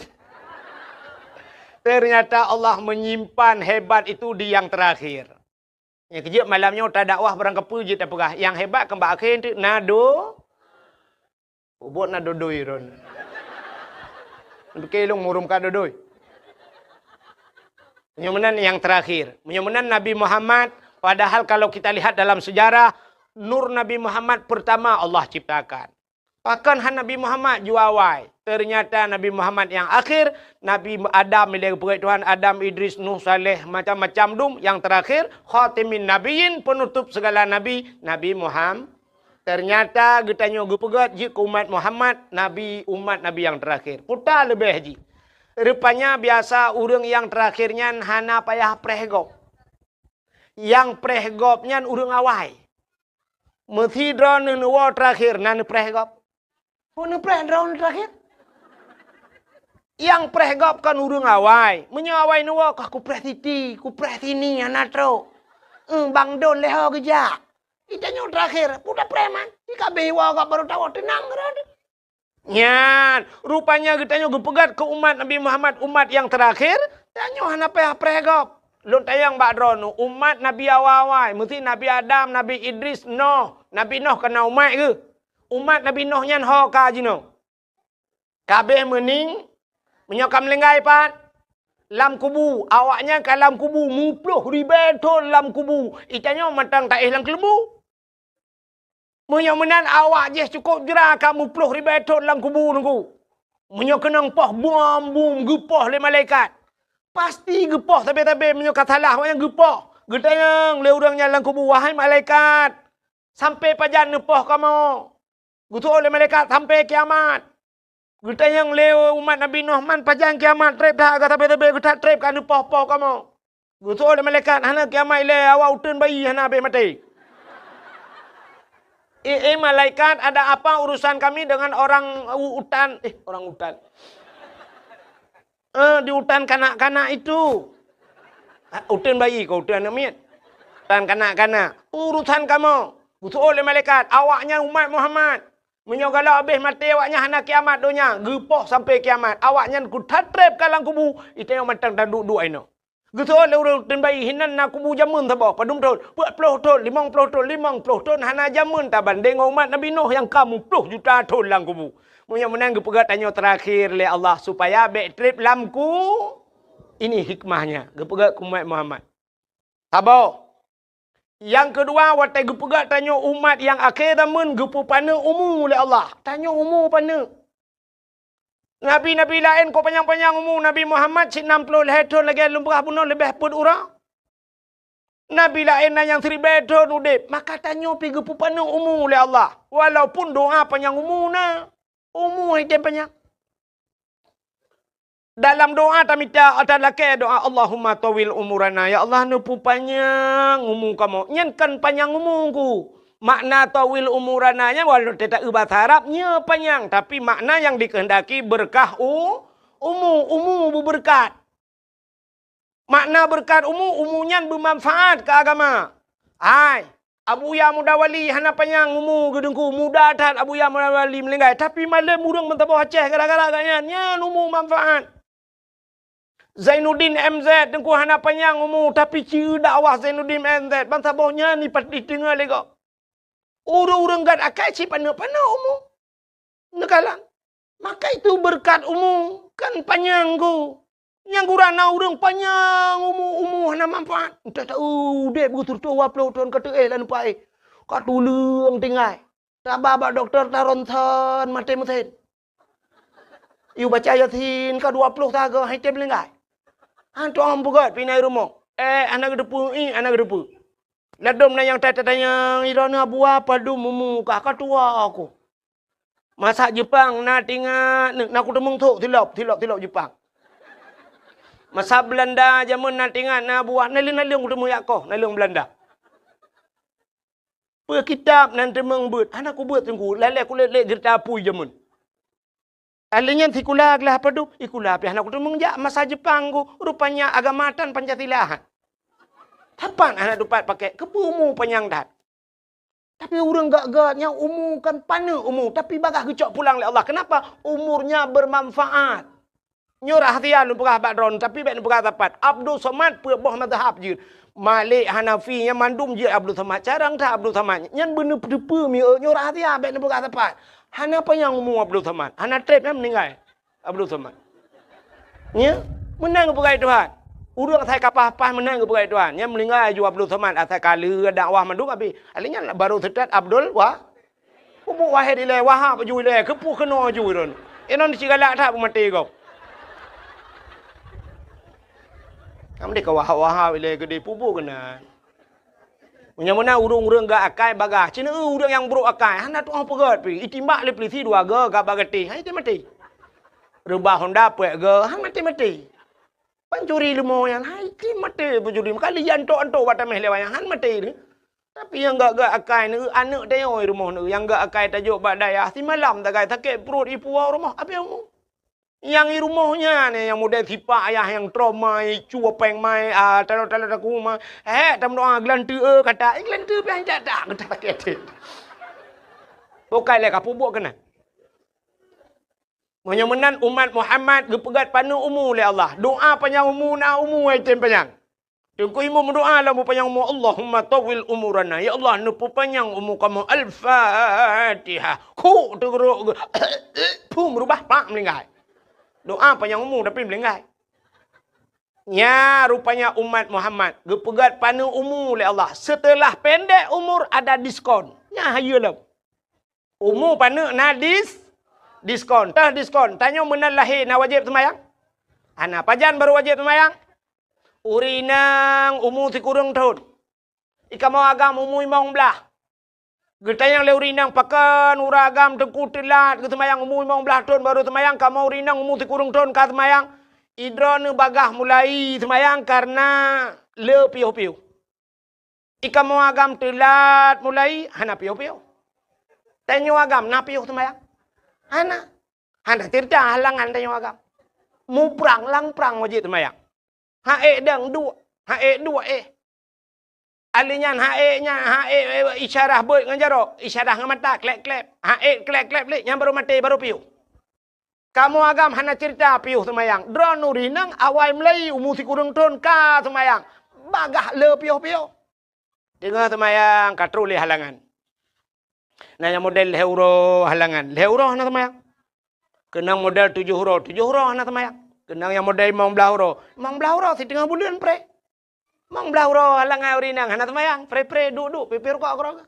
Ternyata Allah menyimpan hebat itu di yang terakhir. Yang kejap malamnya tak dakwah barang kepu je tak pegah. Yang hebat ke mbak akhir tu nado. Buat nado doi ron. Kelong murum ka doi. Menyamanan yang terakhir. Menyamanan Nabi Muhammad. Padahal kalau kita lihat dalam sejarah. Nur Nabi Muhammad pertama Allah ciptakan. Bahkan Nabi Muhammad juawai. Ternyata Nabi Muhammad yang akhir. Nabi Adam, milik Tuhan. Adam, Idris, Nuh, Saleh. Macam-macam dum. Yang terakhir. Khatimin Nabiin. Penutup segala Nabi. Nabi Muhammad. Ternyata getanya gepegat jik umat Muhammad. Nabi umat Nabi yang terakhir. Putar lebih haji. Rupanya biasa orang yang terakhirnya. Hana payah prehgop. Yang prehgopnya orang awai. Mesti drone nuwa terakhir. Nana prehgop. Mana prehgop terakhir? Yang prehgop kan orang awai. Menyawai nuwa. Kah ku preh titi. Ku preh sini. Anatro. Bang Don leho kejak. Itanya terakhir, udah preman. Jika bewa kak baru tahu tenang. Nyan, rupanya kitanya gepegat ke umat Nabi Muhammad, umat yang terakhir. Tanya hana pregop. Lu tayang Mbak Drono, umat Nabi awal-awal. Mesti Nabi Adam, Nabi Idris, Noh. Nabi Noh kena umat ke? Umat Nabi Noh nyan ho ka jino. Kabeh mening, menyokam lenggai pat. Lam kubu, awaknya ke lam kubu. Mupluh ribetul lam kubu. Itanya matang tak lam kelebu. Menyomenan awak je cukup jerah kamu puluh ribetul dalam kubur nunggu. Menyokenang poh bum gepoh le malaikat. Pasti gepoh tapi menyokat salah yang gepoh. Getayang le urangnya dalam kubur wahai malaikat. Sampai pajan nepoh kamu. Gutu oleh malaikat sampai kiamat. Getayang le umat Nabi Nuh man pajan kiamat trep dah agak tapi getat trep kan nepoh-poh kamu. Gutu oleh malaikat hana kiamat le awak utun bayi hana be mati. Malaikat ada apa urusan kami dengan orang hutan? Orang hutan. Di hutan kanak-kanak itu. Hutan bayi kau hutan namanya. Hutan kanak-kanak. Urusan kamu. Butuh oleh malaikat. Awaknya umat Muhammad. Menyogala habis mati awaknya hana kiamat dunia. Gepoh sampai kiamat. Awaknya ku tatrep kalang kubu. Itu yang matang dan duduk ini. Gitu oleh orang bayi hinan nak kubu jamun tabah padum tahun 40 tahun 50 tahun hana jamun taban dengan umat Nabi Nuh yang kamu 10 juta tahun lang kubu. Munya menang gepegat tanya terakhir le Allah supaya back trip lamku. Ini hikmahnya gepegat umat Muhammad. Tabau. Yang kedua watai gepegat tanya umat yang akhir tamun gepu pana umur le Allah. Tanya umur pana. Nabi-nabi lain kau panjang-panjang umur. Nabi Muhammad 60 tahun lagi lumrah bunuh lebih pun orang. Nabi lain yang 1000 tahun udip. Maka tanya pergi pupana umur oleh Allah. Walaupun doa panjang umur na. Umur hidup panjang. Dalam doa tamita adalah ke doa Allahumma tawil umurana. Ya Allah nupu panjang umur kamu. Nyankan panjang umurku. Makna tawil umurananya walau tidak bahasa Arabnya panjang, tapi makna yang dikehendaki berkah umu berberkat. Makna berkat umunya bermanfaat ke agama. Hai, Abu Ya Mudawali hana panjang umu gedengku muda tat Abu Ya Mudawali melenggai, tapi malam urang mentabo Aceh gara-gara ganyan umu manfaat. Zainuddin MZ dengku hana panjang umu, tapi ciri dakwah Zainuddin MZ bangsa bawahnya ni pati dengar lego. Urang-urang gad akai si pana-pana umu. Nekalang. Maka itu berkat umu kan panjang ku. Yang gurana urang panjang umu hana manfaat. Tak tahu dek begitu tu waplo tuan kata lan pai. Ka tulung tinggai. Ta baba doktor tarontan mate meten. Iu baca yasin ka 20 taga hai tem lengai. Han tu am bugat pinai rumah. Anak gedepu anak gedepu. Ladom na yang tanya irana buah padu mumu kakak tua aku. Masak Jepang na tinggal nak aku temung tu tilap Jepang. Masak Belanda zaman na tinggal na buah nalung aku temu yakko nalung Belanda. Per kitab nan temung but anak aku buat tunggu lele aku lele gerta pui zaman. Alinya tikula gelah padu ikula pi anak aku temung jak masak Jepang ku rupanya agamatan Pancasila. Kapan anak dapat pakai kepumu panjang dah. Tapi orang gak-gaknya umur kan pana umur. Tapi bagah kecok pulang oleh Allah. Kenapa? Umurnya bermanfaat. Nyurah hatian pegah badron. Tapi baik pegah tepat. Abdul Somad pebah madhab je. Malik Hanafi yang mandum je Abdul Somad. Carang tak Abdul Somad. Yang benar-benar nyurah hatian baik pegah tepat. Hana apa yang umur Abdul Somad? Hana trip yang meninggal Abdul Somad. Ya? Menang pegah Tuhan. Urang saya kapah-kapah menang ke perai tuan. Yang meninggal ju Abdul Somad atas kala dakwah mandung abi. Alinya baru terdat Abdul wah. Pupuk wahid ile wahab ju ile kepu kena ju ron. Enon cigalak tak mati kau. Kamu dek wahab ile gede pupuk kena. Punya mana urang-urang gak akai bagah. Cina urang yang buruk akai. Hana tu apa pegat pi. Itimbak le pelisi dua ga gak bagati. Hai mati. Rubah Honda puak ga, hang mati. Pencuri lemah yang hai mati pencuri kali yang antok batam lewa yang han mati ni. Tapi yang gak akai ni anak dia oi rumah ni yang gak akai tajuk badaya si malam tak sakit perut ipu rumah apa yang mu? Yang di rumahnya ni yang model sipak ayah yang trauma cua peng mai taruh aku mai tam doa gelantu kata gelantu pian tak kata sakit. Pokai le kapubuk kena. Menyemenan umat Muhammad gepegat panu umu oleh Allah. Doa panjang umu na umu item panjang. Tunggu imu berdoa lah mu panjang umu Allahumma tawil umurana. Ya Allah nupu panjang umu kamu Al-Fatihah. Ku teruk pum merubah pak melingkai. Doa panjang umu tapi melingkai. Ya rupanya umat Muhammad gepegat panu umu oleh Allah. Setelah pendek umur ada diskon. Ya hayalah. Umu panu na diskon. Tanya menan lahir na wajib semayang? Anak pajan baru wajib semayang? Urinang umur si kurang tahun. Ika mau agam umur imong belah. Getayang le urinang pakan uragam tengku telat ke semayang umur imong belah tahun baru semayang. Kamu urinang umur si kurang tahun ka semayang. Idron bagah mulai semayang karena le piu-piu. Ika mau agam telat mulai hana piu-piu. Tanya agam na piu semayang? Hana tirta halangan tanya agam. Mu perang lang perang wajib semayang. Dang dua. Dua Alinya isyarah boy ngajaro. Isyarah ngamata klep-klep. Klep-klep le yang baru mati baru piu. Kamu agam hana cerita piu semayang. Drone urinang awai melai umur si kurang ton ka semayang. Bagah le piu-piu. Dengar semayang katruli halangan. Nanya model heuro halangan. Heuro hana semayang. Kenang model 7 huruf. 7 huruf hana semayang. Kenang yang model 15 huruf. 15 huruf si tengah bulan pre. 15 huruf halangan urinang hana semayang. Pre duduk pipir kok kerok.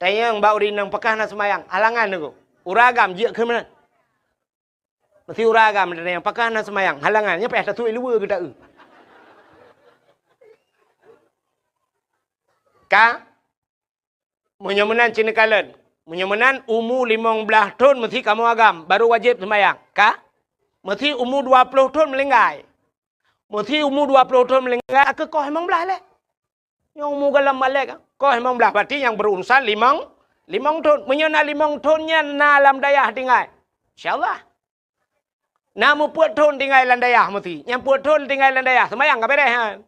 Tayang bau urinang pakah hana semayang. Halangan tu. Uragam je ke mana? Mesti uragam yang pakah hana semayang. Halangannya payah satu luar ke tak? Ka menyemenan cina kalen. Menyemenan umur 15 tahun mesti kamu agam baru wajib semayang. Ka mesti umur 20 tahun melenggai. Mesti umur 20 tahun melenggai ke kau emang belah le. Yang mu galam malek. Kau memang belah berarti yang berurusan limang ton. Menyana limang tonnya nalam dayah tinggal. InsyaAllah. Namu puat ton tinggal landayah mesti. Yang puat ton tinggal landayah. Semayang ke beres kan?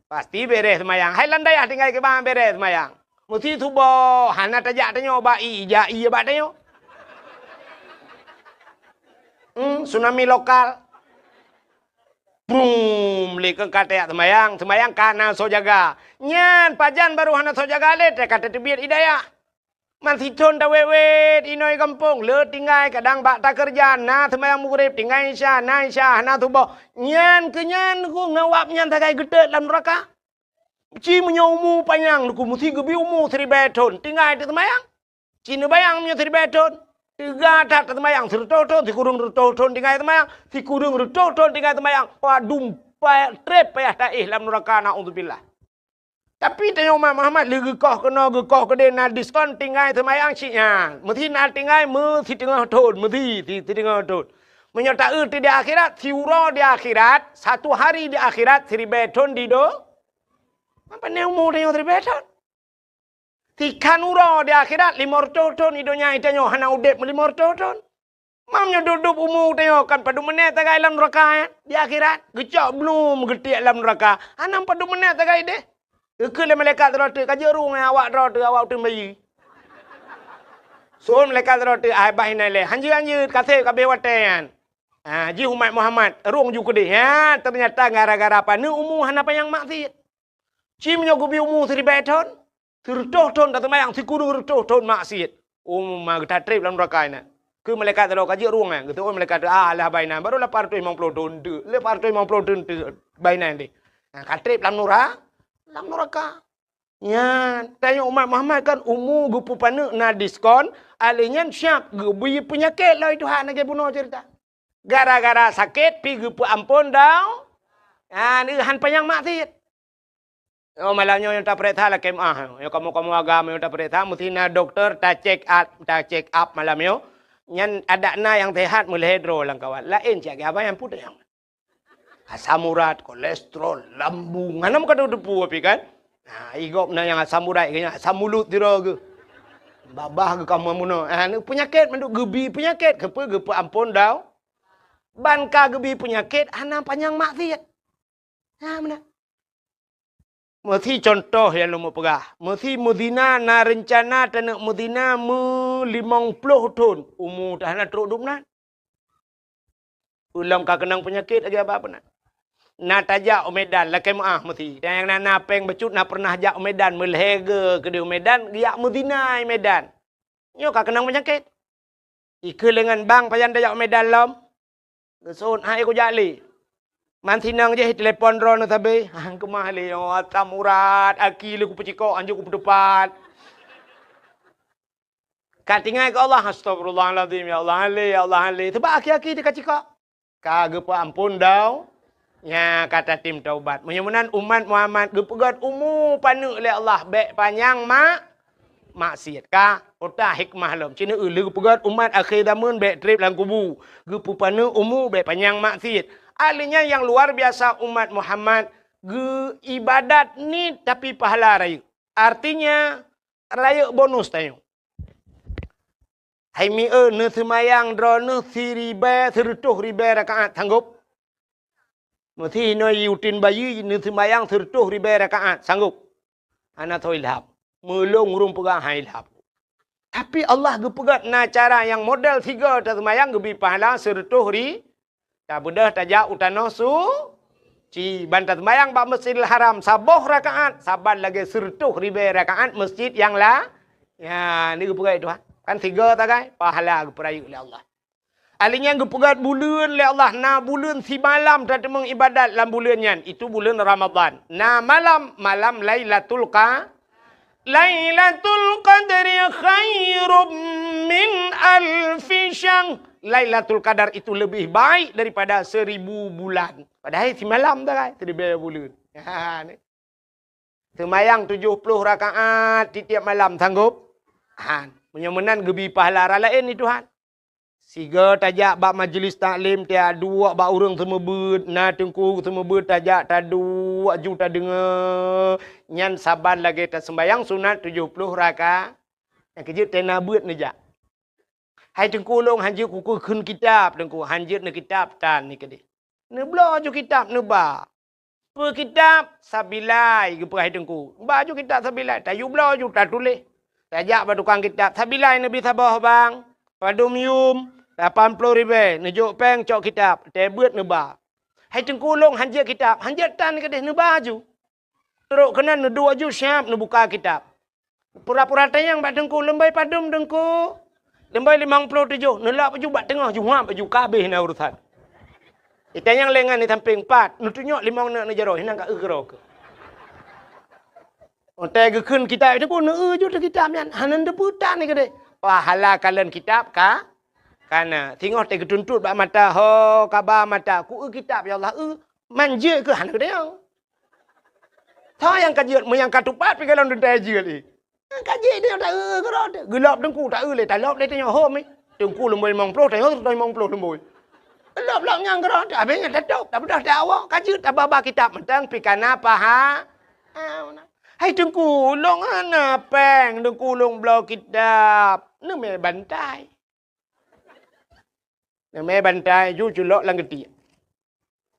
Pasti beres semayang. Hai landayah tinggal ke bang beres semayang. Mesti subuh. Hana tajak tanya ba'i. Ja'i ya bak tanya. Tsunami lokal. Boom, leka kata semayang kana so jaga. Nyan pajan baru hana so jaga le kata tebir hidayah. Masih ton ta wewet inoi kampung le tinggal kadang bak tak kerja na semayang mughrib tinggal isya hana tubo. Nyan kenyan ku ngawap nyan tagai gede dalam neraka. Ci menyomu panjang ku mesti gebi umu 3 ton tinggal di semayang. Cina bayang punya 3 ton. Tiga tak temayang, sertoton, si kurung sertoton tinggal temayang, si kurung sertoton tinggal temayang. Padum trep payah tak lam neraka naudzubillah. Tapi tanya Muhammad le gekoh kena gekoh kede na diskon tinggal temayang ciknya. Mesti na tinggal mesti tengah ton, mesti tengah ton. Menyertai di akhirat, si uro di akhirat, 1 hari di akhirat 3 ton di do. Apa ni umur tanya 3 ton? Tikan uro di akhirat 500 ton idonya itanyo hana udep 500 ton. Mamnya duduk umur tengok kan padu menit tagai dalam neraka di akhirat. Gecok belum getik dalam neraka. Hanam padu menit tagai deh. Ke malaikat rote kaje rung awak rote awak tu bayi. So malaikat rote ai bai nai le. Hanji kase kabe watean. Ji umat Muhammad rung ju kede. Ya ternyata gara-gara apa ni umur hana payang maksiat. Ci menyogubi umur 3 ton. Tertuh ton tak temayang si kudu tertuh ton maksiat. Mah kita trip dalam neraka ini. Ke malaikat ada kaji ruang kan. Gitu malaikat lah baina baru 850 ton tu. 850 ton tu baina ni. Kat trip dalam neraka. Ya, tanya umat Muhammad kan umur gupu pana na diskon, alihnya siap gebi penyakit lah itu hak nak bunuh cerita. Gara-gara sakit pi gupu ampun dah. Ni han panyang maksiat. Oh malamnya yang tak perintah lah kemah. Yang kamu agama yang tak perintah mesti na doktor tak check up malamnya. Yang ada na yang sehat mulai hidro lang kawan. Lain cak apa yang putih yang. Asam urat, kolesterol, lambung. Mana muka depu api kan? Igop na yang asam urat kena asam mulut tira ke. Babah ke kamu muno. Ni penyakit manduk gebi penyakit. Gepa ampun dah. Banka gebi penyakit ana panjang maksiat. Mana? Mesti contoh yang lu mau pegah. Mesti Medina na rencana tanah Medina 50 ton. Umur dah nak teruk dupna. Ulam ka kenang penyakit lagi apa nak. Na tajak Medan lah kemah mesti. Dan yang na peng becut na pernah jak Medan melhega ke di Medan, giak Medina Medan. Nyo ka kenang penyakit. Ike dengan bang payan tajak Medan lom. Gesun hai ko jali. Mantinang je telepon ron tabe. Hang kemah le asam urat, aki le ku pecikok anjuk ku depan. Katingai ke Allah astagfirullahalazim ya Allah ale. Sebab aki-aki dekat cikok. Kage pa ampun dau. Ya kata tim taubat. Menyemunan umat Muhammad gepegat umur panu oleh Allah baik panjang maksiat ka otak hikmah lom. Cina le gepegat umat akhir zaman baik trip dalam kubu. Gepu panu umur baik panjang maksiat. Alihnya yang luar biasa umat Muhammad ibadat ni tapi pahala raya. Artinya raya bonus tayo. Hai mi ne semayang drone siribe sertuh ribe rakaat sanggup. Mesti no yutin bayi ne semayang sertuh ribe rakaat sanggup. Ana to ilham. Melong urung pegang hai ilham. Tapi Allah gepegat na cara yang model 3 semayang gebi pahala sertuh ri. Tak budah tajak utano ci bantat mayang bak Masjidil Haram saboh rakaat saban lagi sertuh ribe rakaat masjid yang lah. Ya ni gepegat itu kan 3 tagai pahala geperayu oleh Allah. Alinya gepegat bulan oleh Allah na bulan si malam tak mengibadat dalam bulannya itu bulan Ramadan. Na malam Lailatul Qadri khairum min alfi syahr. Lailatul Qadar itu lebih baik daripada 1000 bulan. Padahal si malam dah kan, 1000 bulan. Semayang 70 rakaat tiap malam sanggup. Menyemenan gebi pahala lain itu han. Siga tajak bak majlis taklim tiap 2 bak urang semua bet, na tengku semua bet tajak tak 2 juta dengar. Nyan saban lagi tak sembayang sunat 70 rakaat. Yang kerja tena buat ni jak. Hai tengku long hanjir kuku kun kitab tengku hanjir ne kitab tan ni kedi. Ne blo ju kitab ne ba. Per kitab sabilai ke per hai tengku. Ba ju kitab sabilai ta yu blo ju ta tulis. Ta jak ba tukang kitab sabilai ne bi sabah bang. Padum yum 80,000 ne jok peng cok kitab te buat ne ba. Hai tengku long hanjir kitab hanjir tan ni kedi ne ba ju. Teruk kena ne dua ju siap ne buka kitab. Pura-pura tayang ba tengku lembai padum tengku. Lembai 57. Nelak baju bat tengah. Juham baju kabeh na urusan. Kita yang lengan ni samping 4. Nutunyok 5 nak najaro. Hinang kat gerok. Otai ke kun kitab itu pun ju tu kitab yan. Hanan de putan ni kede. Pahala kalian kitab ka? Kana tengok te ketuntut bak mata ho kabar mata ku kitab ya Allah manja ke hanan kede yang. Tha yang kajian yang katupat pi kalau ndak je ni. Kaji dia tak gerak dia. Gelap dengku tak le tak lop le tanya hom ni. Dengku lemboi 50 tanya 50 lemboi. Lop nyang gerak dia habisnya tetuk tak bedah dak awak kaji tak baba kitab mentang pikana paha. Hai dengku long ana peng dengku long blau kitab. Ne me bantai. Ne me bantai ju julok lang geti.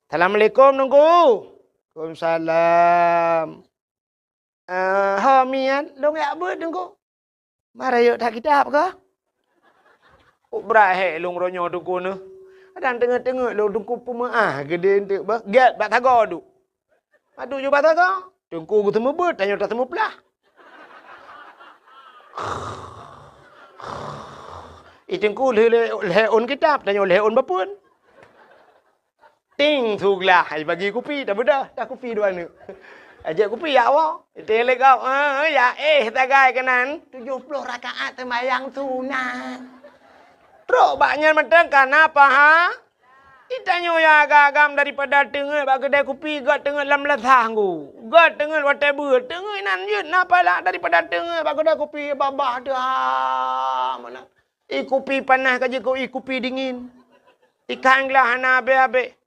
Assalamualaikum dengku. Waalaikumsalam. Hamian, long ya buat dengku. Mara yuk tak kitab ke? Berahe long ronyo dengku ni. Kadang tengah-tengah long dengku pemaah gede entek bah. Get bat tago du. Aduh je bat tago. Dengku ku temu buat tanya tak temu pelah. Dengku le on kitab tanya le on bapun. Ting suglah bagi kopi tak bedah, tak kopi dua ni. Ajak kopi ya awak. Telek kau. Ya tagai kanan 70 rakaat sembahyang sunat. Teruk baknya mentang kenapa ha? Itanyo ya agam daripada tengah bak kedai kopi gat tengah lam lasah ku. Gat tengah watai ber tengah nan je napa lah daripada tengah bak kedai kopi babah dah mana. Kopi panas kaje kau kopi dingin. Ikan lah hana abe-abe.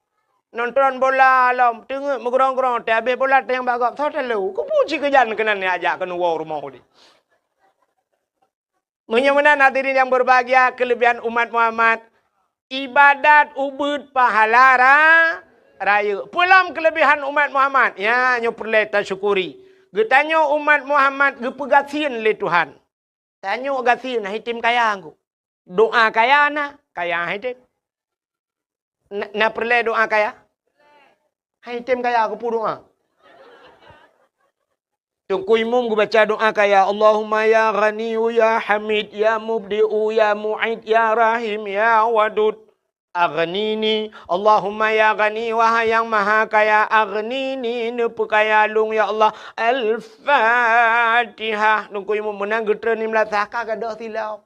Nonton bola lam tengok megerong-gerong te habis bola te yang bagak thau telu ku puji kejan kenan ni ajak ke nuwa rumah ni menyamanan hadirin yang berbahagia kelebihan umat Muhammad ibadat ubud pahala raya pulam kelebihan umat Muhammad ya nyo perle tasyukuri getanyo umat Muhammad gepegasin le Tuhan tanyo gasin hitim kaya angku doa kaya na kaya hitim na perle doa kaya? Hai tem kaya aku pun doa. Tungku imam aku baca doa kaya Allahumma ya ghaniyu ya hamid ya mubdi'u ya mu'id ya rahim ya wadud. Aghnini Allahumma ya ghani wahai yang maha kaya aghnini nepu kaya lung ya Allah Al-Fatihah. Tungku imam menang getra ni melataka gadah silau.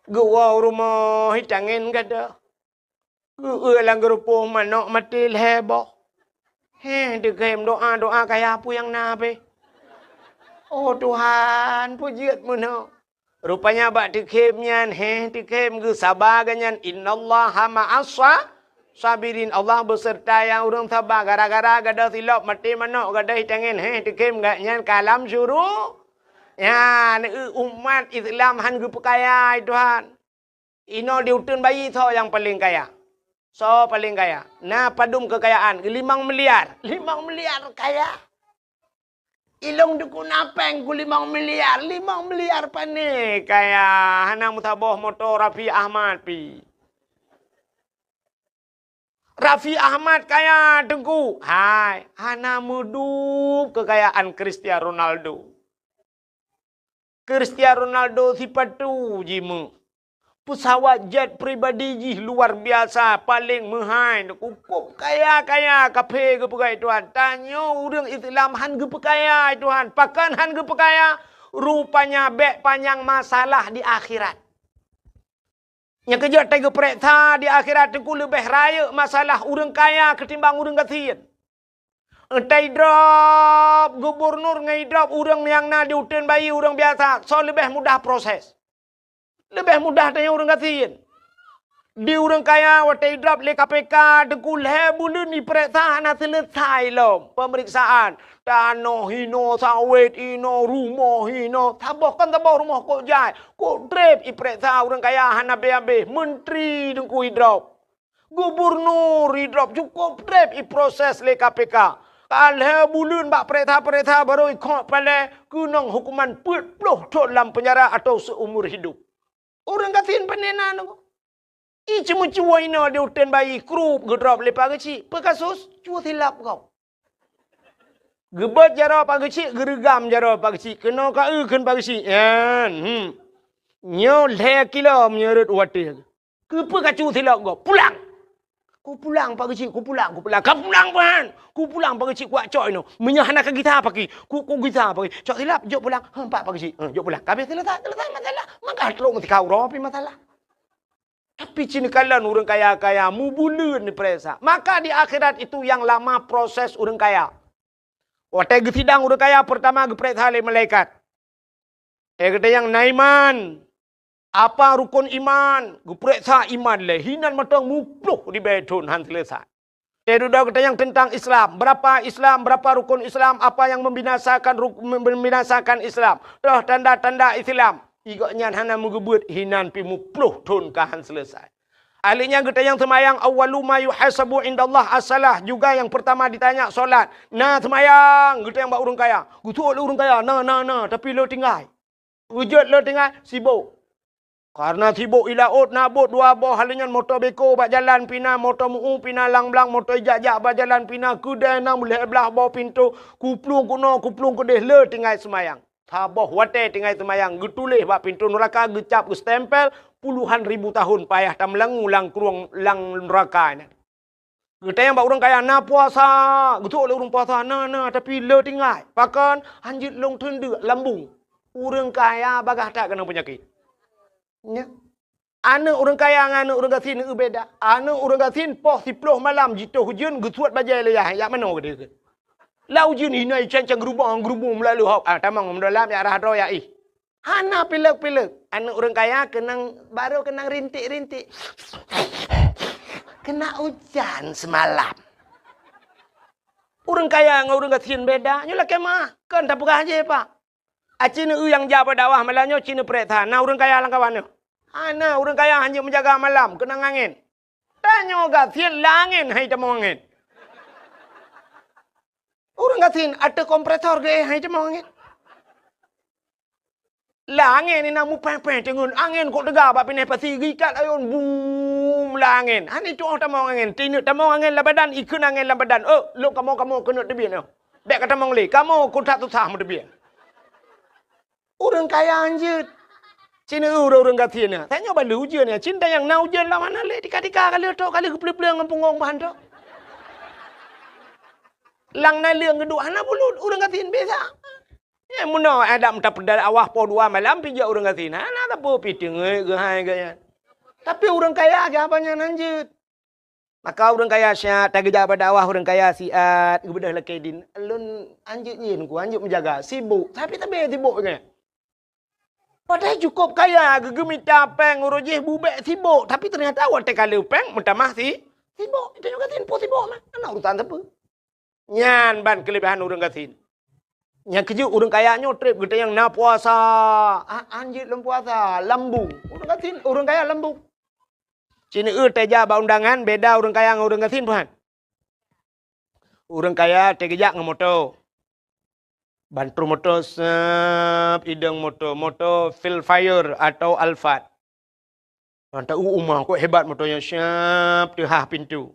Gua rumah hitangin kata. Gua lang gerupuh manok mati leheboh. Dikem doa kaya apa yang nabe. Oh Tuhan, pujiatmu no. Rupanya bak dikemnya dikem ge sabar ganyan innallaha ma'as sabirin. Allah beserta yang urang sabar gara-gara gadah silap mati manok gadah hitangin dikem gaknya kalam syuruh. Ya, umat Islam han gu kaya Tuhan. Ino diutun bayi so yang paling kaya. So paling kaya. Nah, padum kekayaan 5 miliar. 5 miliar kaya. Ilong duku napeng ku 5 miliar. 5 miliar pane kaya. Hana mutaboh motor Raffi Ahmad pi. Raffi Ahmad kaya dengku. Hai, hana mudup kekayaan Cristiano Ronaldo. Cristiano Ronaldo sifat tu jimu. Pesawat jet pribadi ji luar biasa paling mahal. Kukup kaya kafe ke pekai Tuhan. Tanya orang Islam han ke pekaya Tuhan. Pakan han ke pekaya. Rupanya bek panjang masalah di akhirat. Yang kerja tega periksa di akhirat itu lebih raya masalah orang kaya ketimbang orang kasihan. Entai drop gubernur ngai drop orang yang na diutin bayi orang biasa so lebih mudah proses. Lebih mudah tanya orang kasihin. Di orang kaya watai drop le KPK dekul hebulun ni periksa nak selesai lo pemeriksaan. Tanah hino sawit hino rumah hino tabah kan tabah rumah kok jai. Kok drip i periksa orang kaya hana be menteri dengku drop. Gubernur drop cukup drip i proses le KPK. Kalau bulun bak periksa baru ikut pada kunang hukuman 40 tahun dalam penjara atau seumur hidup. Orang katin panenan tu. I cuma cua ina dia uten bayi krup gedrop lepas kecil. Pekasus cua silap kau. Gebet jara pak kecil, gerigam jara pak kecil. Kena ka ken pak kecil. Yan. Nyo le kilo menyerut wate. Kepa ka cua silap kau. Pulang. Ku pulang pak kecil, ku pulang. Kau pulang pan. Ku pulang pak kecil kuat coy no. Menyahana ka gitar pagi. Ku gitar pagi. Cok silap jok pulang. Pak kecil. Jok pulang. Kabeh selesai masalah. Maka terung kau ropi masalah. Tapi cinikalan orang kaya-kaya mubulun ni peresa. Maka di akhirat itu yang lama proses orang kaya. Waktu sidang orang kaya pertama geperiksa oleh malaikat. Kata yang naiman. Apa rukun iman? Geperiksa iman le. Hinan matang mupluh di bedun han selesai. Dia kata yang tentang Islam. Berapa rukun Islam. Apa yang membinasakan Islam. Dah tanda-tanda Islam. Igaknya hana mugebut hinan pi mupluh tun kahan selesai. Ahlinya kita yang semayang awwalu ma yuhasabu indallah as-salah juga yang pertama ditanya solat. Nah semayang kita yang bak urang kaya. Gutu oleh urang kaya. Nah tapi lo tinggal. Wujud lo tinggal sibuk. Karena sibuk ilaut nabut dua boh halinya motor beko bak jalan pina motor muu pina lang-lang motor ijak-jak bak jalan pina kedai na mulai belah bawah pintu kuplung kuno kuplung kedeh lo tinggal semayang. Tabah wate tinggal semayang. Getulih bak pintu neraka. Gecap stempel. Puluhan ribu tahun payah tam ulang kurung lang neraka. Kita yang bak orang kaya. Na puasa. Getuk oleh orang puasa. Na. Tapi le tinggal. Pakan. Hanjit long tenda. Lambung. Orang kaya bagah tak kena penyakit. Ya. Anak orang kaya dengan anak orang gasin itu beda. Anak orang gasin poh 10 malam. Jika hujan. Getuat bajai leyah. Yang mana ke dia? Lau jin hinai cancang gerubung melalui hok. Tamang mendalam ya arah roya ih. Hana pilek. Anak orang kaya baru kenang rintik. Kena hujan semalam. Orang kaya dengan orang gasin beda. Nyolah kemah. Kan tak pegah aja pak. Cina yang jabat dawah malamnya Cina perintah. Nah orang kaya langkawannya. Hana orang kaya hanya menjaga malam. Kenang angin. Tanya gasin langin hai tamang angin. Orang gasin ada kompresor ke hai cuma angin. Lah angin ni namu peh tengun angin kok tegak bak pineh pasi gikat ayun boom lah angin. Hani tu tamang angin. Tinuk tamang angin lah badan ikun angin lah badan. Lo kamu kena tebian. Bek kata mong le, kamu ku tak susah mu tebian. Orang kaya anjut. Cina orang gasin ni. Tanya balu ujian ni. Cinta yang na ujian lah mana le tika kali tu kali kepeleng ngempung bahan tu. Lang na lương geduk hana bulut urang gatin biasa. Ya muno ada mta pedal awah po dua malam pija urang gatin. Hana tak apa piting ge hai ge. Tapi urang kaya ge apanya nanjut. Maka urang kaya syat tagi jabat awah urang kaya siat gebedah lekedin. Alun anjut nyin ku anjut menjaga sibuk. Tapi tabe sibuk ge. Padahal cukup kaya gegemita peng urujih bubek sibuk. Tapi ternyata awak tekale peng mentamah sibuk. Itu juga tin po sibuk mah. Ana urusan apa? Nyan ban kelebihan orang gasin. Yang keju orang kayanya trip kita yang na puasa. Anjir lem puasa, lambung. Orang gasin, orang kaya lambung. Cina teja ba undangan beda orang kaya dengan orang gasin puan. Orang kaya tegejak dengan motor. Bantu motor ideng motor Philfire atau Alphard. Anta umah kok hebat motornya siap tehah pintu.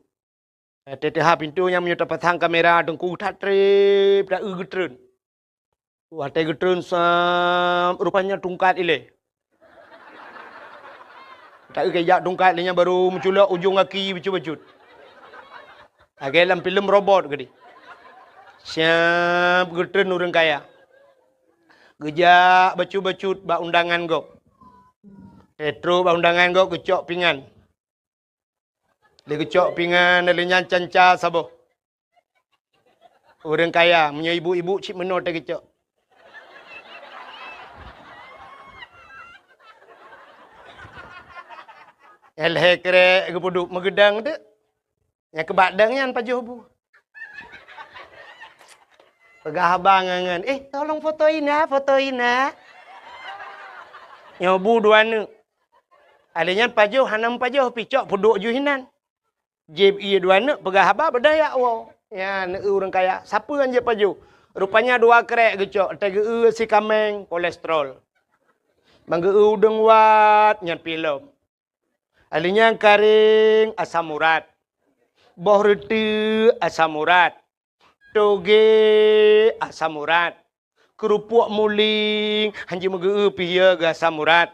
Teteh pintu yang menyutai pasang kamera dengku tak trip dah getren. Wate getren rupanya tungkat ile. Tak kejak tungkat nya baru menculak ujung kaki bejut-bejut. Agak dalam filem robot gede. Siap getren orang kaya. Gejak bejut-bejut ba undangan go. Etro ba undangan go gecok pingan. Dia kecok pingan, dia nyancanca saboh. Orang kaya, punya ibu-ibu cik menor dia kecok. Elhe kere ke puduk megedang tu. Yang kebadangnya pajuh bu. Pegah abang ngan. Tolong fotoin na. Nyobu dua nu. Alinya pajuh hanam pajuh picok puduk juhinan. Jeb iya dua nu pegah abang berdaya wow. Ya ne orang kaya. Siapa kan je pajuh? Rupanya dua kerek gecok. Tege si kameng kolesterol. Mangga udeng wat nyan pilem. Alinya karing asam urat. Boh reti asam urat. Toge asam urat. Kerupuk muling hanji mege piye ga asam urat.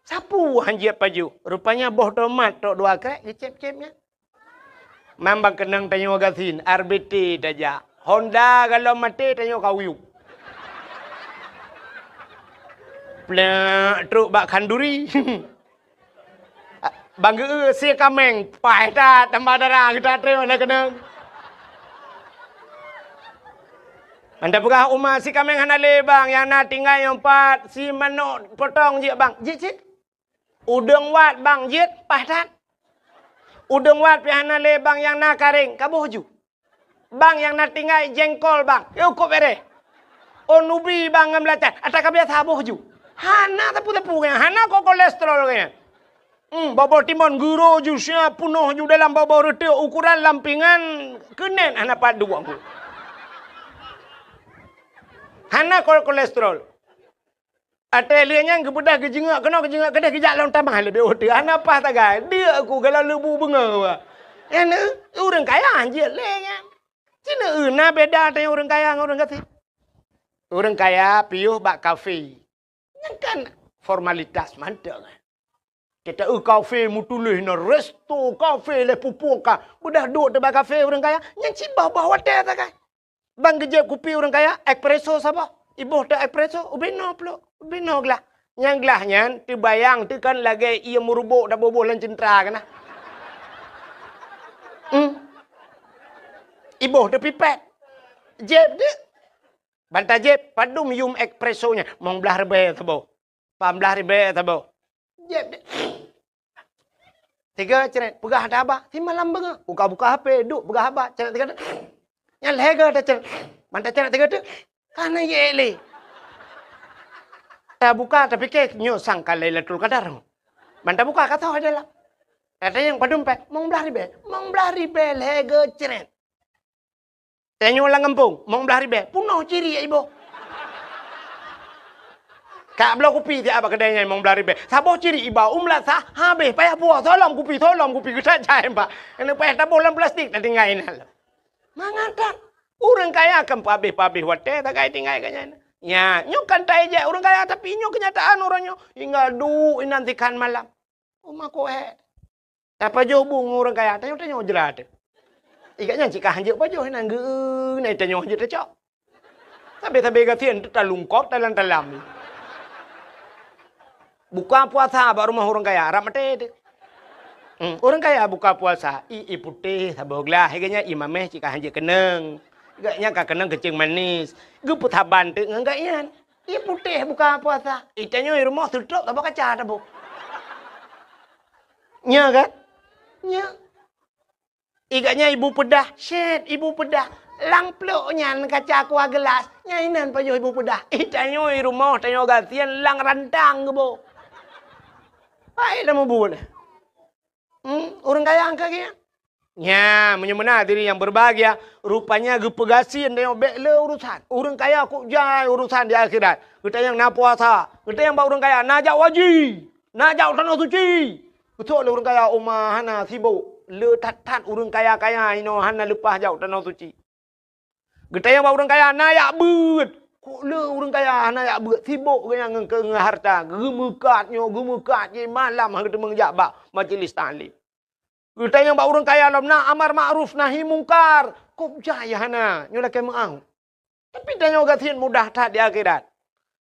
Sapu hanji paju. Rupanya boh tomat tok dua krek dicep-cepnya. Mambang kenang tanyo gasin RBT daja. Honda kalau mati tanyo kawiu. Plek truk bak kanduri. Bangga si kameng, pai ta tambah darah kita terima nak kena. Anda pegah umah si kameng hanale bang, yang nak tinggal yang 4 si manok potong je bang, jit. Udang wat bang, jit pai ta. Udang wat pi hanale bang yang nak karing, kabuh ju. Bang yang nak tinggal jengkol bang, yo kok bere. Onubi bang ngamlacat, atak biasa habuh ju. Hana tapu-tapu kaya, hana kok kolesterol kaya. Bawah timun guru jusnya penuh ju dalam bawah reti ukuran lampingan kenen anak padu aku. Hana kolesterol. Ate lianya kebedah kejengak kena kejengak kedah kejak lawan tambah lebih otak. Hana apa tak gay? Dia aku kalau lebu benga. Ene orang kaya anjir lenya. Cina na beda dengan orang kaya dengan orang kaya. Orang kaya piuh bak kafe. Yang kan formalitas mantap. Kita kafe mutulih na resto kafe le pupuka. Budak duduk di kafe orang kaya. Yang cibah bawa teh tak kan. Bang gejep kopi orang kaya. Espresso siapa? Ibu tak espresso. Ubino pula. Ubino gelah. Yang gelahnya. Terbayang. Tu kan lagi ia merubuk dah boboh lan centra kan. Ibu tu pipet. Jep dia. Bantai jep. Padu minum espressonya. Mau belah rebe tabo. Pambelah rebe tabo. Jep dia. 3 ceret, pegah ada abah, si malam benga. Buka-buka HP, duk pegah abah, ceret 3 tu. Yang lega dah ceret. Mantai ceret 3 tu. Kana ye le. Tak buka tapi ke nyosang kalai Lailatul Qadar. Mantai buka kata ada lah. Kata yang padum pe, mong belah ribe lega ceret. Tanyo lang kampung, mong belah ribe, punoh ciri ya ibu. Kak belah kopi dia apa kedainya mong belah ribe. Sabo ciri iba umlat sah habis payah buah tolong kopi kita cai pak. Ini payah tabur dalam plastik tadi ngain hal. Mangatan orang kaya akan pabih wate tak kaya tinggal kanya. Ya nyok tai je orang kaya tapi nyok kenyataan orangnya hingga nantikan malam. Rumah kohe. Apa jauh bung orang kaya tanya jerat. Ikatnya jika hanjir apa jauh nang ge nai tanya hanjir cok. Tapi gatian tu talungkop talam. Buka puasa baru rumah orang kaya, harap mati. Orang kaya buka puasa, putih, saboglah, heganya imameh jika hanya keneng. Gaknya kak keneng kecing manis. Guput haban tu, enggak yan. Putih buka puasa. Itanya rumah tutup, tak kaca tabu. Nya kan? Nya. Igaknya ibu pedah, shit, ibu pedah. Lang pluknya kaca aqua gelas. Nyainan pajo ibu pedah. Itanya rumah, tanya gatian lang rantang ke bo. Baik dah membuat. Orang kaya angka kia. Ya, menyemena diri yang berbahagia. Rupanya gepegasin dia bekle urusan. Orang kaya kok jai urusan di akhirat. Kita yang nak puasa. Kita yang bawa orang kaya najak wajib. Najak tanah suci. Betul orang kaya umah hana sibuk. Le tat orang kaya ino hana lepas jauh tanah suci. Kita yang bawa orang kaya najak bet. Kok le orang kaya anak buat sibuk yang ke harta gemukat je malam kita mengjabak majlis taklim. Kita yang bawa orang kaya dalam nak amar ma'ruf nahi mungkar. Kok jaya hana nyola ke maang. Tapi tanya gatin mudah tak di akhirat.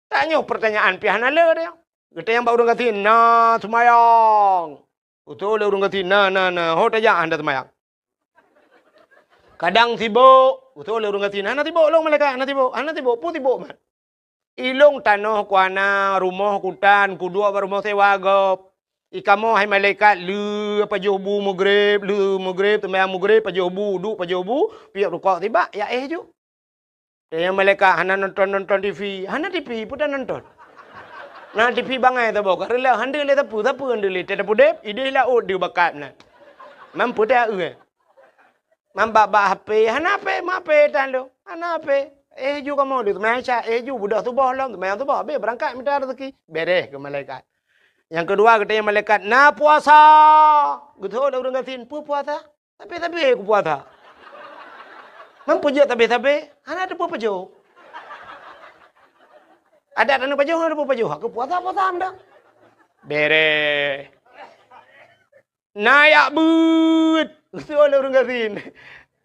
Tanya pertanyaan pihana le dia. Kita yang bawa orang gatin na semayang. Betul le orang gatin na ho tajak anda semayang. Kadang sibuk. Betul le orang gatin, ana tibuk long mereka, ana tibuk, pu tibuk man. Ilong tanah kuana, rumah kutan, kudua rumah sewa gop. Ikamo hai malaikat lu pajuh bu maghrib, lu maghrib temayang maghrib pajuh bu, duk pajuh bu, piak rukuk tiba ya ju. Yang malaikat hana nonton TV, hana TV pun dah nonton. Nah TV bangai tu bok, rela hande le tapu hande le tetapu dep, ide la od dia bakat na. Mampu dah Mambak HP, hana HP, mape tan lu. Hana HP. Ju kamu tu temayang syak, ju budak tu bah lam, temayang tu bah, be berangkat minta rezeki. Beres ke malaikat. Yang kedua kata yang malaikat, na puasa. Betul dah orang katin, puasa. Tapi aku puasa. Mampu je tapi. Hana ada apa je? Ada apa je? Ada apa je? Aku puasa anda. Bere. Nayak but. Betul dah orang katin.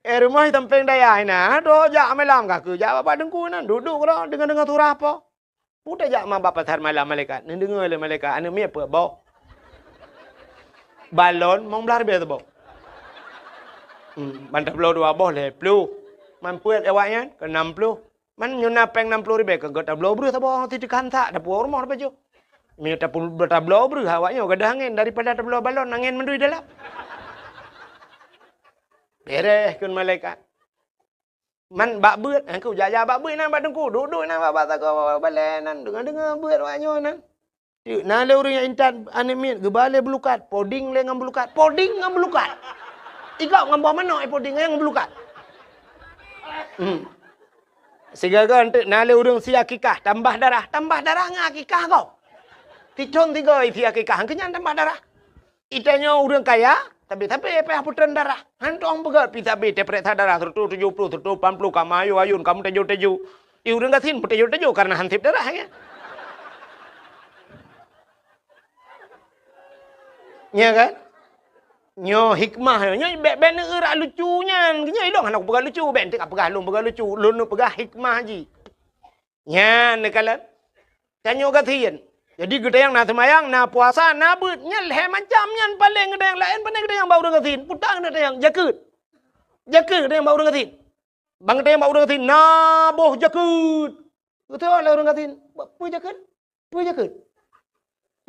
Rumah tampeng daya na. Do jak malam kaku. Jak bapak dengku na. Duduk kau dengan turah apa? Udah jak mak bapak tar malam malaikat. Ni dengar le malaikat. Anu mi apa bau? Balon mong belar be tu bau. Bantap puluh dua bau le puluh. Man puet awaknya ke 60. Man nyuna peng 60 ribu ke gota belau bru tabo ti kantak da puar rumah baju. Mi ta pul beta belau bru awaknya gadah angin daripada ta belau balon angin mendui dalam. Beres kun malaikat. Man bak beut, aku jaja bak beut nan bak dengku, duduk nan bak tak balen nan dengar beut awaknya nan. Nah le urang yang intan anemit gebale belukat, poding le ngam belukat, poding ngam belukat. Ikau ngam bawa mana poding ngam belukat. Sehingga kan nah le urang si akikah tambah darah ngah akikah kau. Ticon tiga isi akikah kenyan tambah darah. Itanya urang kaya tapi apa putran darah. Hantong pegat pita be tepret darah 170 180 kamu ayun kamu teju. I urang kasin teju karena hantip darah ya. Ya kan? Nyo hikmah nyo ben erak lucunya. Nya ilong anak pegang lucu ben tak pegang long pegang lucu. Lon pegang hikmah haji. Nya nekalan. Tanyo katin. Jadi gede yang na semayang, na puasa, na beut, nya leh macam nyan paling gede yang lain, paling gede yang bau dengan tin. Putang gede yang jakut. Jakut gede yang bau dengan tin. Bang gede yang bau dengan tin, na boh jakut. Betul lah orang katin. Pu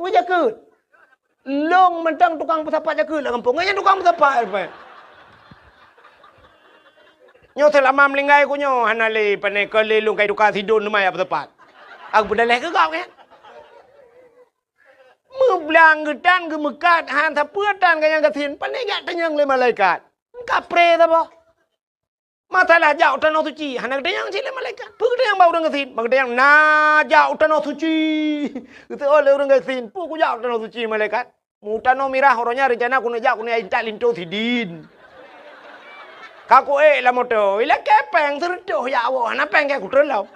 jakut. Long mentang tukang pesapat jakut lah kampung. Nganya tukang pesapat apa? Nyo selama melinggai ku nyo, hanale panai kelelung kai tukang sidon lumai apa tepat. Aku berdaleh ke kau kan? Meblang gedan gemekat han tapuatan kayang katin panai gak tenyang le malaikat. Kapre ta apa? Masalah jauh tanah suci, hanak tenyang sile malaikat. Pu yang bau orang katin, bang tenyang na jauh tanah suci. Itu oleh orang katin, pu ku jauh tanah suci malaikat. Mutano mirah orangnya rencana ku nak ku ni intak linto sidin. Kaku lah moto, ila kepeng tertuh ya awak, na peng ke ku terlau.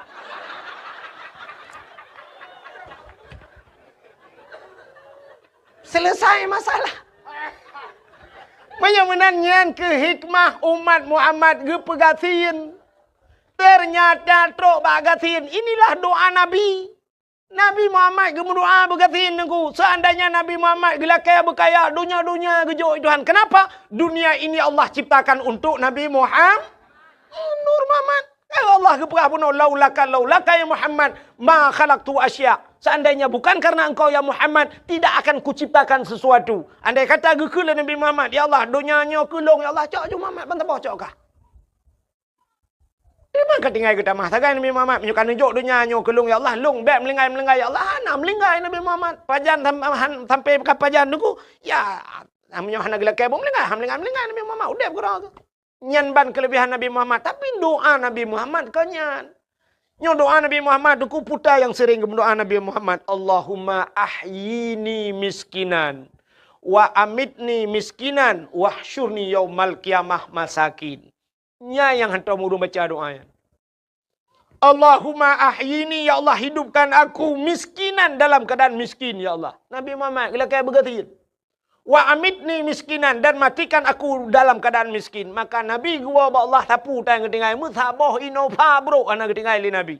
Selesai masalah. Menyenangkan ke hikmah umat Muhammad ke pegatin. Ternyata trok bagatin. Inilah doa Nabi. Nabi Muhammad ke berdoa begatin nengku. Seandainya Nabi Muhammad gelakaya berkaya dunia gejok Tuhan. Kenapa? Dunia ini Allah ciptakan untuk Nabi Muhammad. Nur Muhammad. Allah keperah pun laulaka ya Muhammad ma khalaqtu asya. Seandainya bukan karena engkau ya Muhammad, tidak akan kuciptakan sesuatu. Andai kata gekul Nabi Muhammad, ya Allah, dunianya kulung, ya Allah, cak je Muhammad bantah cak kah? Di mana tinggal kita masakan Nabi Muhammad menyukan nunjuk dunianya kulung, ya Allah, lung bek melinggai ya Allah, hana melinggai Nabi Muhammad. Pajan sampai ke pajan tu, ya, namanya hana gelak kebong melinggai Nabi Muhammad, udah kurang tu. Nyanban kelebihan Nabi Muhammad, tapi doa Nabi Muhammad kenyan. Nyo doa Nabi Muhammad duku puta yang sering berdoa Nabi Muhammad, Allahumma ahyini miskinan wa amitni miskinan wahsyurni yaumal qiyamah masakin. Nya yang hantar muru baca doanya. Allahumma ahyini, ya Allah hidupkan aku miskinan dalam keadaan miskin ya Allah. Nabi Muhammad bila kayak begitu. Wa amitni miskinan, dan matikan aku dalam keadaan miskin. Maka Nabi gua ba Allah tapu tang ketingai musabah inova bro ana ketingai li Nabi.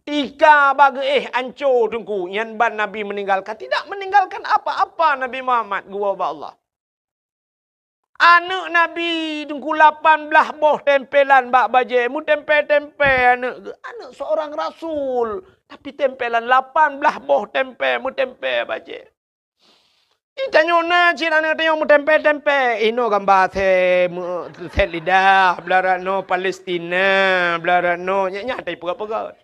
Tika bagi ancur tungku yan ban Nabi meninggalkan, tidak meninggalkan apa-apa Nabi Muhammad gua ba Allah. Anak Nabi tungku 18 boh tempelan bak baje mu tempe anak seorang rasul tapi tempelan 18 boh tempe mu tempe baje. Tanya na cina na tanya mu tempe. Ino gambar the lidah belarano Palestina belarano nyata pega.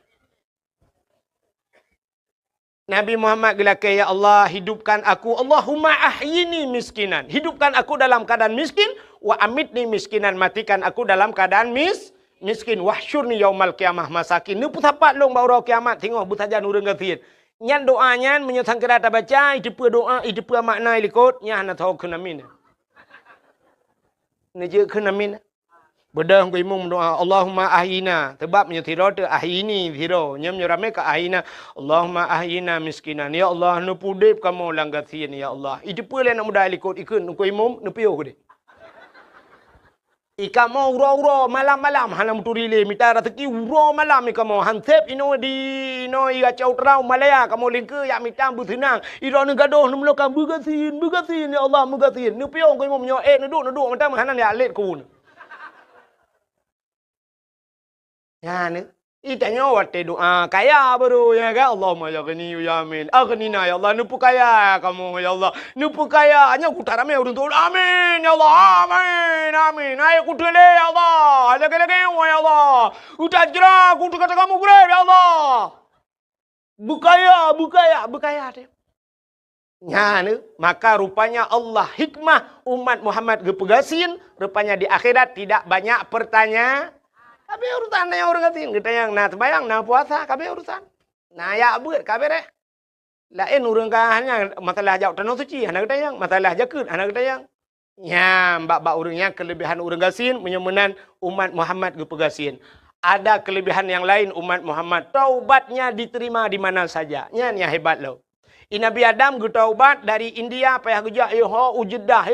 Nabi Muhammad gelake, ya Allah hidupkan aku. Allahumma ahyini miskinan. Hidupkan aku dalam keadaan miskin. Wa amitni miskinan. Matikan aku dalam keadaan miskin. Wahsyurni yaumal kiamah masakin. Ni putapat long baurau kiamat. Tengok butajan urang gathir. Nyan doanya menyatakan kerata baca. Idepa doa. Idepa makna ilikot. Nyan nak tahu kenamin. Ni je kenamin. Bedah ko imong doa Allahumma ahyina sebab nya tiro te ahyini tiro nyam nyurame ka ahyina Allahumma ahyina miskinan ya Allah nu pudip kamu langgatien ya Allah idepa le nak mudah likut ikun ko imong nu pio ko de ikamo uro malam hanam turile mitara teki uro malam ikamo hansep ino di no iga chautrau malaya kamu lingke ya mitam butinang iro nu gadoh nu mlokan bugasin ya Allah bugasin nu pio ko imong nyo nu duk matam hanan ya let ku. Ya ni, itanya waktu doa kaya baru ya kan Allahumma ya ghani ya amin. Aghnina ya Allah nupu kaya kamu ya Allah. Nupu kaya hanya kutarame urun tu. Amin ya Allah. Amin. Ayo kutele ya Allah. Lagi ya Allah. Utajra kutu kata kamu gure ya Allah. Bukaya deh. Ya ni, maka rupanya Allah hikmah umat Muhammad gepegasin, rupanya di akhirat tidak banyak pertanyaan. Kabe urusan yang orang ngatin kita yang nah sembayang nah puasa kabe urusan nah ya buat kabe deh lain urang hanya masalah jauh tanah suci anak kita yang masalah jakut anak kita yang ya mbak urangnya kelebihan urang gasin menyemenan umat Muhammad gepegasin ada kelebihan yang lain umat Muhammad taubatnya diterima di mana saja nya hebat lo. Nabi Adam getaubat dari India payah gejak ujedah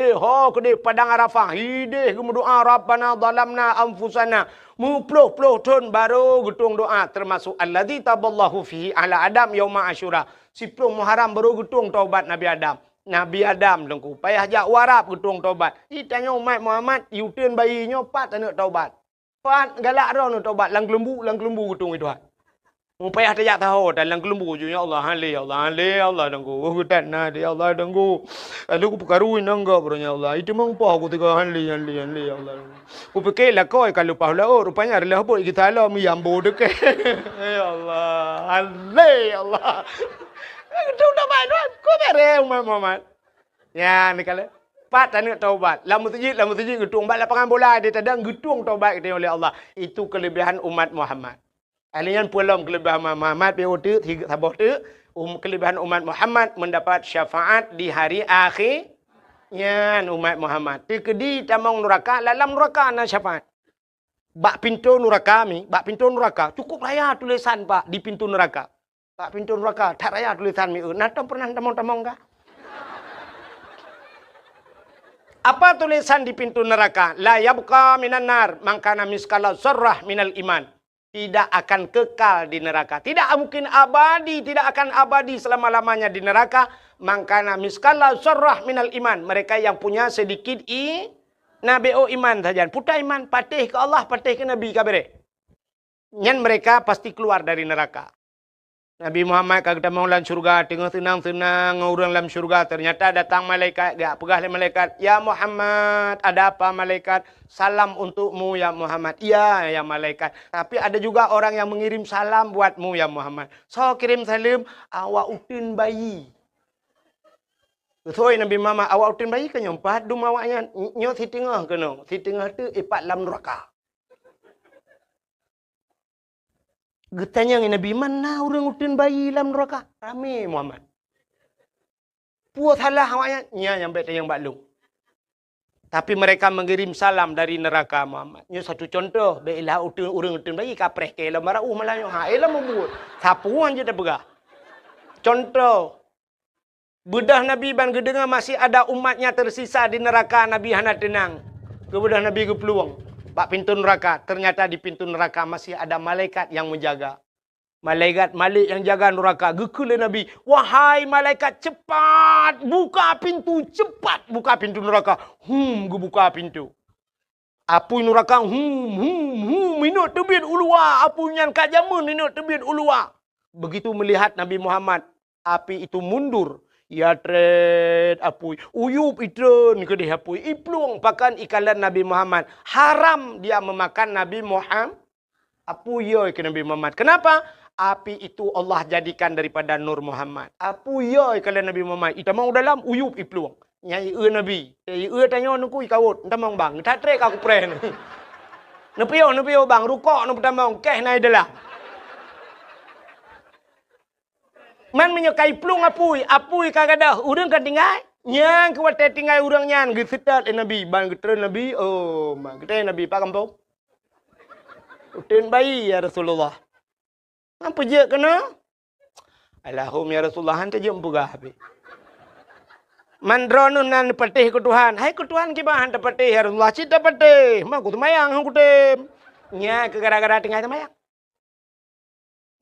kede padang Arafah hideh gemudoa Rabbana zalamna anfusana muploh ton baru getung doa termasuk alladzi taballahu fihi ala Adam yauma Asyura 10 Muharram baru getung taubat Nabi Adam lengku payah jak warap getung taubat ditanya umat Muhammad yuteun bayi nyopat anak taubat pat galak ro taubat lang lembu getung itu Upaya tak tahu dalam kelembu je ya Allah Allah dengku hutan na dia Allah dengku lalu ku perkaruin nangga bronya Allah itu mang pa aku tiga hanli ya Allah ku fikir lah kau kalau pahala rupanya adalah apa kita lah mi ambo deke ya Allah Allah itu dah baik ku bere Muhammad ya ni kala pat anak taubat lamu tujik getung bak lapangan bola dia tadang getung taubat kita oleh Allah itu kelebihan umat Muhammad. Alian pulang kelebihan Muhammad beotu tiga sabah tu kelebihan umat Muhammad mendapat syafaat di hari akhirnya umat Muhammad. Tikedi tamang neraka dalam neraka na syafaat. Bak pintu neraka cukup raya tulisan pak di pintu neraka. Bak pintu neraka tak raya tulisan mi. Natam pernah tamang enggak? Apa tulisan di pintu neraka? La yabqa minan nar mangkana miskala sarrah minal iman. Tidak akan kekal di neraka. Tidak mungkin abadi. Tidak akan abadi selama-lamanya di neraka. Mangkana miskala sarrah minal iman. Mereka yang punya sedikit nabeo iman saja. Putar iman. Patih ke Allah. Patih ke Nabi kabere. Nyan mereka pasti keluar dari neraka. Nabi Muhammad kata mau dalam syurga. Tengah senang orang dalam syurga. Ternyata datang malaikat. Gak pegah malaikat. Ya Muhammad. Ada apa malaikat? Salam untukmu ya Muhammad. Iya ya malaikat. Tapi ada juga orang yang mengirim salam buatmu ya Muhammad. So kirim salam. Awak utin bayi. Betul Nabi Muhammad. Awak utin bayi kan nyompat. Dum awaknya. Nyot si tengah kena. Si tengah tu ipat dalam neraka. Getanya Nabi mana orang utin bayi dalam neraka? Rame Muhammad. Puas salah awaknya. Nya yang baik yang baklung. Tapi mereka mengirim salam dari neraka Muhammad. Ini satu contoh. Baiklah orang utin bayi kapreh ke elah marah. Malahnya. Elah membuat. Sapuan je dah pegah. Contoh. Bedah Nabi ban gedengar masih ada umatnya tersisa di neraka. Nabi hana tenang. Kebedah Nabi ke peluang. Bak pintu neraka. Ternyata di pintu neraka masih ada malaikat yang menjaga. Malaikat Malik yang jaga neraka. Gekul Nabi. Wahai malaikat cepat. Buka pintu. Cepat buka pintu neraka. Buka pintu. Apu neraka. Minuk tebit ulua. Apu nyan kajamun. Minuk tebit ulua. Begitu melihat Nabi Muhammad. Api itu mundur. Ya tret apui. Uyup itren ke dia apui. Iplung pakan ikalan Nabi Muhammad. Haram dia memakan Nabi Muhammad. Apui ke Nabi Muhammad. Kenapa? Api itu Allah jadikan daripada Nur Muhammad. Apui ikalan Nabi Muhammad. Ita mau dalam uyup iplung. Nyai Nabi. Tanya nuku ikawut. Entah mau bang. Tak trek aku pren. Nepio bang. Rukok nu pertama. Keh naik dalam. Man menyukai plung apui kagadah urang kan tinggal nyang kuat tinggal urang nyan gesetat Nabi ban getren Nabi oh mak kita Nabi pak kampung uten bayi ya Rasulullah apa je kena Allahum ya Rasulullah hante je empugah habis man dronun nan patih ke Tuhan hai ke Tuhan ki bah hante patih ya Rasulullah cita patih mak ku mayang aku tem nya ke gara-gara tinggal mayang.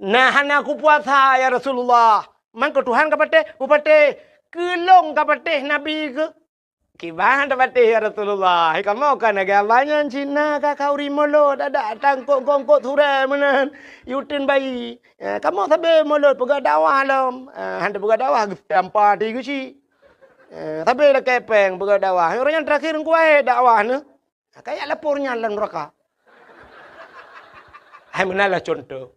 Nah, aku puasa ya Rasulullah. Man ke Tuhan kapate, upate, kelong kapate Nabi ke. Kibahan kapate ya Rasulullah. Hai kamu kan agamanya Cina kakau rimolo dadak tangkok kongkok sure menan. Yutin bayi. Kamu sabe molot pega dakwah lam. Handa pega dakwah empat tiga si. Sabe la kepeng pega dakwah. Orang yang terakhir kuai dakwah ne. Kayak lapornya lan neraka. Hai menalah contoh.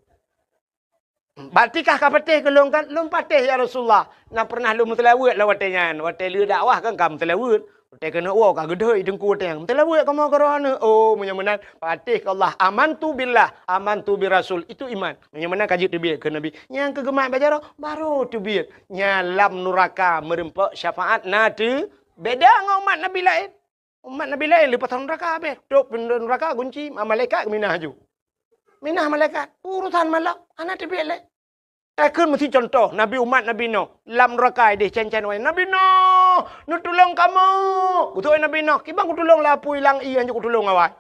Batikah kapatih kelong kan? Lum patih ya Rasulullah. Nak pernah lum telawut lah watenya. Wateh lu dakwah kan kam telawut. Wateh kena wow ka gedoi dengku wateng. Telawut kamu kerana. Oh menyamanan patih ke Allah. Amantu billah, amantu bi rasul. Itu iman. Menyamanan kaji tibiyat ke Nabi. Yang kegemak baca baru tibiyat. Nyalam nuraka merempak syafaat nadi. Beda dengan umat Nabi lain. Umat Nabi lain lepas neraka habis. Dok neraka kunci malaikat minah ju. Minah malaikat. Urusan malam. Anak tibiyat lain. Takkan mesti contoh Nabi umat Nabi Nuh lam rakai deh cen-cen wai Nabi Nuh nu tolong kamu betul Nabi Nuh kibang ku tolong lapu ilang iya je ku tolong awak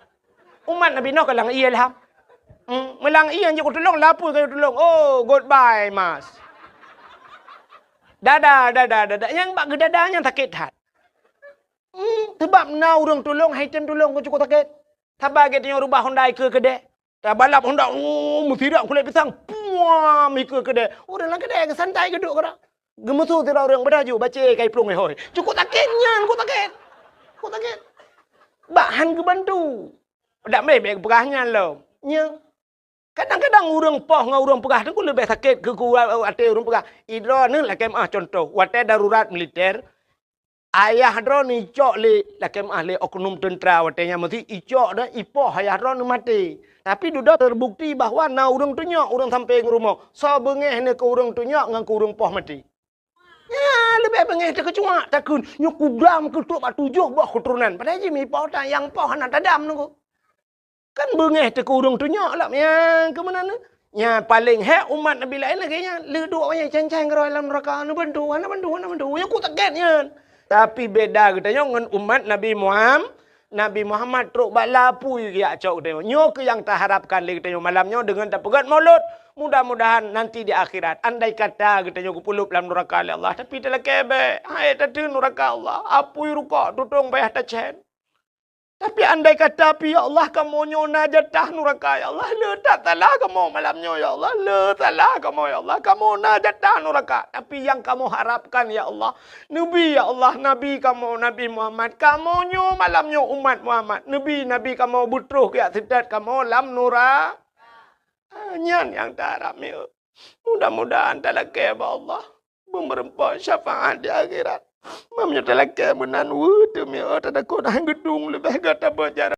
umat Nabi Nuh kalang iya lah melang iya je ku tolong lapu ku tolong oh goodbye mas dadah yang bak gedadanya sakit hat sebab na urang tolong haitem tolong ku cukup sakit tabah getnya rubah Hyundai ke kedai balap Honda mesti dak kulit pisang puam ikut kedai orang lang kedai ke santai ke duk kara gemusu tira orang beraju baca kai plung hoi cukup takit nyan ku takit bahan ke bantu dak mai beg pegahnya lo nya kadang-kadang orang poh ngau orang pegah tu lebih sakit ke ku ate orang pegah idro ni lah kem contoh wate darurat militer ayah dro ni cok le lah kem ahli oknum tentera watenya mesti icok dah ipoh ayah dro ni mati. Tapi sudah terbukti bahawa na urang tunyak urang sampai ke rumah. So bengeh ni ke urang tunyak ngan ke urang poh mati. Ya, lebih bengeh tak kecuak takun nyuku dam ke tok bak tujuh buah keturunan. Padahal je mi poh tak yang poh nak tadam nunggu. Kan bengeh tak ke urang tunyak lah yang ke mana ni? Ya paling hek umat Nabi lain lagi nya le duk orang cancang ke dalam neraka nu bantu. Ya ku tak getnya. Tapi beda katanya dengan umat Nabi Muhammad. Nabi Muhammad truk bak lapu ya cok dia. Nyo ke yang tak harapkan le katanya malamnya dengan tak pegat mulut. Mudah-mudahan nanti di akhirat andai kata katanya ku pulup dalam neraka Allah tapi tak kebe. Hai tadi neraka Allah. Apui ruka tutong bayah tacen. Tapi andai kata pi ya Allah kamu nyona jatah neraka ya Allah le tak salah kamu malamnya ya Allah le salah kamu ya Allah kamu na jatah neraka tapi yang kamu harapkan ya Allah nabi ya Allah nabi kamu Nabi Muhammad kamu nyo malamnya umat Muhammad nabi kamu butruh ya sidat kamu lam nura nyan yang darab mudah-mudahan talak ya Allah memberempat syafaat di akhirat. Mamnya talak menan wudu mi ada ko dah gedung lebih gata berjarak.